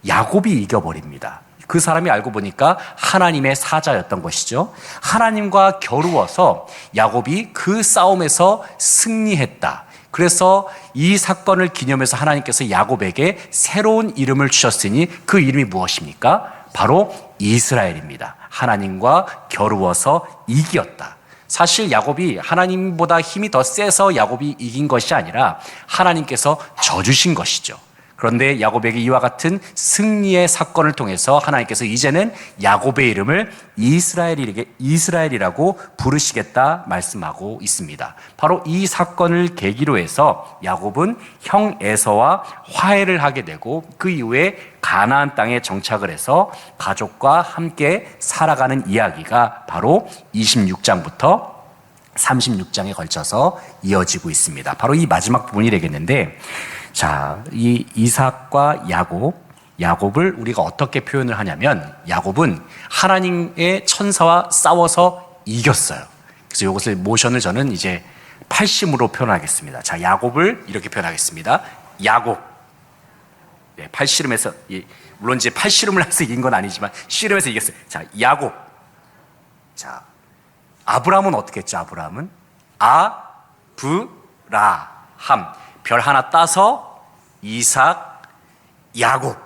야곱이 이겨버립니다. 그 사람이 알고 보니까 하나님의 사자였던 것이죠. 하나님과 겨루어서 야곱이 그 싸움에서 승리했다. 그래서 이 사건을 기념해서 하나님께서 야곱에게 새로운 이름을 주셨으니 그 이름이 무엇입니까? 바로 이스라엘입니다. 하나님과 겨루어서 이겼다. 사실 야곱이 하나님보다 힘이 더 세서 야곱이 이긴 것이 아니라 하나님께서 져주신 것이죠. 그런데 야곱에게 이와 같은 승리의 사건을 통해서 하나님께서 이제는 야곱의 이름을 이스라엘이라고 부르시겠다 말씀하고 있습니다. 바로 이 사건을 계기로 해서 야곱은 형 에서와 화해를 하게 되고 그 이후에 가나안 땅에 정착을 해서 가족과 함께 살아가는 이야기가 바로 26장부터 36장에 걸쳐서 이어지고 있습니다. 바로 이 마지막 부분이 되겠는데, 자, 이 이삭과 야곱을 우리가 어떻게 표현을 하냐면, 야곱은 하나님의 천사와 싸워서 이겼어요. 그래서 이것을 모션을 저는 이제 80으로 표현하겠습니다. 자, 야곱을 이렇게 표현하겠습니다. 야곱. 네, 팔씨름에서, 물론 이제 팔씨름을 해서 이긴 건 아니지만, 씨름에서 이겼어요. 자, 야곱. 자, 아브라함은 어떻게 했죠? 아브라함은 아브라함, 별 하나 따서 이삭, 야곱.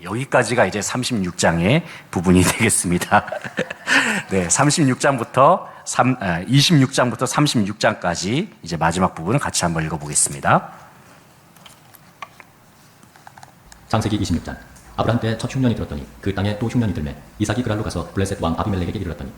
여기까지가 이제 36장의 부분이 되겠습니다. 네, 26장부터 36장까지 이제 마지막 부분을 같이 한번 읽어보겠습니다. 창세기 26장. 아브라함 때 첫 흉년이 들었더니 그 땅에 또 흉년이 들매 이삭이 그랄로 가서 블레셋 왕 아비멜렉에게 이르렀더니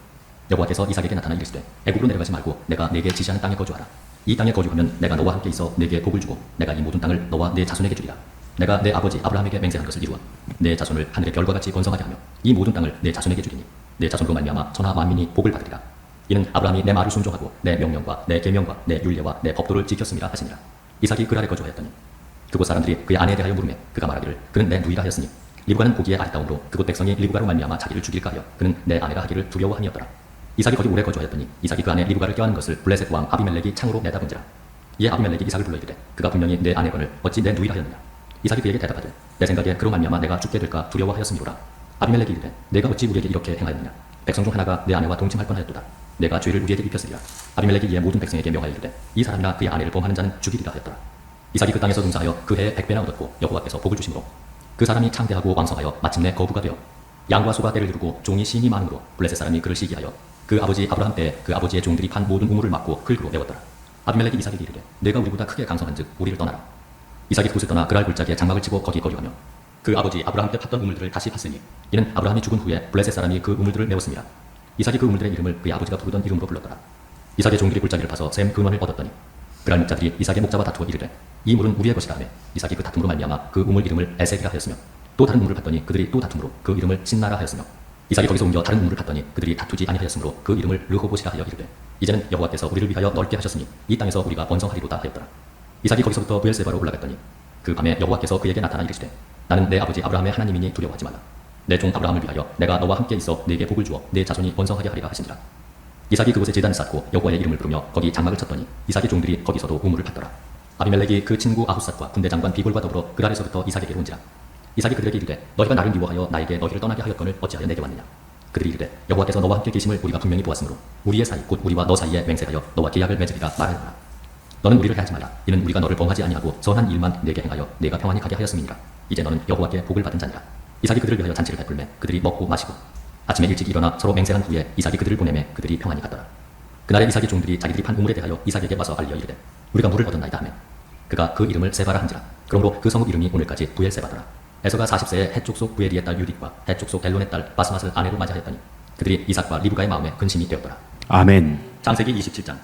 여호와께서 이삭에게 나타나 이르시되 애굽으로 내려가지 말고 내가 네게 지시하는 땅에 거주하라. 이 땅에 거주하면 내가 너와 함께 있어 네게 복을 주고 내가 이 모든 땅을 너와 네 자손에게 주리라. 내가 내 아버지 아브라함에게 맹세한 것을 이루어 내 자손을 하늘의 별과 같이 번성하게 하며 이 모든 땅을 내 자손에게 주리니 내 자손으로 말미암아 천하 만민이 복을 받으리라. 이는 아브라함이 내 말을 순종하고 내 명령과 내 계명과 내 율례와 내 법도를 지켰음이라 하시니라. 이삭이 그랄에 거주하였더니 그곳 사람들이 그의 아내에 대하여 물으매 그가 말하기를 그는 내 누이라 하였으니 리브가는 보기에 아리따움으로 그곳 백성이 리브가로 말미암아 자기를 죽일까 하여 그는 내 아내라 하기를 두려워함이었더라. 이삭이 거기 오래 거주하였더니 이삭이 그 아내 리브가를 껴안은 것을 블레셋 왕 아비멜렉이 창으로 내다본지라. 이에 아비멜렉이 이삭을 불러 이르되 그가 분명히 내 아내건을 어찌 내 누이라 하였느냐. 이삭이 그에게 대답하되 내 생각에 그로 말미암아 내가 죽게 될까 두려워하였음이로라. 아비멜렉이 이르되 내가 어찌 우리에게 이렇게 행하였느냐. 백성 중 하나가 내 아내와 동침할 뻔하였도다. 내가 죄를 우리에게 입혔으리라. 아비멜렉이 이에 모든 백성에게 명하여 이르되 이 사람이나 그의 아내를 범하는 자는 죽이리라 하였더라. 이삭이 그 땅에서 농사하여 그 해에 100배나 얻었고 여호와께서 복을 주심으로 그 사람이 창대하고 왕성하여 마침내 거부가 되어 양과 소가 때를 이루고 종이 심이 많음으로 블레셋 사람이 그를 시기하여 그 아버지 아브라함 때에 그 아버지의 종들이 판 모든 우물을 막고 긁으로 메웠더라. 아비멜렉이 이삭에게 이르되 내가 우리보다 크게 강성한즉 우리를 떠나라. 이삭이 그곳을 떠나 그랄 골짜기에 장막을 치고 거기 거주하며 그 아버지 아브라함 때 팠던 우물들을 다시 팠으니 이는 아브라함이 죽은 후에 블레셋 사람이 그 우물들을 메웠습니다. 이삭이 그 우물들의 이름을 그의 아버지가 부르던 이름으로 불렀더라. 이삭의 종들이 골짜기를 파서 샘 근원을 얻었더니 그랄 목자들이 이삭의 목자와 다투어 이르되 이 물은 우리의 것이라 하며 이삭이 그 다툼으로 말미암아 그 우물 이름을 에색이라 하였으며 또 다른 우물을 팠더니 그들이 또 다툼으로 그 이름을 신나라 하였으며 이삭이 거기서 옮겨 다른 우물을 팠더니 그들이 다투지 아니하였으므로 그 이름을 르호봇이라 하여 이르되 이제는 여호와께서 우리를 위하여 넓게 하셨으니 이 땅에서 우리가 번성하리로다 하였더라. 이삭이 거기서부터 브엘세바로 올라갔더니 그 밤에 여호와께서 그에게 나타나 이르시되 나는 내 아버지 아브라함의 하나님이니 두려워하지 말라. 내 종 아브라함을 위하여 내가 너와 함께 있어 네게 복을 주어 네 자손이 번성하게 하리라 하시니라. 이삭이 그곳에 제단을 쌓고 여호와의 이름을 부르며 거기 장막을 쳤더니 이삭의 종들이 거기서도 우물을 팠더라. 아비멜렉이 그 친구 아후삿과 군대 장관 비골과 더불어 그 아래서부터 이삭에게 온지라. 이삭이 그들에게 이르되 너희가 나를 미워하여 나에게 너희를 떠나게 하였거늘 어찌하여 내게 왔느냐. 그들이 이르되 여호와께서 너와 함께 계심을 우리가 분명히 보았으므로 우리의 사이 곧 우리와 너 사이에 맹세하여 너와 계약을 맺으리라 말하노라. 너는 우리를 해하지 말라. 이는 우리가 너를 범하지 아니하고 선한 일만 내게 행하여 내가 평안히 가게 하였음이니라. 이제 너는 여호와께 복을 받은 자니라. 이삭이 그들을 위하여 잔치를 베풀매 그들이 먹고 마시고 아침에 일찍 일어나 서로 맹세한 후에 이삭이 그들을 보내매 그들이 평안히 갔더라. 그날에 이삭의 종들이 자기들이 판 우물에 대하여 이삭에게 와서 알려 이르되 우리가 물을 얻었나이다 하매 그가 그 이름을 세바라 한지라. 그러므로 그 성읍 이름이 오늘까지 부엘세바더라. 에서가 40세에 해쪽 속 부엘리의 딸 유딕과 해쪽 속 엘론의 딸 바스맛을 아내로 맞이하였더니 그들이 이삭과 리브가의 마음에 근심이 되었더라. 아멘. 창세기 27장.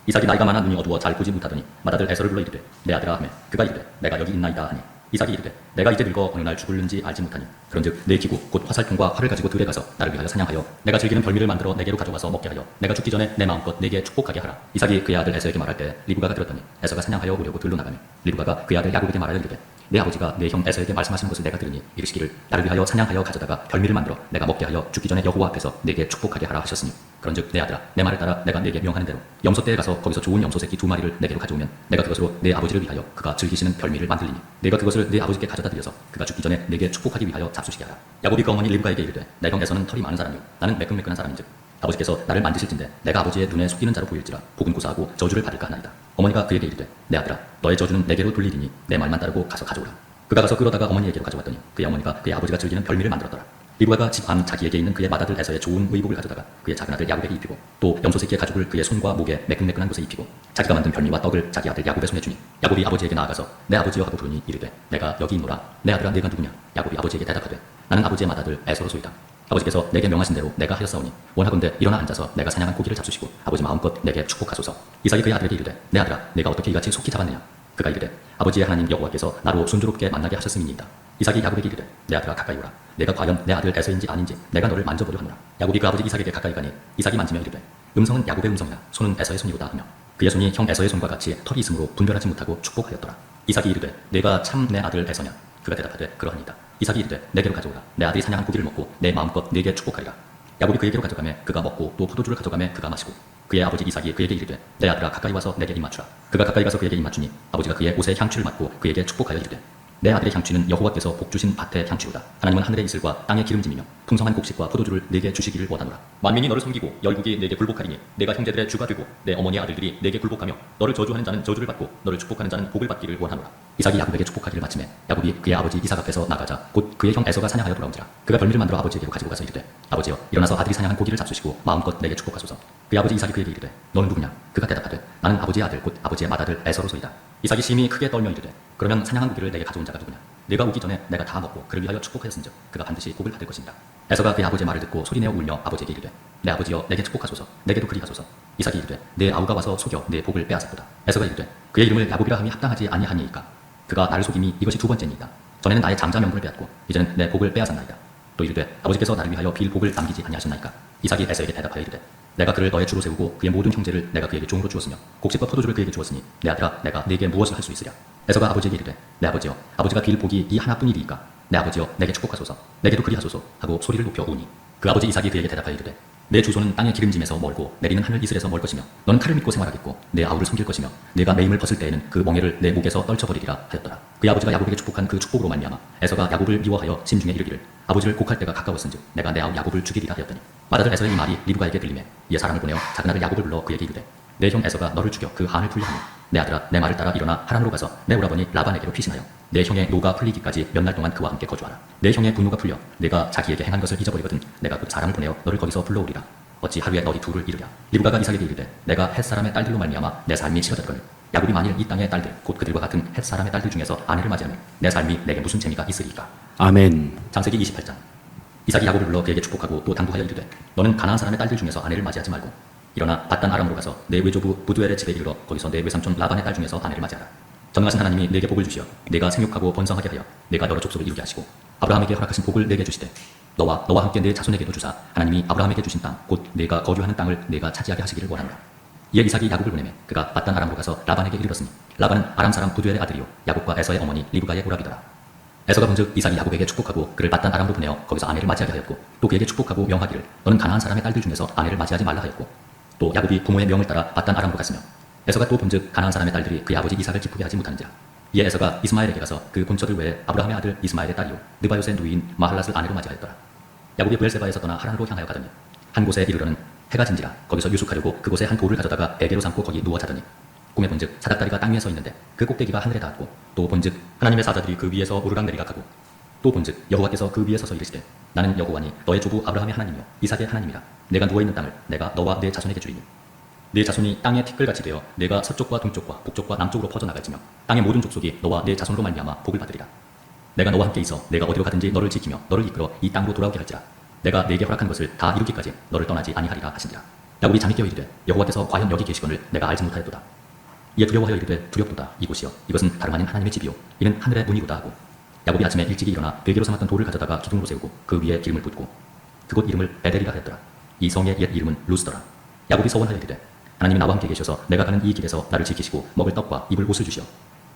이삭이 나이가 많아 눈이 어두워 잘 보지 못하더니 맏아들 에서를 불러 이르되 내 아들아 하매 그가 이르되 내가 여기 있나이다 하니 이삭이 이르되 내가 이제 늙어 어느 날 죽을는지 알지 못하니 그런즉 내 기구 곧 화살통과 활을 가지고 들에 가서 나를 위하여 사냥하여 내가 즐기는 별미를 만들어 내게로 가져와서 먹게 하여 내가 죽기 전에 내 마음껏 내게 축복하게 하라. 이삭이 그의 아들 에서에게 말할 때 리브가가 들었더니 에서가 사냥하여 오려고 들로 나가며 리브가가 그의 아들 야곱에게 말하여 이르되 내 아버지가 내 형 에서에게 말씀하시는 것을 내가 들으니 이르시기를 나를 위하여 사냥하여 가져다가 별미를 만들어 내가 먹게 하여 죽기 전에 여호와 앞에서 내게 축복하게 하라 하셨으니 그런즉 내 아들아 내 말을 따라 내가 내게 명하는 대로 염소떼에 가서 거기서 좋은 염소 새끼 2마리를 내게로 가져오면 내가 그것으로 내 아버지를 위하여 그가 즐기시는 별미를 만들리니 내가 그것을 내 아버지께 가져다 드려서 그가 죽기 전에 내게 축복하기 위하여 잡수시게 하라. 야곱이 그 어머니 리브가에게 이르되 내 형 에서는 털이 많은 사람이요 나는 매끈매끈한 사람인즉 아버지께서 나를 만드실진대 내가 아버지의 눈에 속이는 자로 보일지라 복은 고사하고 저주를 받을까 하나이다. 어머니가 그에게 이르되 내 아들아 너의 저주는 내게로 돌리리니 내 말만 따르고 가서 가져오라. 그가 가서 끌어다가 어머니에게로 가져왔더니 그의 어머니가 그의 아버지가 즐기는 별미를 만들었더라. 리브가가 집 안 자기에게 있는 그의 맏아들 에서의 좋은 의복을 가져다가 그의 작은 아들 야곱에게 입히고 또 염소 새끼의 가죽을 그의 손과 목에 매끈매끈한 곳에 입히고 자기가 만든 별미와 떡을 자기 아들 야곱의 손에 주니 야곱이 아버지에게 나아가서 내 아버지여 하고 부르니 이르되 내가 여기 있노라. 내 아들아 내가 누구냐. 야곱이 아버지에게 대답하되 나는 아버지의 맏아들 에서로소이다. 아버지께서 내게 명하신 대로 내가 하였사오니 원하건대 일어나 앉아서 내가 사냥한 고기를 잡수시고 아버지 마음껏 내게 축복하소서. 이삭이 그의 아들에게 이르되 내 아들아 내가 어떻게 이같이 속히 잡았느냐. 그가 이르되 아버지의 하나님 여호와께서 나로 순조롭게 만나게 하셨음이니이다. 이삭이 야곱에게 이르되 내 아들아 가까이 오라. 내가 과연 내 아들 에서인지 아닌지 내가 너를 만져보려 하노라. 야곱이 그 아버지 이삭에게 가까이 가니 이삭이 만지며 이르되 음성은 야곱의 음성이나 손은 에서의 손이로다 하며 그의 손이 형 에서의 손과 같이 털이 있으므로 분별하지 못하고 축복하였더라. 이삭이 이르되 내가 참 내 아들 에서냐. 그가 대답하되 그러하니이다. 이삭이 이르되 내게로 가져오라. 내 아들이 사냥한 고기를 먹고 내 마음껏 내게 축복하리라. 야곱이 그에게로 가져가매 그가 먹고 또 포도주를 가져가매 그가 마시고 그의 아버지 이삭이 그에게 이르되 내 아들아 가까이 와서 내게 입 맞추라. 그가 가까이 가서 그에게 입 맞추니 아버지가 그의 옷에 향취를 맡고 그에게 축복하여 이르되 내 아들의 향취는 여호와께서 복주신 밭의 향취로다. 하나님은 하늘의 이슬과 땅의 기름짐이며 풍성한 곡식과 포도주를 내게 주시기를 원하노라. 만민이 너를 섬기고 열국이 내게 굴복하리니 내가 형제들의 주가 되고 내 어머니의 아들들이 내게 굴복하며 너를 저주하는 자는 저주를 받고 너를 축복하는 자는 복을 받기를 원하노라. 이삭이 야곱에게 축복하기를 마치매 야곱이 그의 아버지 이삭 앞에서 나가자 곧 그의 형 에서가 사냥하여 돌아온지라. 그가 별미를 만들어 아버지에게로 가지고 가서 이르되 아버지여 일어나서 아들이 사냥한 고기를 잡수시고 마음껏 내게 축복하소서. 그의 아버지 이삭이 그에게 이르되 너는 누구냐. 그가 대답하되 나는 아버지의 아들 곧 아버지의 맏아들 에서로소이다. 이삭이 심히 크게 떨며 이르되 그러면 사냥한 고기를 내게 가져온 자가 누구냐. 내가 오기 전에 내가 다 먹고 그를 위하여 축복하였은즉 그가 반드시 복을 받을 것입니다. 에서가 그의 아버지의 말을 듣고 소리내어 울며 아버지에게 이르되 내 아버지여 내게 축복하소서. 내게도 그리하소서. 이삭이 이르되 내 아우가 와서 속여 내 복을 빼앗았도다. 에서가 이르되 그의 이름을 야곱이라 함이 합당하지 아니하니이까. 그가 나를 속임이 이것이 두 번째니이다. 전에는 나의 장자 명분을 빼앗고 이제는 내 복을 빼앗았나이다. 또 이르되 아버지께서 나를 위하여 빌 복을 남기지 아니하셨나이까. 이삭이 에서에게 대답하여 이르되 내가 그를 너의 주로 세우고 그의 모든 형제를 내가 그에게 종으로 주었으며 곡식과 포도주를 그에게 주었으니 내 아들아 내가 네게 무엇을 할 수 있으랴. 에서가 아버지에게 이르되 내 아버지여 아버지가 빌 복이 이 하나뿐이리이까. 내 아버지여 내게 축복하소서. 내게도 그리하소서 하고 소리를 높여 우니 그 아버지 이삭이 그에게 대답하여 이르되 내 주소는 땅의 기름짐에서 멀고 내리는 하늘 이슬에서 멀 것이며 너는 칼을 믿고 생활하겠고 내 아우를 섬길 것이며 내가 매임을 벗을 때에는 그 멍에를 내 목에서 떨쳐버리리라 하였더라. 그의 아버지가 야곱에게 축복한 그 축복으로 말미암아 에서가 야곱을 미워하여 심중에 이르기를 아버지를 곡할 때가 가까웠은즉 내가 내 아우 야곱을 죽이리라 하였더니 맏아들 에서의 이 말이 리브가에게 들리매 이에 사람을 보내어 작은 아들 야곱을 불러 그에게 이르되 내 형 에서가 너를 죽여 그 한을 풀려 하니 내 아들아 내 말을 따라 일어나 하란으로 가서 내 오라버니 라반에게로 피신하여 내 형의 노가 풀리기까지 몇 날 동안 그와 함께 거주하라. 내 형의 분노가 풀려 내가 자기에게 행한 것을 잊어버리거든 내가 그 사람을 보내어 너를 거기서 불러오리라. 어찌 하루에 너희 둘을 이르랴. 리브가가 이삭에게 이르되 내가 햇사람의 딸들로 말미암아 내 삶이 싫어졌거늘 야곱이 만일 이 땅의 딸들 곧 그들과 같은 햇사람의 딸들 중에서 아내를 맞이하면 내 삶이 내게 무슨 재미가 있으리까. 아멘. 창세기 28장. 이삭이 야곱을 불러 그에게 축복하고 또 당부하여 이르되 너는 가나안 사람의 딸들 중에서 아내를 맞이하지 말고 일어나 밧단 아람으로 가서 내 외조부 부두엘의 집에 이르러 거기서 내 외삼촌 라반의 딸 중에서 아내를 맞이하라. 전능하신 하나님이 내게 복을 주시어 내가 생육하고 번성하게 하여 내가 여러 족속을 이루게 하시고 아브라함에게 허락하신 복을 내게 주시되 너와 함께 내 자손에게도 주사 하나님이 아브라함에게 주신 땅 곧 내가 거주하는 땅을 내가 차지하게 하시기를 원하노라. 이에 이삭이 야곱을 보내매 그가 밧단 아람으로 가서 라반에게 이르렀으니 라반은 아람 사람 부두엘의 아들이요 야곱과 에서의 어머니 리브가의 오라비더라. 에서가 본즉 이삭이 야곱에게 축복하고 그를 paddan 아람으로 보내어 거기서 아내를 맞이하게 하였고 또 그에게 축복하고 명하기를 너는 가나안 사람의 딸들 중에서 아내를 맞이하지 말라 하였고 또 야곱이 부모의 명을 따라 paddan 아람으로 갔으며 에서가 또 본즉 가나안 사람의 딸들이 그의 아버지 이삭을 기쁘게 하지 못하는지라 이에 에서가 이스마엘에게 가서 그 본처들 외에 아브라함의 아들 이스마엘의 딸이요 느바요스의 누이인 마할랏을 아내로 맞이하였더라. 야곱이 브엘세바에서 떠나 하란으로 향하여 가더니 한 곳에 이르러는 해가 진지라 거기서 유숙하려고 그곳에 한 돌을 가져다가 베개로 삼고 거기 누워 자더니 꿈에 본즉 사닥다리가 땅 위에 서 있는데 그 꼭대기가 하늘에 닿았고 또 본즉 하나님의 사자들이 그 위에서 오르락내리락하고 또 본즉 여호와께서 그 위에 서서 이르시되 나는 여호와니 너의 조부 아브라함의 하나님이요 이삭의 하나님이라 내가 누워있는 땅을 내가 너와 내 자손에게 주리니 네 자손이 땅의 티끌같이 되어 내가 서쪽과 동쪽과 북쪽과 남쪽으로 퍼져나갈지며 땅의 모든 족속이 너와 네 자손으로 말미암아 복을 받으리라. 내가 너와 함께 있어 내가 어디로 가든지 너를 지키며 너를 이끌어 이 땅으로 돌아오게 할지라. 내가 네게 허락한 것을 다 이루기까지 너를 떠나지 아니하리라 하시니라. 야곱이 잠이 깨어 이르되 여호와께서 과연 여기 계시거늘 내가 알지 못하였도다. 이에 두려워하여 이르되 두렵도다 이곳이여 이것은 다름 아닌 하나님의 집이요 이는 하늘의 문이로다 하고 야곱이 아침에 일찍이 일어나 베개로 삼았던 돌을 가져다가 기둥으로 세우고 그 위에 기름을 붓고 그곳 이름을 베델이라 하였더라. 이 성의 옛 이름은 루스더라. 야곱이 서원하여 이르되 하나님이 나와 함께 계셔서 내가 가는 이 길에서 나를 지키시고 먹을 떡과 입을 옷을 주시어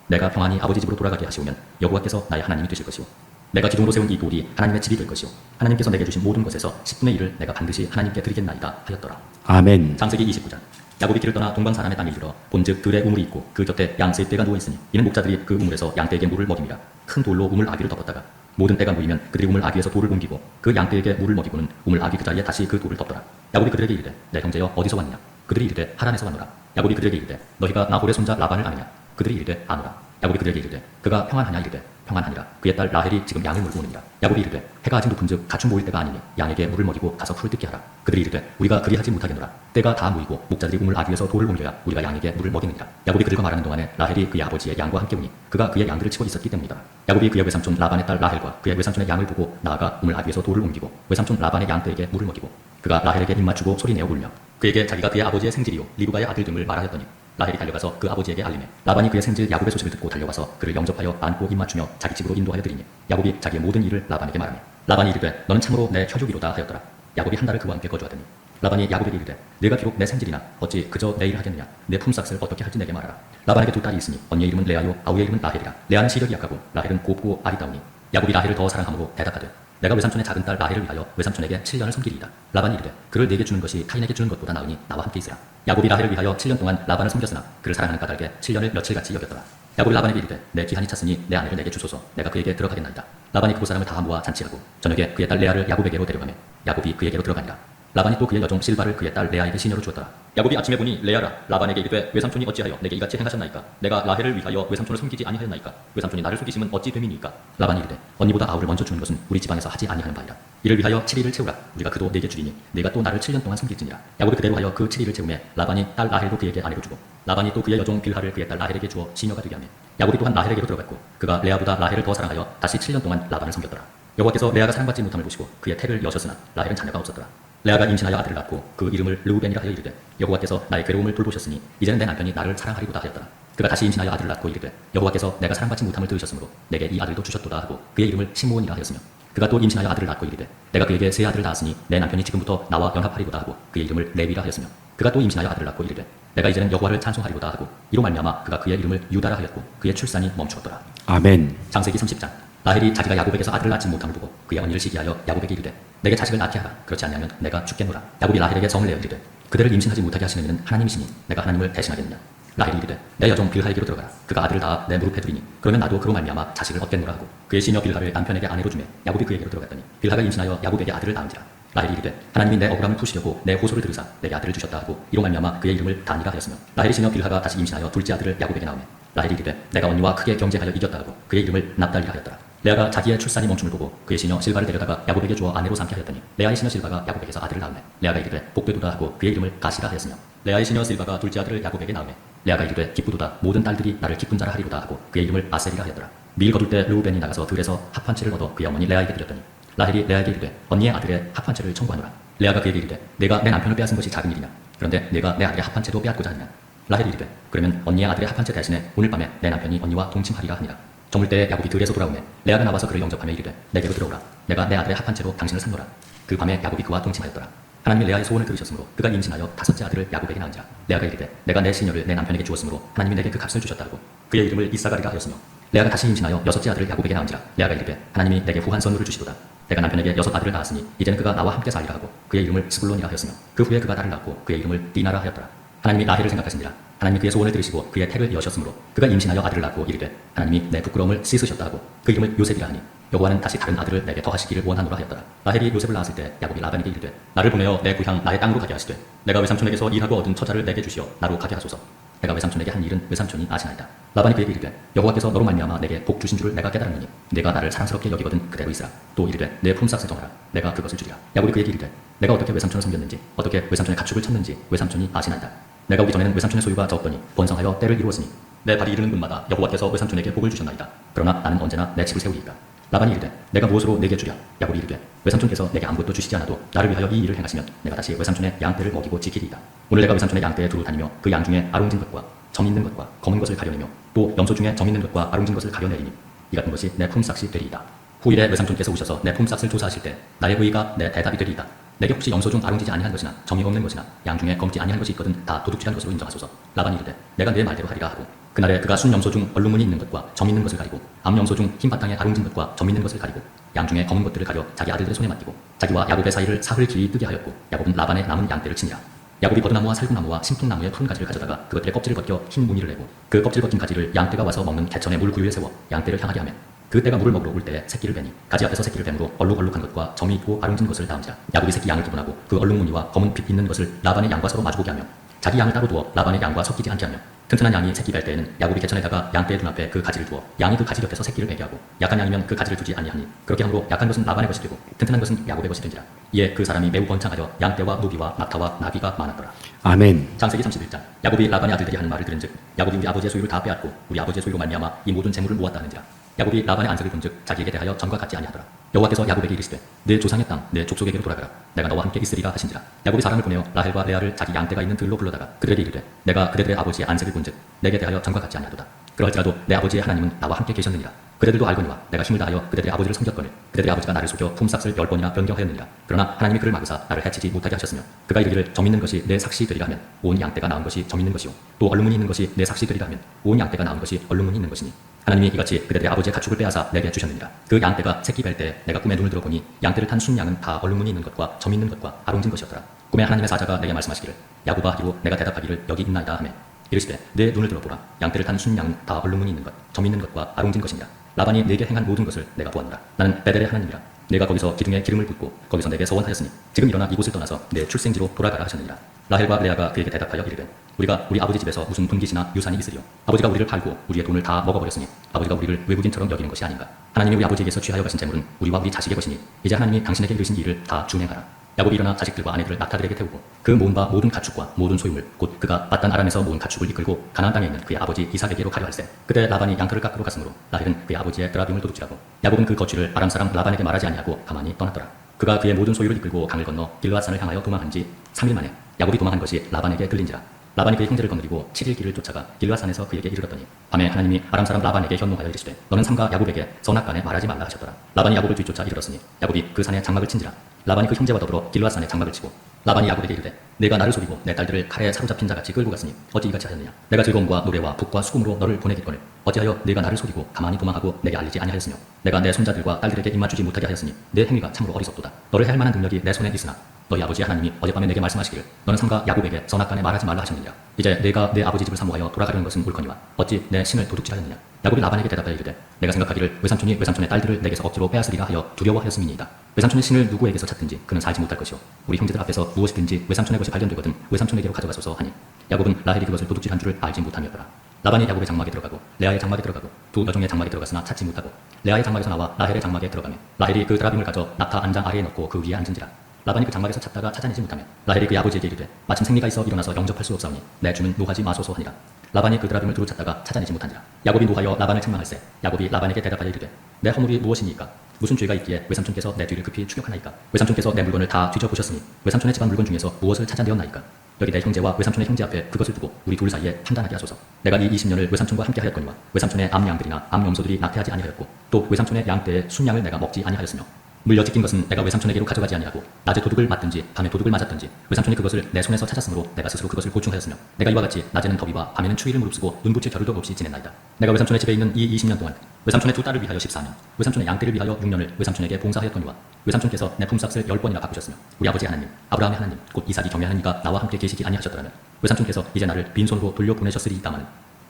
내가 평안히 아버지 집으로 돌아가게 하시오면 여호와께서 나의 하나님이 되실 것이오 내가 기둥으로 세운 이 돌이 하나님의 집이 될 것이오 하나님께서 내게 주신 모든 것에서 10분의 1을 내가 반드시 하나님께 드리겠나이다 하였더라. 아멘. 창세기 29장. 야곱이 길을 떠나 동방 사람의 땅에 이르러 본즉 들에 우물이 있고 그 곁에 양새의 떼가 누워 있으니 이는 목자들이 그 우물에서 양떼에게 물을 먹입니다. 큰 돌로 우물 아귀를 덮었다가 모든 때가 모이면 그들이 우물 아귀에서 돌을 옮기고 그 양떼에게 물을 먹이고는 우물 아귀 그 자리에 다시 그 돌을 덮더라. 야곱이 그들에게 이르되 내 형제여 어디서 왔느냐 그들이 이르되 하란에서 왔노라. 야곱이 그들에게 이르되 너희가 나홀의 손자 라반을 아느냐 그들이 이르되 아노라. 야곱이 그들에게 이르되 그가 평안하냐 이르되 평안하니라. 그의 딸 라헬이 지금 양을 물고 오느니라. 야곱이 이르되 해가 아직 높은즉 가축 모일 때가 아니니 양에게 물을 먹이고 가서 풀을 뜯게 하라. 그들이 이르되 우리가 그리하지 못하겠노라. 때가 다 모이고 목자들이 우물 아귀에서 돌을 옮겨야 우리가 양에게 물을 먹이느니라. 야곱이 그들과 말하는 동안에 라헬이 그의 아버지의 양과 함께 오니 그가 그의 양들을 치고 있었기 때문이다. 야곱이 그의 외삼촌 라반의 딸 라헬과 그의 외삼촌의 양을 보고 나아가 우물 아귀에서 돌을 옮기고 외삼촌 라반의 양떼에게 물을 먹이고 그가 라헬에게 입 맞추고 소리내어 울며 그에게 자기가 그의 아버지의 생질이요 리브가의 아들 됨을 말하였더니 라헬이 달려가서 그 아버지에게 알리매 라반이 그의 생질 야곱의 소식을 듣고 달려와서 그를 영접하여 안고 입 맞추며 자기 집으로 인도하여 드리니 야곱이 자기의 모든 일을 라반에게 말하매 라반이 이르되 너는 참으로 내 혈육이로다 하였더라. 야곱이 한 달을 그와 함께 거주하더니 라반이 야곱에게 이르되 네가 비록 내 생질이나 어찌 그저 내 일을 하겠느냐 내 품삯을 어떻게 할지 내게 말하라. 라반에게 두 딸이 있으니 언니의 이름은 레아요 아우의 이름은 라헬이라. 레아는 시력이 약하고 라헬은 곱고 아리따우니 야곱이 라헬을 더 사랑함으로 대답하되 내가 외삼촌의 작은 딸 라헬을 위하여 외삼촌에게 7년을 섬기리이다. 라반이 이르되 그를 네게 주는 것이 타인에게 주는 것보다 나으니 나와 함께 있으라. 야곱이 라헬을 위하여 7년 동안 라반을 섬겼으나 그를 사랑하는 까닭에 7년을 며칠같이 여겼더라. 야곱이 라반에게 이르되 내 기한이 찼으니 내 아내를 내게 주소서 내가 그에게 들어가겠나이다. 라반이 그곳 사람을 다 모아 잔치하고 저녁에 그의 딸 레아를 야곱에게로 데려가매 야곱이 그에게로 들어가니라. 라반이 또 그의 여종 실바를 그의 딸 레아에게 시녀로 주었더라. 야곱이 아침에 보니 레아라. 라반에게 이르되 외삼촌이 어찌하여 내게 이같이 행하셨나이까. 내가 라헬을 위하여 외삼촌을 섬기지 아니하였나이까. 외삼촌이 나를 속이심은 어찌 됨이니까. 라반이 이르되 언니보다 아우를 먼저 주는 것은 우리 집안에서 하지 아니하는 바이다. 이를 위하여 7일을 채우라. 우리가 그도 네게 주리니 네가 또 나를 7년 동안 섬길지니라. 야곱이 그대로 하여 그 7일을 채우매 라반이 딸 라헬도 그에게 아내로 주고 라반이 또 그의 여종 빌하를 그의 딸 라헬에게 주어 시녀가 되게 하며 야곱이 또한 라헬에게로 들어갔고 그가 레아보다 라헬을 더 사랑하여 다시 7년 동안 라반을 섬겼더라. 여호와께서 레아가 사랑받지 못함을 보시고 그의 태를 여셨으나 라헬은 자녀가 없었더라. 레아가 임신하여 아들을 낳고 그 이름을 르우벤이라 하여 이르되 여호와께서 나의 괴로움을 돌보셨으니 이제는 내 남편이 나를 사랑하리로다 하였더라. 그가 다시 임신하여 아들을 낳고 이르되 여호와께서 내가 사랑받지 못함을 들으셨으므로 내게 이 아들도 주셨도다 하고 그의 이름을 시므온이라 하였으며 그가 또 임신하여 아들을 낳고 이르되 내가 그에게 세 아들을 낳았으니 내 남편이 지금부터 나와 연합하리로다 하고 그의 이름을 레위라 하였으며 그가 또 임신하여 아들을 낳고 이르되 내가 이제는 여호와를 찬송하리로다 하고 이로 말미암아 그가 그의 이름을 유다라 하였고 그의 출산이 멈추었더라. 아멘. 창세기 30장. 라헬이 자기가 야곱에게서 아들을 낳지 못함을 보고 그의 언니를 시기하여 야곱에게 이르되 내게 자식을 낳게 하라. 그렇지 아니하면 내가 죽겠노라. 야곱이 라헬에게 성을 내어 이르되 그대를 임신하지 못하게 하시는 이는 하나님이시니 내가 하나님을 대신하겠느냐. 라헬이 이르되 내 여종 빌하에게로 들어가라. 그가 아들을 낳아 내 무릎에 두리니 그러면 나도 그로 말미암아 자식을 얻겠노라 하고 그의 시녀 빌하를 남편에게 아내로 주매 야곱이 그에게로 들어갔더니 빌하가 임신하여 야곱에게 아들을 낳은지라. 라헬이 이르되 하나님이 내 억울함을 푸시려고 내 호소를 들으사 내게 아들을 주셨다 하고 이로 말미암아 그의 이름을 단이라 하였으며 라헬의 시녀 빌하가 다시 임신하여 둘째 아들을 야곱에게 낳으매 라헬이 이르되 내가 언니와 크게 경쟁하여 이겼다 하고 그의 이름을 납달리라 하였더라. 레아가 자기의 출산이 멈춤을 보고 그의 시녀 실바를 데려다가 야곱에게 주어 아내로 삼게 하였더니 레아의 시녀 실바가 야곱에게서 아들을 낳으매 레아가 이르되 복되도다 하고 그의 이름을 가시라 하였으며 레아의 시녀 실바가 둘째 아들을 야곱에게 낳으매 레아가 이르되 기쁘도다 모든 딸들이 나를 기쁜 자라 하리로다 하고 그의 이름을 아셀이라 하였더라. 밀 거둘 때 르우벤이 나가서 들에서 합 한 채를 얻어 그의 어머니 레아에게 드렸더니 라헬이 레아에게 이르되 언니의 아들의 합 한 채를 청구하노라. 레아가 그에게 이르되 내가 내 남편을 빼앗은 것이 작은 일이냐. 그런데 내가 내 아들의 합 한 채도 빼앗고자 하느냐. 라헬이 이르되 그러면 언니의 아들의 합 한 채 대신에 오늘 밤에 내 남편이 언니와 동침하리라 하니라. 저물 때에 야곱이 들에서 돌아오매 레아가 나와서 그를 영접하며 이르되 내게로 들어오라. 내가 내 아들의 합 한 채로 당신을 산노라. 그 밤에 야곱이 그와 동침하였더라. 하나님이 레아의 소원을 들으셨으므로 그가 임신하여 다섯째 아들을 야곱에게 낳은지라. 레아가 이르되 내가 내 시녀를 내 남편에게 주었으므로 하나님이 내게 그 값을 주셨다 하고 그의 이름을 이사가리라 하였으며 레아가 다시 임신하여 6째 아들을 야곱에게 낳은지라. 레아가 이르되 하나님이 내게 후한 선물을 주시도다. 내가 남편에게 6 아들을 낳았으니 이제는 그가 나와 함께 살리라 하고 그의 이름을 스불론이라 하였으며 그 후에 그가 딸을 낳고 그의 이름을 디나라 하였더라. 하나님이 라헬을 생각하신지라. 하나님이 그의 소원을 들으시고 그의 태를 여셨으므로 그가 임신하여 아들을 낳고 이르되 하나님이 내 부끄러움을 씻으셨다 하고 그 이름을 요셉이라 하니 여호와는 다시 다른 아들을 내게 더하시기를 원하노라 하였더라. 라헬이 요셉을 낳았을 때 야곱이 라반에게 이르되 나를 보내어 내 고향 나의 땅으로 가게 하시되 내가 외삼촌에게서 일하고 얻은 처자를 내게 주시어 나로 가게 하소서. 내가 외삼촌에게 한 일은 외삼촌이 아시나이다. 라반이 그에게 이르되 여호와께서 너로 말미암아 내게 복 주신 줄을 내가 깨달았느니 내가 나를 사랑스럽게 여기거든 그대로 있으라. 또 이르되 내 품삯을 정하라. 내가 그것을 주리라. 야곱이 그에게 이르되 내가 어떻게 외삼촌을 섬겼는지 어떻게 외삼촌의 가축을 쳤는지 외삼촌이 아시나이다. 내가 오기 전에는 외삼촌의 소유가 적더니 번성하여 때를 이루었으니 내 발이 이르는 곳마다 여호와께서 외삼촌에게 복을 주셨나이다. 그러나 나는 언제나 내 집을 세우리이까. 라반이 이르되 내가 무엇으로 내게 주랴. 야곱이 이르되 외삼촌께서 내게 아무것도 주시지 않아도 나를 위하여 이 일을 행하시면 내가 다시 외삼촌의 양떼를 먹이고 지키리이다. 오늘 내가 외삼촌의 양떼에 두루 다니며 그 양 중에 아롱진 것과 점 있는 것과 검은 것을 가려내며 또 염소 중에 점 있는 것과 아롱진 것을 가려내리니 이 같은 것이 내 품삯이 되리이다. 후일에 외삼촌께서 오셔서 내 품삯을 조사하실 때 나의 의가 내 대답이 되리이다. 내게 혹시 염소 중 아롱지지 아니한 것이나 점이 없는 것이나 양 중에 검지 아니한 것이 있거든 다 도둑질한 것으로 인정하소서. 라반이 이르되 내가 내 말대로 하리라 하고 그날에 그가 순 염소 중 얼룩무늬 있는 것과 점 있는 것을 가리고 암 염소 중 흰 바탕에 아롱진 것과 점 있는 것을 가리고 양 중에 검은 것들을 가려 자기 아들들의 손에 맡기고 자기와 야곱의 사이를 사흘 길이 뜨게 하였고 야곱은 라반의 남은 양떼를 치니라. 야곱이 버드나무와 살구나무와 심통나무의 푼 가지를 가져다가 그것들의 껍질을 벗겨 흰 무늬를 내고 그 껍질 벗긴 가지를 양떼가 와서 먹는 개천의 물 구유에 세워 양떼를 향하게 하며 그 떼가 물을 먹으러 올 때에 새끼를 베니 가지 앞에서 새끼를 뱀으로 얼룩얼룩한 것과 점이 있고 아롱진 것을 다음지라. 야곱이 새끼 양을 구분하고 그 얼룩무늬와 검은 빛 있는 것을 라반의 양과 서로 마주보게 하며 자기 양을 따로 두어 라반의 양과 섞이지 않게 하며 튼튼한 양이 새끼 뵐 때에는 야곱이 개천에다가 양떼의 눈앞에 그 가지를 두어 양이 그 가지 곁에서 새끼를 베게 하고 약한 양이면 그 가지를 두지 아니하니 그렇게 함으로 약한 것은 라반의 것이 되고 튼튼한 것은 야곱의 것이 된지라. 이에 그 사람이 매우 번창하여 양떼와 노비와 낙타와 나귀가 많았더라. 아멘. 창세기 31장. 야곱이 라반의 아들들이 하는 말을 들은즉 야곱이 우리 아버지의 소유를 다 빼앗고 우리 아버지의 소유로 말미암아 이 모든 재물을 모았다 하는지라. 야곱이 라반의 안색을 본즉 자기에게 대하여 전과 같지 아니하더라. 여호와께서 야곱에게 이르시되 내 조상의 땅 내 족속에게로 돌아가라. 내가 너와 함께 있으리라 하신지라. 야곱이 사람을 보내어 라헬과 레아를 자기 양떼가 있는 들로 불러다가 그들에게 이르되 내가 그대들의 아버지의 안색을 본즉 내게 대하여 전과 같지 아니하도다. 그러할지라도 내 아버지의 하나님은 나와 함께 계셨느니라. 그대들도 알거니와 내가 힘을 다하여 그대들의 아버지를 섬겼거늘 그대들의 아버지가 나를 속여 품삯을 10번이나 변경하였느니라. 그러나 하나님이 그를 막으사 나를 해치지 못하게 하셨으며 그가 이르기를 점 있는 것이 내 삭시 되리라 하면 온 양떼가 낳은 것이 점 있는 것이요 또 얼룩무늬 있는 것이 내 삭시 되리라 하면 온 양떼가 낳은 것이 얼룩무늬 있는 것이니 하나님이 이같이 그대들의 아버지의 가축을 빼앗아 내게 주셨느니라. 그 양떼가 새끼 뵐 때 내가 꿈에 눈을 들어보니 양떼를 탄 순양은 다 얼룩무늬 있는 것과 점 있는 것과 아롱진 것이었더라. 꿈에 하나님의 사자가 내게 말씀하시기를 야곱아 하기로 내가 대답하기를 여기 있나이다 하매 이르시되 내 눈을 들어보라. 양떼를 탄 순양은 다 얼룩무늬 있는 것, 점 있는 것과 아롱진 것이니라. 라반이 내게 행한 모든 것을 내가 보았노라. 나는 베델의 하나님이라. 내가 거기서 기둥에 기름을 붓고 거기서 내게 서원하였으니 지금 일어나 이곳을 떠나서 내 출생지로 돌아가라 하셨느니라. 라헬과 레아가 그에게 대답하여 이르되 우리가 우리 아버지 집에서 무슨 분깃이나 유산이 있으리요. 아버지가 우리를 팔고 우리의 돈을 다 먹어버렸으니 아버지가 우리를 외국인처럼 여기는 것이 아닌가. 하나님이 우리 아버지에게서 취하여 가신 재물은 우리와 우리 자식의 것이니 이제 하나님이 당신에게 이르신 일을 다 준행하라. 야곱이 일어나 자식들과 아내들을 낙타들에게 태우고 그 모은 바 모든 가축과 모든 소유물 곧 그가 밧단 아람에서 모은 가축을 이끌고 가나안 땅에 있는 그의 아버지 이삭에게로 가려 할세. 그때 라반이 양털을 깎으러 갔으므로 라헬은 그의 아버지의 드라빔을 도둑질하고 야곱은 그 거취를 아람 사람 라반에게 말하지 아니하고 가만히 떠났더라. 그가 그의 모든 소유를 이끌고 강을 건너 길르앗산을 향하여 도망한 지 3일 만에 야곱이 도망한 것이 라반에게 들린지라. 라반이 그의 형제를 거느리고 7일 길을 쫓아가 길르앗산에서 그에게 이르렀더니 밤에 하나님이 아람 사람 라반에게 현노하여 이르시되 너는 삼가 야곱에게 선악간에 말하지 말라 하셨더라. 라반이 야곱을 뒤쫓아 이르렀으니 야곱이 그 산에 장막을 친지라. 라반이 그 형제와 더불어 길르앗산에 장막을 치고 라반이 야곱에게 이르되 내가 나를 속이고 내 딸들을 칼에 사로잡힌 자같이 끌고 갔으니 어찌 이같이 하였느냐. 내가 즐거움과 노래와 북과 수금으로 너를 보내겠거늘 어찌하여 내가 나를 속이고 가만히 도망하고 내게 알리지 아니하였으며 내가 내 손자들과 딸들에게 입맞추지 못하게 하였으니 내 행위가 참으로 어리석도다. 너를 할 만한 능력이 내 손에 있으나 너희 아버지 하나님이 어젯밤에 내게 말씀하시기를 너는 삼가 야곱에게 선악간에 말하지 말라 하셨느니라. 이제 내가 내 아버지 집을 사모하여 돌아가려는 것은 옳거니와 어찌 내 신을 도둑질하였느냐. 야곱이 라반에게 대답하여 이르되 내가 생각하기를 외삼촌이 외삼촌의 딸들을 내게서 억지로 빼앗으리라 하여 두려워하였음이니이다. 외삼촌의 신을 누구에게서 찾든지 그는 살지 못할 것이요 우리 형제들 앞에서 무엇이든지 외삼촌의 것이 발견되거든 외삼촌에게로 가져가소서 하니 야곱은 라헬이 그것을 도둑질한 줄을 알지 못함이었더라. 라반이 야곱의 장막에 들어가고 레아의 장막에 들어가고 두 여종의 장막에 들어갔으나 찾지 못하고 레아의 장막에서 나와 라헬의 장막에 들어가며 라헬이 그 드라빔을 가져 낙타 안장 아래에 넣고 그 위에 앉은지라. 라반이 그 장막에서 찾다가 찾아내지 못하며 라헬이 그 아버지에게 이르되 마침 생리가 있어 일어나서 영접할 수 없사오니 내 주는 노하지 마소서 하니라. 라반이 그 드라빔을 두루 찾다가 찾아내지 못한지라. 야곱이 노하여 라반을 책망할세. 야곱이 라반에게 대답하여 이르되 내 허물이 무엇이니까 무슨 죄가 있기에 외삼촌께서 내 뒤를 급히 추격하나이까. 외삼촌께서 내 물건을 다 뒤져보셨으니 외삼촌의 집안 물건 중에서 무엇을 찾아내었나이까. 여기 내 형제와 외삼촌의 형제 앞에 그것을 두고 우리 둘 사이에 판단하게 하소서. 내가 이 20년을 외삼촌과 함께 하였거니와 외삼촌의 암양들이나 암염소들이 낙태하지 아니하였고 또 외삼촌의 양떼의 순양을 내가 먹지 아니하였으며 물려 찢긴 것은 내가 외삼촌에게로 가져가지 아니하고 낮에 도둑을 맞든지 밤에 도둑을 맞았든지 외삼촌이 그것을 내 손에서 찾았으므로 내가 스스로 그것을 보충하였으며 내가 이와 같이 낮에는 더위와 밤에는 추위를 무릅쓰고 눈붙일 겨를도 없이 지냈나이다. 내가 외삼촌의 집에 있는 이 20년 동안 외삼촌의 두 딸을 위하여 14년, 외삼촌의 양떼를 위하여 6년을 외삼촌에게 봉사하였더니와 외삼촌께서 내 품삯을 10번이나 바꾸셨으며 우리 아버지 하나님, 아브라함의 하나님, 곧 이삭이 경외하는 이가 나와 함께 계시지 아니하셨더라면 외삼촌께서 이제 나를 빈손으로 돌려보내셨으리이다마는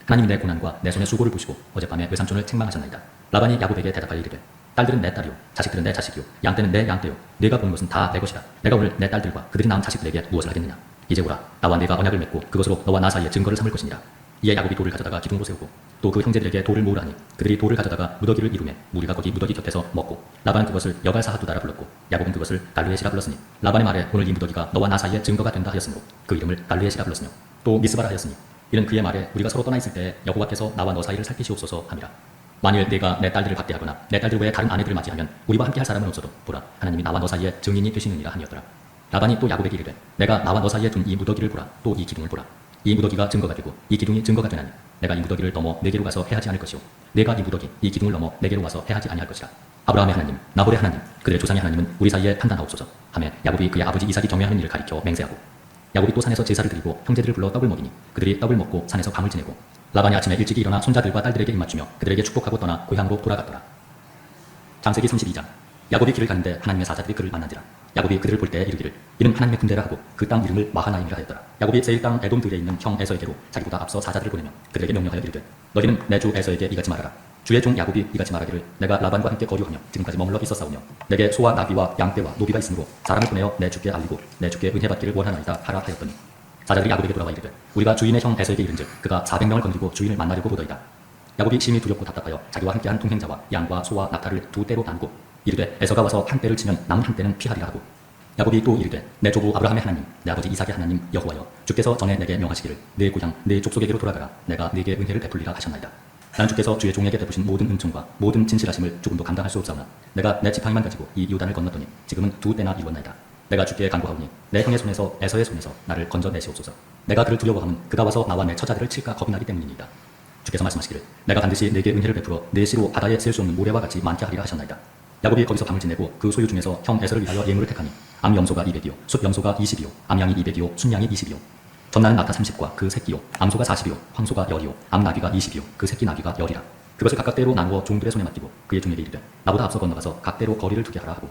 하나님이 내 고난과 내 손의 수고를 보시고 어젯밤에 외삼촌을 책망하셨나이다. 라반이 야곱에게 대답하여 이르되 딸들은 내 딸이요 자식들은 내 자식이요 양떼는 내 양떼요 네가 본 것은 다 내 것이다. 내가 오늘 내 딸들과 그들이 낳은 자식들에게 무엇을 하겠느냐. 이제 오라 나와 네가 언약을 맺고 그것으로 너와 나 사이에 증거를 삼을 것이니라. 이에 야곱이 돌을 가져다가 기둥으로 세우고 또 그 형제들에게 돌을 모으라 하니 그들이 돌을 가져다가 무더기를 이루매 무리가 거기 무더기 곁에서 먹고 라반은 그것을 여갈사하두다라 불렀고 야곱은 그것을 갈르에시라 불렀으니 라반의 말에 오늘 이 무더기가 너와 나 사이에 증거가 된다 하였으므로 그 이름을 갈르에시라 불렀으며 또 미스바라 하였으니 이는 그의 말에 우리가 서로 떠나 있을 때 여호와께서 나와 너 사이를 살피시옵소서 함이라. 만일 내가 내 딸들을 박대하거나 내 딸들 외에 다른 아내들을 맞이하면 우리와 함께 할 사람은 없어도 보라 하나님이 나와 너 사이에 증인이 되시느니라 하니었더라. 라반이 또 야곱에게 이르되 내가 나와 너 사이에 둔 이 무더기를 보라 또 이 기둥을 보라. 이 무더기가 증거가 되고 이 기둥이 증거가 되나니 내가 이 무더기를 넘어 내게로 가서 해하지 않을 것이요 내가 이 무더기 이 기둥을 넘어 내게로 와서 해하지 아니할 것이라. 아브라함의 하나님 나홀의 하나님 그들의 조상의 하나님은 우리 사이에 판단하옵소서 하며 야곱이 그의 아버지 이삭이 경외하는 일을 가리켜 맹세하고 야곱이 또 산에서 제사를 드리고 형제들을 불러 떡을 먹이니 그들이 떡을 먹고 산에서 밤을 지내고 라반이 아침에 일찍이 일어나 손자들과 딸들에게 입맞추며 그들에게 축복하고 떠나 고향으로 돌아갔더라. 창세기 32장. 야곱이 길을 가는데 하나님의 사자들이 그를 만난지라. 야곱이 그들을 볼 때 이르기를 이는 하나님의 군대라 하고 그 땅 이름을 마하나임이라 하였더라. 야곱이 세일 땅 에돔들에 있는 형 에서에게로 자기보다 앞서 사자들을 보내며 그들에게 명령하여 이르되 너희는 내 주 에서에게 이같이 말하라. 주의 종 야곱이 이같이 말하기를 내가 라반과 함께 거류하며 지금까지 머물러 있었사오며 내게 소와 나귀와 양떼와 노비가 있으므로 사람을 보내어 내 주께 알리고 내 주께 은혜받기를 원하나이다 하라 하였더니 사자들이 야곱에게 돌아와 이르되 우리가 주인의 형 에서에게 이른즉 그가 400명을 건드리고 주인을 만나려고 보더이다. 야곱이 심히 두렵고 답답하여 자기와 함께한 동행자와 양과 소와 낙타를 두 떼로 나누고 이르되 에서가 와서 한 떼를 치면 남은 한 떼는 피하리라 하고 야곱이 또 이르되 내 조부 아브라함의 하나님 내 아버지 이삭의 하나님 여호와여 주께서 전에 내게 명하시기를 내 고향 내 족속에게로 돌아가라 내가 네게 은혜를 베풀리라 하셨나이다. 나는 주께서 주의 종에게 베푸신 모든 은총과 모든 진실하심을 조금도 감당할 수 없사오나 내가 내 지팡이만 가지고 이 요단을 건넜더니 지금은 두 떼나 이루었나이다. 내가 주께 간구하오니 내 형의 손에서 에서의 손에서 나를 건져내시옵소서. 내가 그를 두려워함은 그가 와서 나와 내 처자들을 칠까 겁이 나기 때문이니이다. 주께서 말씀하시기를 내가 반드시 내게 은혜를 베풀어 내 시로 바다에 셀 수 없는 모래와 같이 많게 하리라 하셨나이다. 야곱이 거기서 밤을 지내고 그 소유 중에서 형 에서를 위하여 예물을 택하니 암 염소가 200이요 숫 염소가 20이요 암양이 200이요 순양이 20이요 전나는 낙타 30과 그 새끼요 암소가 40이요 황소가 10이요 암나귀가 20이요 그 새끼 나귀가 10이라. 그것을 각각 떼로 나누어 종들의 손에 맡기고 그의 종에게 이르되 나보다 앞서 건너가서 각 떼로 거리를 두게 하라 하고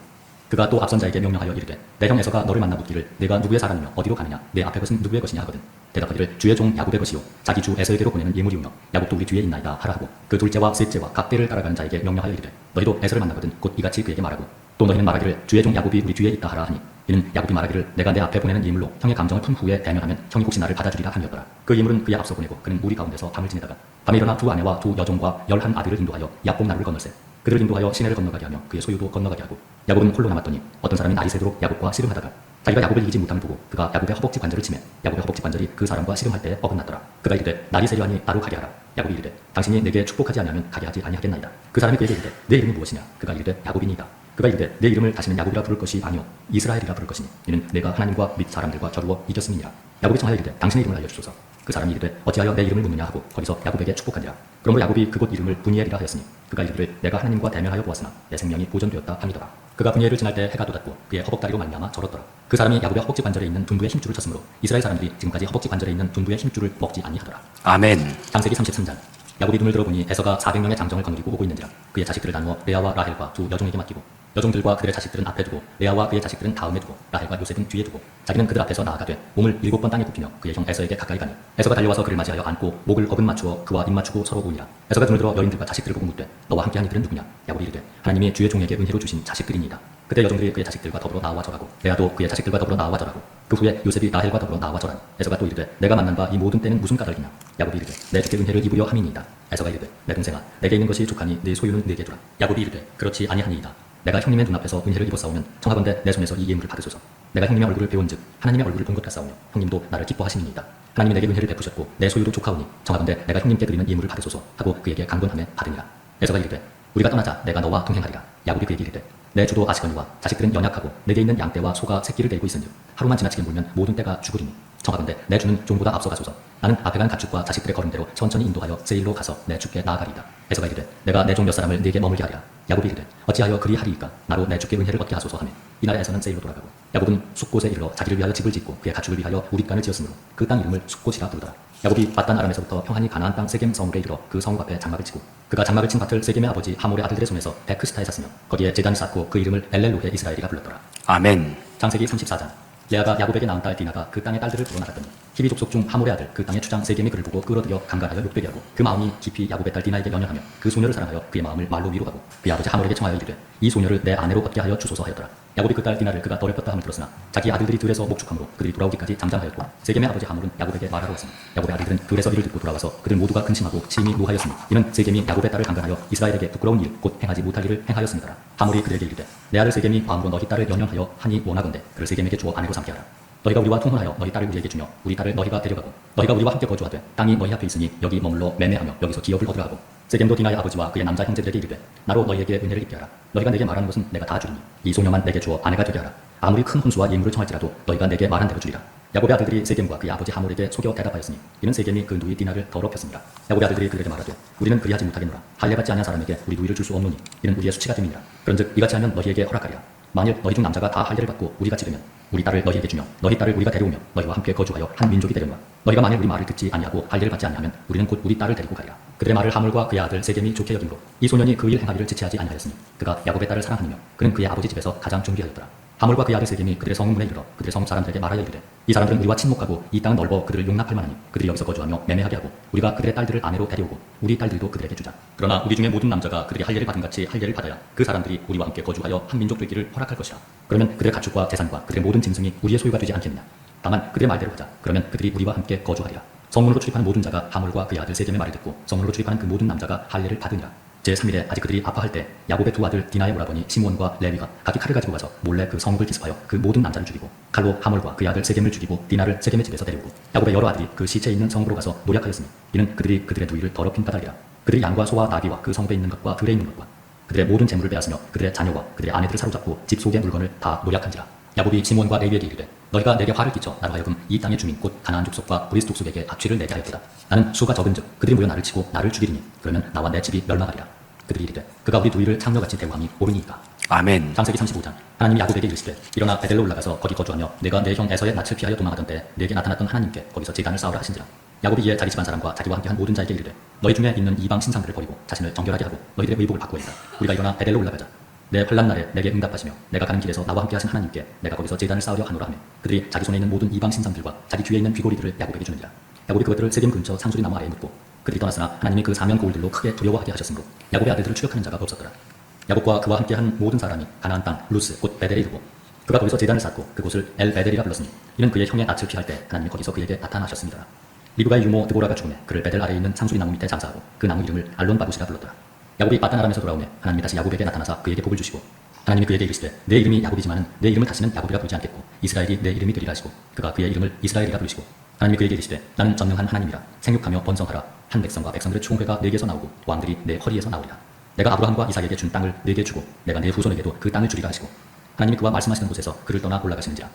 그가 또 앞선 자에게 명령하여 이르되 내 형 에서가 너를 만나 묻기를 내가 누구의 사람이며 어디로 가느냐 내 앞에 것은 누구의 것이냐 하거든 대답하기를 주의 종 야곱의 것이요 자기 주 에서에게로 보내는 예물이오며 야곱도 우리 뒤에 있나이다 하라 하고 그 둘째와 셋째와 각 떼를 따라가는 자에게 명령하여 이르되 너희도 에서를 만나거든 곧 이같이 그에게 말하고 또 너희는 말하기를 주의 종 야곱이 우리 뒤에 있다 하라 하니 이는 야곱이 말하기를 내가 내 앞에 보내는 예물로 형의 감정을 푼 후에 대면하면 형이 혹시 나를 받아주리라 함이었더라. 그 예물은 그의 앞서 보내고 그는 무리 가운데서 밤을 지내다가 밤에 일어나 두 아내와 두 여종과 11 아들을 인도하여 야복 나루를 건널세 그들을 인도하여 시내를 건너가게 하며 그의 소유도 건너가게 하고 야곱은 홀로 남았더니 어떤 사람이 날이 새도록 야곱과 씨름하다가 자기가 야곱을 이기지 못함을 보고 그가 야곱의 허벅지 관절을 치매 야곱의 허벅지 관절이 그 사람과 씨름할 때 어긋났더라. 그가 이르되 날이 새려하니 나로 가게 하라. 야곱이 이르되 당신이 내게 축복하지 아니하면 가게 하지 아니하겠나이다. 그 사람이 그에게 이르되 내 이름이 무엇이냐. 그가 이르되 야곱이니이다. 그가 이르되 내 이름을 다시는 야곱이라 부를 것이 아니요 이스라엘이라 부를 것이니 이는 내가 하나님과 및 사람들과 겨루어 이겼음이니라. 야곱이 청하여 이르되 당신의 이름을 알려주소서. 그 사람이 이르되 어찌하여 내 이름을 묻느냐 하고 거기서 야곱에게 축복하니라. 그러므로 야곱이 그곳 이름을 브니엘이라 하였으니 그가 이르기를 내가 하나님과 대면하여 보았으나 내 생명이 보존되었다 함이더라. 그가 브니엘을 지날 때 해가 돋았고 그의 허벅다리로 말미암아 절었더라. 그 사람이 야곱의 허벅지 관절에 있는 둔부의 힘줄을 쳤으므로 이스라엘 사람들이 지금까지 허벅지 관절에 있는 둔부의 힘줄을 먹지 아니하더라. 아멘. 창세기 33장. 야곱이 눈을 들어보니 에서가 400명의 장정을 거느리고 오고 있는지라. 그의 자식들을 나누어 레아와 라헬과 두 여종에게 맡기고 여종들과 그들의 자식들은 앞에 두고 레아와 그의 자식들은 다음에 두고 라헬과 요셉은 뒤에 두고 자기는 그들 앞에서 나아가되 몸을 7번 땅에 굽히며 그의 형 에서에게 가까이 가니 에서가 달려와서 그를 맞이하여 안고 목을 어긋 맞추어 그와 입 맞추고 서로 우니라. 에서가 눈을 들어 여인들과 자식들을 보고 묻되 너와 함께한 이들은 누구냐. 야곱이 이르되 하나님이 주의 종에게 은혜로 주신 자식들이니이다. 그때 여종들이 그의 자식들과 더불어 나와 절하고 레아도 그의 자식들과 더불어 나와 절하고 그 후에 요셉이 라헬과 더불어 나와 절하니 에서가 또 이르되 내가 만난 바 이 모든 때는 무슨 까닭이냐. 야곱이 이르되 내 주께 은혜를 입으려 함이니이다. 에서가 이르되 내 동생아 내게 있는 것이 족하니 네 소유는 네게 두라. 야곱이 이르되 그렇지 아니하니이다. 내가 형님의 눈앞에서 은혜를 입었사오면 청하건대 내 손에서 이 예물을 받으소서. 내가 형님의 얼굴을 배운즉 하나님의 얼굴을 본 것 같사오며 형님도 나를 기뻐하심이니이다. 하나님이 내게 은혜를 베푸셨고 내 소유도 족하오니 청하건대 내가 형님께 드리는 예물을 받으소서 하고 그에게 간구하며 받으니라. 에서가 이르되 우리가 떠나자 내가 너와 동행하리라. 야곱이 그에게 이르되 내 주도 아시거니와 자식들은 연약하고 내게 있는 양떼와 소가 새끼를 데리고 있으니 하루만 지나치게 물면 모든 떼가 죽으리니 청하건대 내 주는 종보다 앞서 가소서. 나는 앞에 간 가축과 자식들의 걸음대로 천천히 인도하여 세일로 가서 내 주께 나아가리이다. 에서가 이르되 내가 내 종 몇 사람을 네게 머물게 하리라. 야곱이 이르되 어찌하여 그리 하리이까. 나로 내 주께 은혜를 얻게 하소서 하매 이날에 에서는 세일로 돌아가고 야곱은 숫곳에 이르러 자기를 위하여 집을 짓고 그의 가축을 위하여 우릿간을 지었으므로 그 땅 이름을 숫곳이라 부르더라. 야곱이 밧단 아람에서부터 평안히 가나안 땅 세겜 성읍에 이르러 그 성읍 앞에 장막을 치고 그가 장막을 친 밭을 세겜의 아버지 하몰의 아들들의 손에서 베크스타에 샀으며 거기에 제단을 쌓고 그 이름을 엘렐로헤 이스라엘이라 불렀더라. 아멘. 창세기 34장. 레아가 야곱에게 낳은 딸 디나가 그 땅의 딸들을 보러 나갔더니 히비 족속 중 하몰의 아들 그 땅의 추장 세겜이 그를 보고 끌어들여 강간하여 욕되게 하고 그 마음이 깊이 야곱의 딸 디나에게 연연하며 그 소녀를 사랑하여 그의 마음을 말로 위로하고 그의 아버지 하몰에게 청하여 이르되 이 소녀를 내 아내로 얻게 하여 주소서 하였더라. 야곱이 그 딸 디나를 그가 더럽혔다 함을 들었으나 자기 아들들이 들에서 목축함으로 그들이 돌아오기까지 잠잠하였고 세겜의 아버지 하몰은 야곱에게 말하러 왔으니 야곱의 아들들은 들에서 이를 듣고 돌아와서 그들 모두가 근심하고 심히 노하였으니 이는 세겜이 야곱의 딸을 강간하여 이스라엘에게 부끄러운 일 곧 행하지 못할 일을 행하였습니다. 하몰이 그들에게 이르되 내 아들 세겜이 마음으로 너희 딸을 연연하여 하니 원하건대 그를 세겜에게 주어 아내로 삼게 하라. 너희가 우리와 통혼하여 너희 딸을 우리에게 주며 우리 딸을 너희가 데려가고 너희가 우리와 함께 거주하되 땅이 너희 앞에 있으니 여기 머물러 매매하며 여기서 기업을 얻으라 하고 세겜도 디나의 아버지와 그의 남자 형제들에게 이르되 나로 너희에게 은혜를 입게 하라. 너희가 내게 말하는 것은 내가 다 주리니 이 소녀만 내게 주어 아내가 되게 하라. 아무리 큰 혼수와 예물을 청할지라도 너희가 내게 말한 대로 주리라. 야곱의 아들들이 세겜과 그의 아버지 하몰에게 속여 대답하였으니 이는 세겜이 그 누이 디나를 더럽혔습니다. 야곱의 아들들이 그들에게 말하되 우리는 그리하지 못하겠노라. 할례 받지 아니한 사람에게 우리 누이를 줄 수 없노니 이는 우리의 수치가 됨이니라. 그런즉 이같이 하면 너희에게 허락하리라. 만일 너희 중 남자가 다 할례를 받고 우리가 지르면 우리 딸을 너희에게 주며 너희 딸을 우리가 데려오며 너희와 함께 거주하여 한 민족이 되려노라. 너희가 만일 우리 말을 듣지 아니하고 할례를 받지 아니하면 우리는 곧 우리 딸을 데리고 가리라. 그들의 말을 하몰과 그의 아들 세겜이 좋게 여김으로 이 소년이 그 일 행하기를 지체하지 아니하였으니 그가 야곱의 딸을 사랑하니며 그는 그의 아버지 집에서 가장 존귀하였더라. 하몰과 그의 아들 세겜이 그들의 성문에 이르러 그들의 성읍 사람들에게 말하여 이르되 이 사람들은 우리와 친목하고 이 땅은 넓어 그들을 용납할 만하니 그들이 여기서 거주하며 매매하게 하고 우리가 그들의 딸들을 아내로 데려오고 우리 딸들도 그들에게 주자. 그러나 우리 중에 모든 남자가 그들이 할례를 받은 같이 할례를 받아야 그 사람들이 우리와 함께 거주하여 한 민족 되기를 허락할 것이라. 그러면 그들의 가축과 재산과 그들의 모든 짐승이 우리의 소유가 되지 않겠느냐. 다만 그들의 말대로 하자. 그러면 그들이 우리와 함께 거주하리라. 성문으로 출입하는 모든 자가 하몰과 그의 아들 세겜의 말을 듣고 성문으로 출입하는 그 모든 남자가 할례를 받으니라. 제3일에 아직 그들이 아파할 때 야곱의 두 아들 디나의 오라버니 시므온과 레위가 각기 칼을 가지고 가서 몰래 그 성읍을 기습하여 그 모든 남자를 죽이고 칼로 하몰과 그의 아들 세겜을 죽이고 디나를 세겜의 집에서 데려오고 야곱의 여러 아들이 그 시체에 있는 성읍으로 가서 노략하였으니 이는 그들이 그들의 누이를 더럽힌 까닭이라. 그들이 양과 소와 나귀와 그 성읍에 있는 것과 들에 있는 것과 그들의 모든 재물을 빼앗으며 그들의 자녀와 그들의 아내들을 사로잡고 집 속의 물건을 다 노략한지라. 야곱이 시므온과 레위에게 이르되 너희가 내게 화를 끼쳐 나로 하여금 이 땅의 주민 곧 가나안 족속과 브리스 족속에게 악취를 내게 하였도다. 나는 수가 적은즉 그들이 모여 나를 치고 나를 죽이리니 그러면 나와 내 집이 멸망하리라. 그들이 이르되 그가 우리 누이를 창녀같이 대우함이 옳으니이까. 아멘. 창세기 35장. 하나님이 야곱에게 이르시되 일어나 베델로 올라가서 거기 거주하며 내가 내 형 에서의 낯을 피하여 도망하던 때 내게 나타났던 하나님께 거기서 제단을 쌓으라 하신지라. 야곱이 이에 자기 집안 사람과 자기와 함께 한 모든 자에게 이르되 너희 중에 있는 이방 신상들을 버리고 자신을 정결하게 하고 너희들의 의복을 바꾸어이라. 우리가 일어나 베델로 올라가자. 내 환난 날에 내게 응답하시며 내가 가는 길에서 나와 함께 하신 하나님께 내가 거기서 제단을 쌓으려 하노라 하며 그들이 자기 손에 있는 모든 이방 신상들과 자기 뒤에 있는 귀고리들을 야곱에게 주느니라. 야곱이 그것들을 세겜 근처 상수리 나무 아래에 묻고 그들이 떠났으나 하나님이 그 사면 고울들로 크게 두려워하게 하셨으므로 야곱의 아들들을 추격하는 자가 없었더라. 야곱과 그와 함께한 모든 사람이 가나안 땅 루스 곧 베델에 이르고 그가 거기서 제단을 쌓고 그곳을 엘 베델이라 불렀으니 이는 그의 형의 낯을 피할 때 하나님이 거기서 그에게 나타나셨습니다. 리브가의 유모 드보라가 죽음에 그를 베델 아래에 있는 상수리 나무 밑에 장사하고 그 나무 이름을 알론 바구시라 불렀더라. 야곱이 밧단 아람에서 돌아오매 하나님이 다시 야곱에게 나타나사 그에게 복을 주시고 하나님이 그에게 이르시되 내 이름이 야곱이지만은 내 이름을 다시는 야곱이라 부르지 않겠고 이스라엘이 내 이름이 되리라 하시고 그가 그의 이름을 이스라엘이라 부르시고 하나님이 그에게 이르시되 나는 전능한 하나님이라 생육하며 번성하라. 한 백성과 백성들의 총회가 내게서 나오고 왕들이 내 허리에서 나오리라. 내가 아브라함과 이삭에게 준 땅을 내게 주고 내가 내 후손에게도 그 땅을 주리라 하시고 하나님이 그와 말씀하시던 곳에서 그를 떠나 올라가시는지라.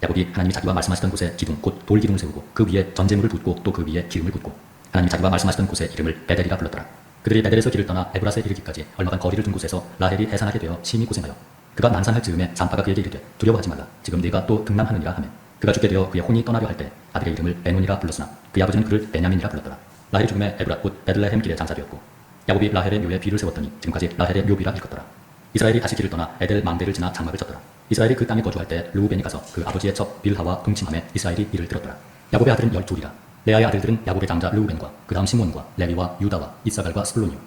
야곱이 하나님이 자기와 말씀하시던 곳에 기둥 곧 돌기둥을 세우고 그 위에 전제물을 붓고 또 그 위에 기름을 붓고 하나님이 자기와 말씀하시던 곳의 이름을 베델이라 불렀더라. 그들이 베델에서 길을 떠나 에브라스에 이르기까지 얼마간 거리를 둔 곳에서 라헬이 해산하게 되어 심히 고생하여 그가 난산할 즈음에 산파가 그에게 이르되 두려워하지 말라. 지금 네가 또 등남하느니라 하매 그가 죽게 되어 그의 혼이 떠나려 할 때 아들의 이름을 베논이라 불렀으나 그의 아버지는 그를 베냐민이라 불렀더라. 라헬이 죽음에 에브라 곧 베들레헴 길에 장사되었고 야곱이 라헬의 묘에 비를 세웠더니 지금까지 라헬의 묘비라 일컫더라. 이스라엘이 다시 길을 떠나 에델 망대를 지나 장막을 쳤더라. 이스라엘이 그 땅에 거주할 때 르우벤이 가서 그 아버지의 첩 빌하와 동침함에 이스라엘이 이를 들었더라. 야곱의 아들은 12이라. 레아의 아들들은 야곱의 장자 르우벤과 그 다음 시몬과 레위와 유다와 이사갈과 스불론이요.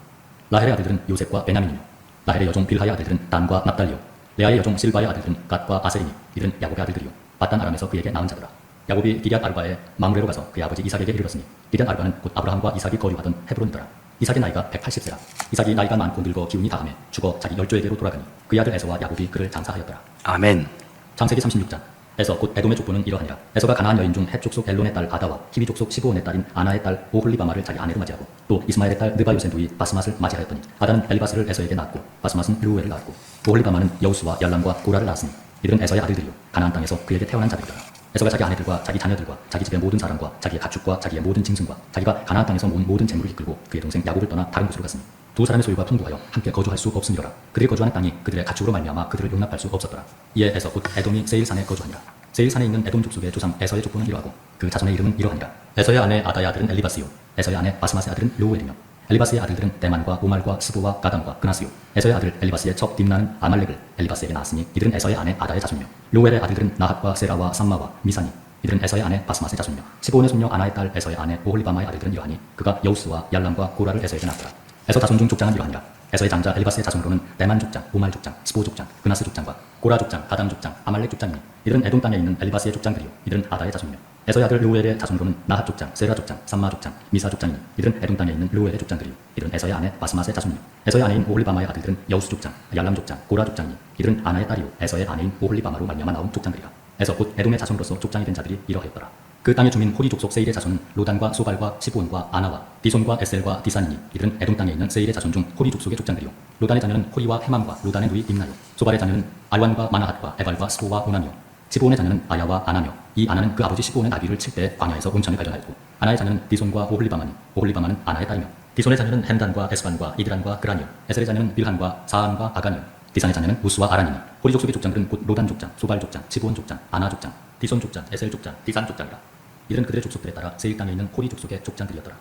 라헬의 아들들은 요셉과 베냐민이요. 라헬의 여종 빌하의 아들들은 단과 납달리요. 레아의 여종 실바의 아들들은 갓과 아셀이니 이들은 야곱의 아들들이요. 밧단 아람에서 그에게 낳은 자더라. 야곱이 기럇 아르바에 mamre로 가서 그의 아버지 이삭에게 이르렀으니 기럇 아르바는 곧 아브라함과 이삭이 거류하던 헤브론이더라. 이삭의 나이가 180세라. 이삭이 나이가 많고 늙어 기운이 다하며 죽어 자기 열조에게로 돌아가니 그의 아들 에서와 야곱이 그를 장사하였더라. 아멘. 창세기 36장. 에서 곧 에돔의 족보는 이러하니라. 에서가 가나안 여인 중 헷 족속 엘론의 딸 아다와 히비 족속 시브온의 딸인 아나의 딸 오홀리바마를 자기 아내로 맞이하고 또 이스마엘의 딸 느바요센 누이 바스맛을 맞이하였더니 아다는 엘리바스를 에서에게 낳았고 바스맛은 르우엘을 낳았고 오홀리바마는 여우스와 열람과 고라를 낳았으니 이들은 에서의 아들들이요 가나안 땅에서 그에게 태어난 자들이더라. 에서가 자기 아내들과 자기 자녀들과 자기 집의 모든 사람과 자기의 가축과 자기의 모든 짐승과 자기가 가나안 땅에서 모은 모든 재물을 이끌고 그의 동생 야곱을 떠나 다른 곳으로 갔으니 두 사람의 소유가 풍부하여 함께 거주할 수 없음이로라. 그들이 거주하는 땅이 그들의 가축으로 말미암아 그들을 용납할 수 없었더라. 이에 에서 곧 에돔이 세일산에 거주하니라. 세일산에 있는 에돔 족속의 조상 에서의 족보는 이러하고 그 자손의 이름은 이러하니라. 에서의 아내 아다의 아들은 엘리바스요 에서의 아내 바스맛의 아들은 르우엘이며 엘리바스의 아들들은 대만과 오말과 스보와 가담과 그나스요. 에서의 아들 엘리바스의 첩 딥나는 아말렉을 엘리바스에게 낳았으니 이들은 에서의 아내 아다의 자손이며 르우엘의 아들들은 나핫과 세라와 삼마와 미사니 이들은 에서의 아내 바스맛의 자손이며 스보온의 손녀 아나의 딸 에서의 아내 오홀리바마의 아들들은 이러하니 그가 여우스와 얄람과 고라를 에서에게 낳았더라. 에서 자손 중 족장은 이러하니라. 에서의 장자 엘리바스의 자손으로는 대만 족장, 오말 족장, 스보 족장, 그나스 족장과 고라 족장, 가담 족장, 아말렉 족장이니 이들은 에돔 땅에 있는 엘리바스의 족장들이요 이들은 아다의 자손이며 에서의 아들 르우엘의 자손으로는 나핫 족장, 세라 족장, 삼마 족장, 미사 족장이니 이들은 에돔 땅에 있는 르우엘의 족장들이요 이들은 에서의 아내 바스맛의 자손이요 에서의 아내인 오홀리바마의 아들들은 여우스 족장, 얄람 족장, 고라 족장이니 이들은 아나의 딸이요 에서의 아내인 오홀리바마로 말미암아 나온 족장들이라. 에서 곧 에돔의 자손으로서 족장이 된 자들이 이러하였더라. 그 땅의 주민 호리 족속 세일의 자손은 로단과 소발과 시브온과 아나와 디손과 에셀과 디산이니 이들은 에돔 땅에 있는 세일의 자손 중 호리 족속의 족장들이요 로단의 자녀는 호리와 헤맘과 로단의 누이 임나요 소발의 자녀는 알완과 마나핫과 에발과 스보와 오나며 시브온의 자녀는 아야와 아나며 이 아나는 그 아버지 시브온의 나귀를 칠 때 광야에서 온천을 발견하였고 아나의 자녀는 디손과 오홀리바마니 오홀리바마는 아나의 딸이며 디손의 자녀는 헨단과 에스반과 이드란과 그라니요 에셀의 자녀는 빌한과 사안과 아가니요 디산의 자녀는 우스와 아란이니 호리 족속의 족장들은 곧 로단 족장, 소발 족장, 시브온 족장, 아나 족장, 디손 족장, 에셀 족장, 디산 족장이라. 이들은 그들의 족속들에 따라 세일 땅에 있는 호리 족속의 족장들이었더라.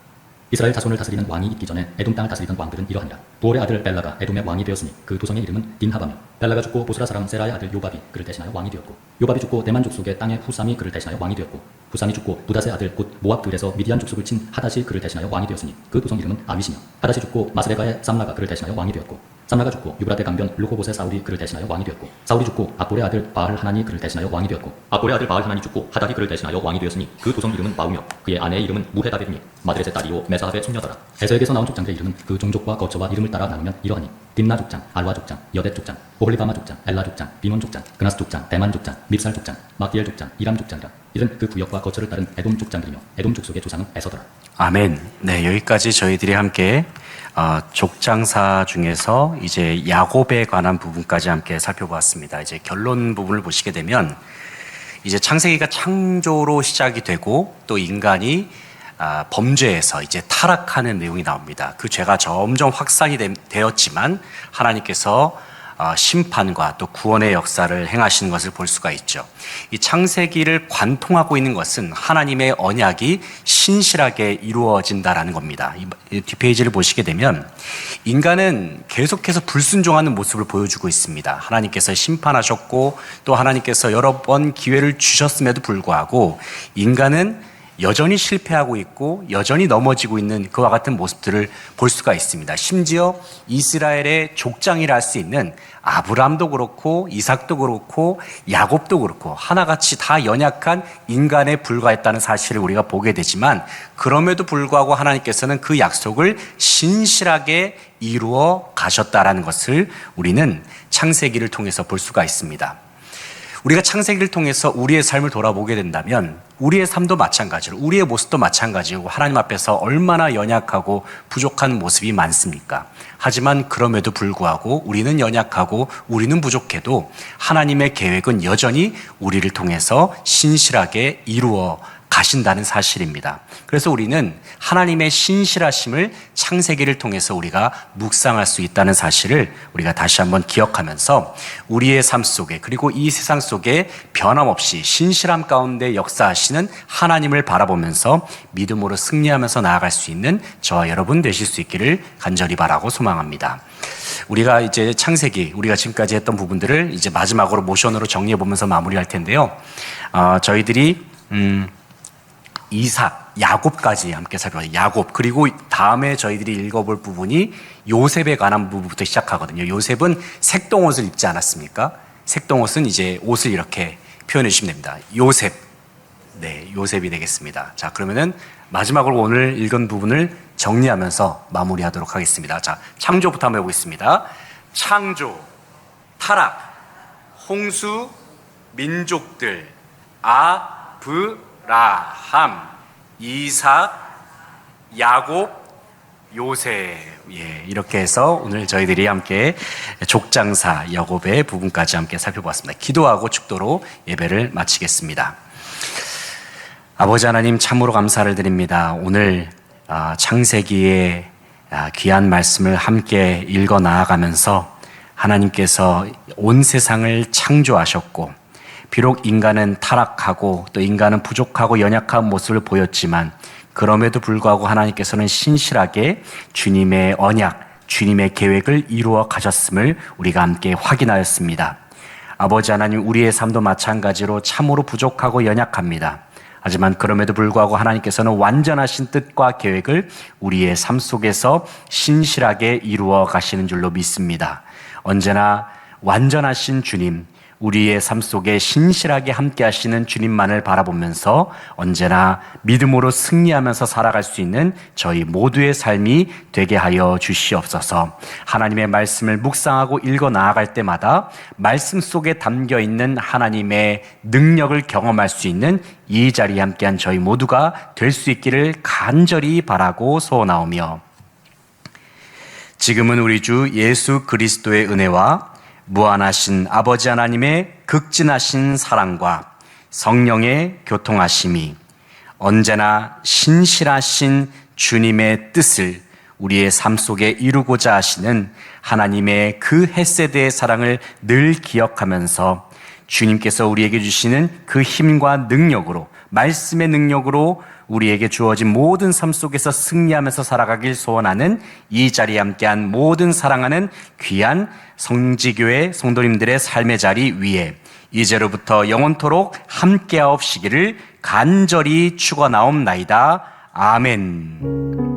이스라엘 자손을 다스리는 왕이 있기 전에 에돔 땅을 다스리던 왕들은 이러하니라. 보올의 아들 벨라가 에돔의 왕이 되었으니 그 도성의 이름은 딘하바며 벨라가 죽고 보스라 사람 세라의 아들 요밥이 그를 대신하여 왕이 되었고 요밥이 죽고 대만 족속의 땅의 후삼이 그를 대신하여 왕이 되었고 후삼이 죽고 부닷의 아들 곧 모압들에서 미디안 족속을 친 하닷이 그를 대신하여 왕이 되었으니 그 도성 이름은 아윗이며 하닷이 죽고 마스레가의 쌈라가 그를 대신하여 왕이 되었고 쌈라가 죽고 유브라데 강변 르호봇의 사울이 그를 대신하여 왕이 되었고 사울이 죽고 악볼의 아들 바알 하나니 그를 대신하여 왕이 되었고 악볼의 아들 바알 하나니 죽고 하닷이 그를 대신하여 왕이 되었으니 그 도성 이름은 마우며 그의 아내의 이름은 무헤다베이니 마드렛의 딸이요 메사합의 손녀더라. 에서에게서 나온 족장들의 이름은 그 종족과 거처와 이름을 따라 나누면 이러하니 딥나 족장, 알와 족장, 여댓 족장, 오홀리바마 족장, 엘라 족장, 비논 족장, 그나스 족장, 대만 족장, 밉살 족장, 막디엘 족장, 이람 족장이라. 이는 그 구역과 거처를 따른 에돔 족장들이며 에돔 족속의 조상은 에서더라. 아멘. 네, 여기까지 저희들이 함께 족장사 중에서 이제 야곱에 관한 부분까지 함께 살펴보았습니다. 이제 결론 부분을 보시게 되면 이제 창세기가 창조로 시작이 되고 또 인간이 범죄에서 이제 타락하는 내용이 나옵니다. 그 죄가 점점 확산이 되었지만 하나님께서 심판과 또 구원의 역사를 행하시는 것을 볼 수가 있죠. 이 창세기를 관통하고 있는 것은 하나님의 언약이 신실하게 이루어진다라는 겁니다. 이 뒷페이지를 보시게 되면 인간은 계속해서 불순종하는 모습을 보여주고 있습니다. 하나님께서 심판하셨고 또 하나님께서 여러 번 기회를 주셨음에도 불구하고 인간은 여전히 실패하고 있고 여전히 넘어지고 있는 그와 같은 모습들을 볼 수가 있습니다. 심지어 이스라엘의 족장이라 할 수 있는 아브람도 그렇고 이삭도 그렇고 야곱도 그렇고 하나같이 다 연약한 인간에 불과했다는 사실을 우리가 보게 되지만 그럼에도 불구하고 하나님께서는 그 약속을 신실하게 이루어 가셨다라는 것을 우리는 창세기를 통해서 볼 수가 있습니다. 우리가 창세기를 통해서 우리의 삶을 돌아보게 된다면 우리의 삶도 마찬가지로 우리의 모습도 마찬가지고 하나님 앞에서 얼마나 연약하고 부족한 모습이 많습니까? 하지만 그럼에도 불구하고 우리는 연약하고 우리는 부족해도 하나님의 계획은 여전히 우리를 통해서 신실하게 이루어 가신다는 사실입니다. 그래서 우리는 하나님의 신실하심을 창세기를 통해서 우리가 묵상할 수 있다는 사실을 우리가 다시 한번 기억하면서 우리의 삶 속에 그리고 이 세상 속에 변함없이 신실함 가운데 역사하시는 하나님을 바라보면서 믿음으로 승리하면서 나아갈 수 있는 저와 여러분 되실 수 있기를 간절히 바라고 소망합니다. 우리가 이제 창세기, 우리가 지금까지 했던 부분들을 이제 마지막으로 모션으로 정리해 보면서 마무리할 텐데요. 저희들이 이삭, 야곱까지 함께 살펴봐요. 야곱. 그리고 다음에 저희들이 읽어볼 부분이 요셉에 관한 부분부터 시작하거든요. 요셉은 색동옷을 입지 않았습니까? 색동옷은 이제 옷을 이렇게 표현해 주시면 됩니다. 요셉. 네, 요셉이 되겠습니다. 자, 그러면은 마지막으로 오늘 읽은 부분을 정리하면서 마무리하도록 하겠습니다. 자, 창조부터 한번 해보겠습니다. 창조, 타락, 홍수, 민족들, 아브라함, 이삭, 야곱, 요셉. 예, 이렇게 해서 오늘 저희들이 함께 족장사 야곱의 부분까지 함께 살펴보았습니다. 기도하고 축도로 예배를 마치겠습니다. 아버지 하나님 참으로 감사를 드립니다. 오늘 창세기의 귀한 말씀을 함께 읽어 나아가면서 하나님께서 온 세상을 창조하셨고 비록 인간은 타락하고 또 인간은 부족하고 연약한 모습을 보였지만 그럼에도 불구하고 하나님께서는 신실하게 주님의 언약, 주님의 계획을 이루어 가셨음을 우리가 함께 확인하였습니다. 아버지 하나님, 우리의 삶도 마찬가지로 참으로 부족하고 연약합니다. 하지만 그럼에도 불구하고 하나님께서는 완전하신 뜻과 계획을 우리의 삶 속에서 신실하게 이루어 가시는 줄로 믿습니다. 언제나 완전하신 주님, 우리의 삶 속에 신실하게 함께 하시는 주님만을 바라보면서 언제나 믿음으로 승리하면서 살아갈 수 있는 저희 모두의 삶이 되게 하여 주시옵소서. 하나님의 말씀을 묵상하고 읽어 나아갈 때마다 말씀 속에 담겨 있는 하나님의 능력을 경험할 수 있는 이 자리에 함께한 저희 모두가 될 수 있기를 간절히 바라고 소원하오며, 지금은 우리 주 예수 그리스도의 은혜와 무한하신 아버지 하나님의 극진하신 사랑과 성령의 교통하심이 언제나 신실하신 주님의 뜻을 우리의 삶 속에 이루고자 하시는 하나님의 그 헷세드의 사랑을 늘 기억하면서 주님께서 우리에게 주시는 그 힘과 능력으로, 말씀의 능력으로 우리에게 주어진 모든 삶 속에서 승리하면서 살아가길 소원하는 이 자리에 함께한 모든 사랑하는 귀한 성지교회 성도님들의 삶의 자리 위에 이제로부터 영원토록 함께하옵시기를 간절히 축원하옵나이다. 아멘.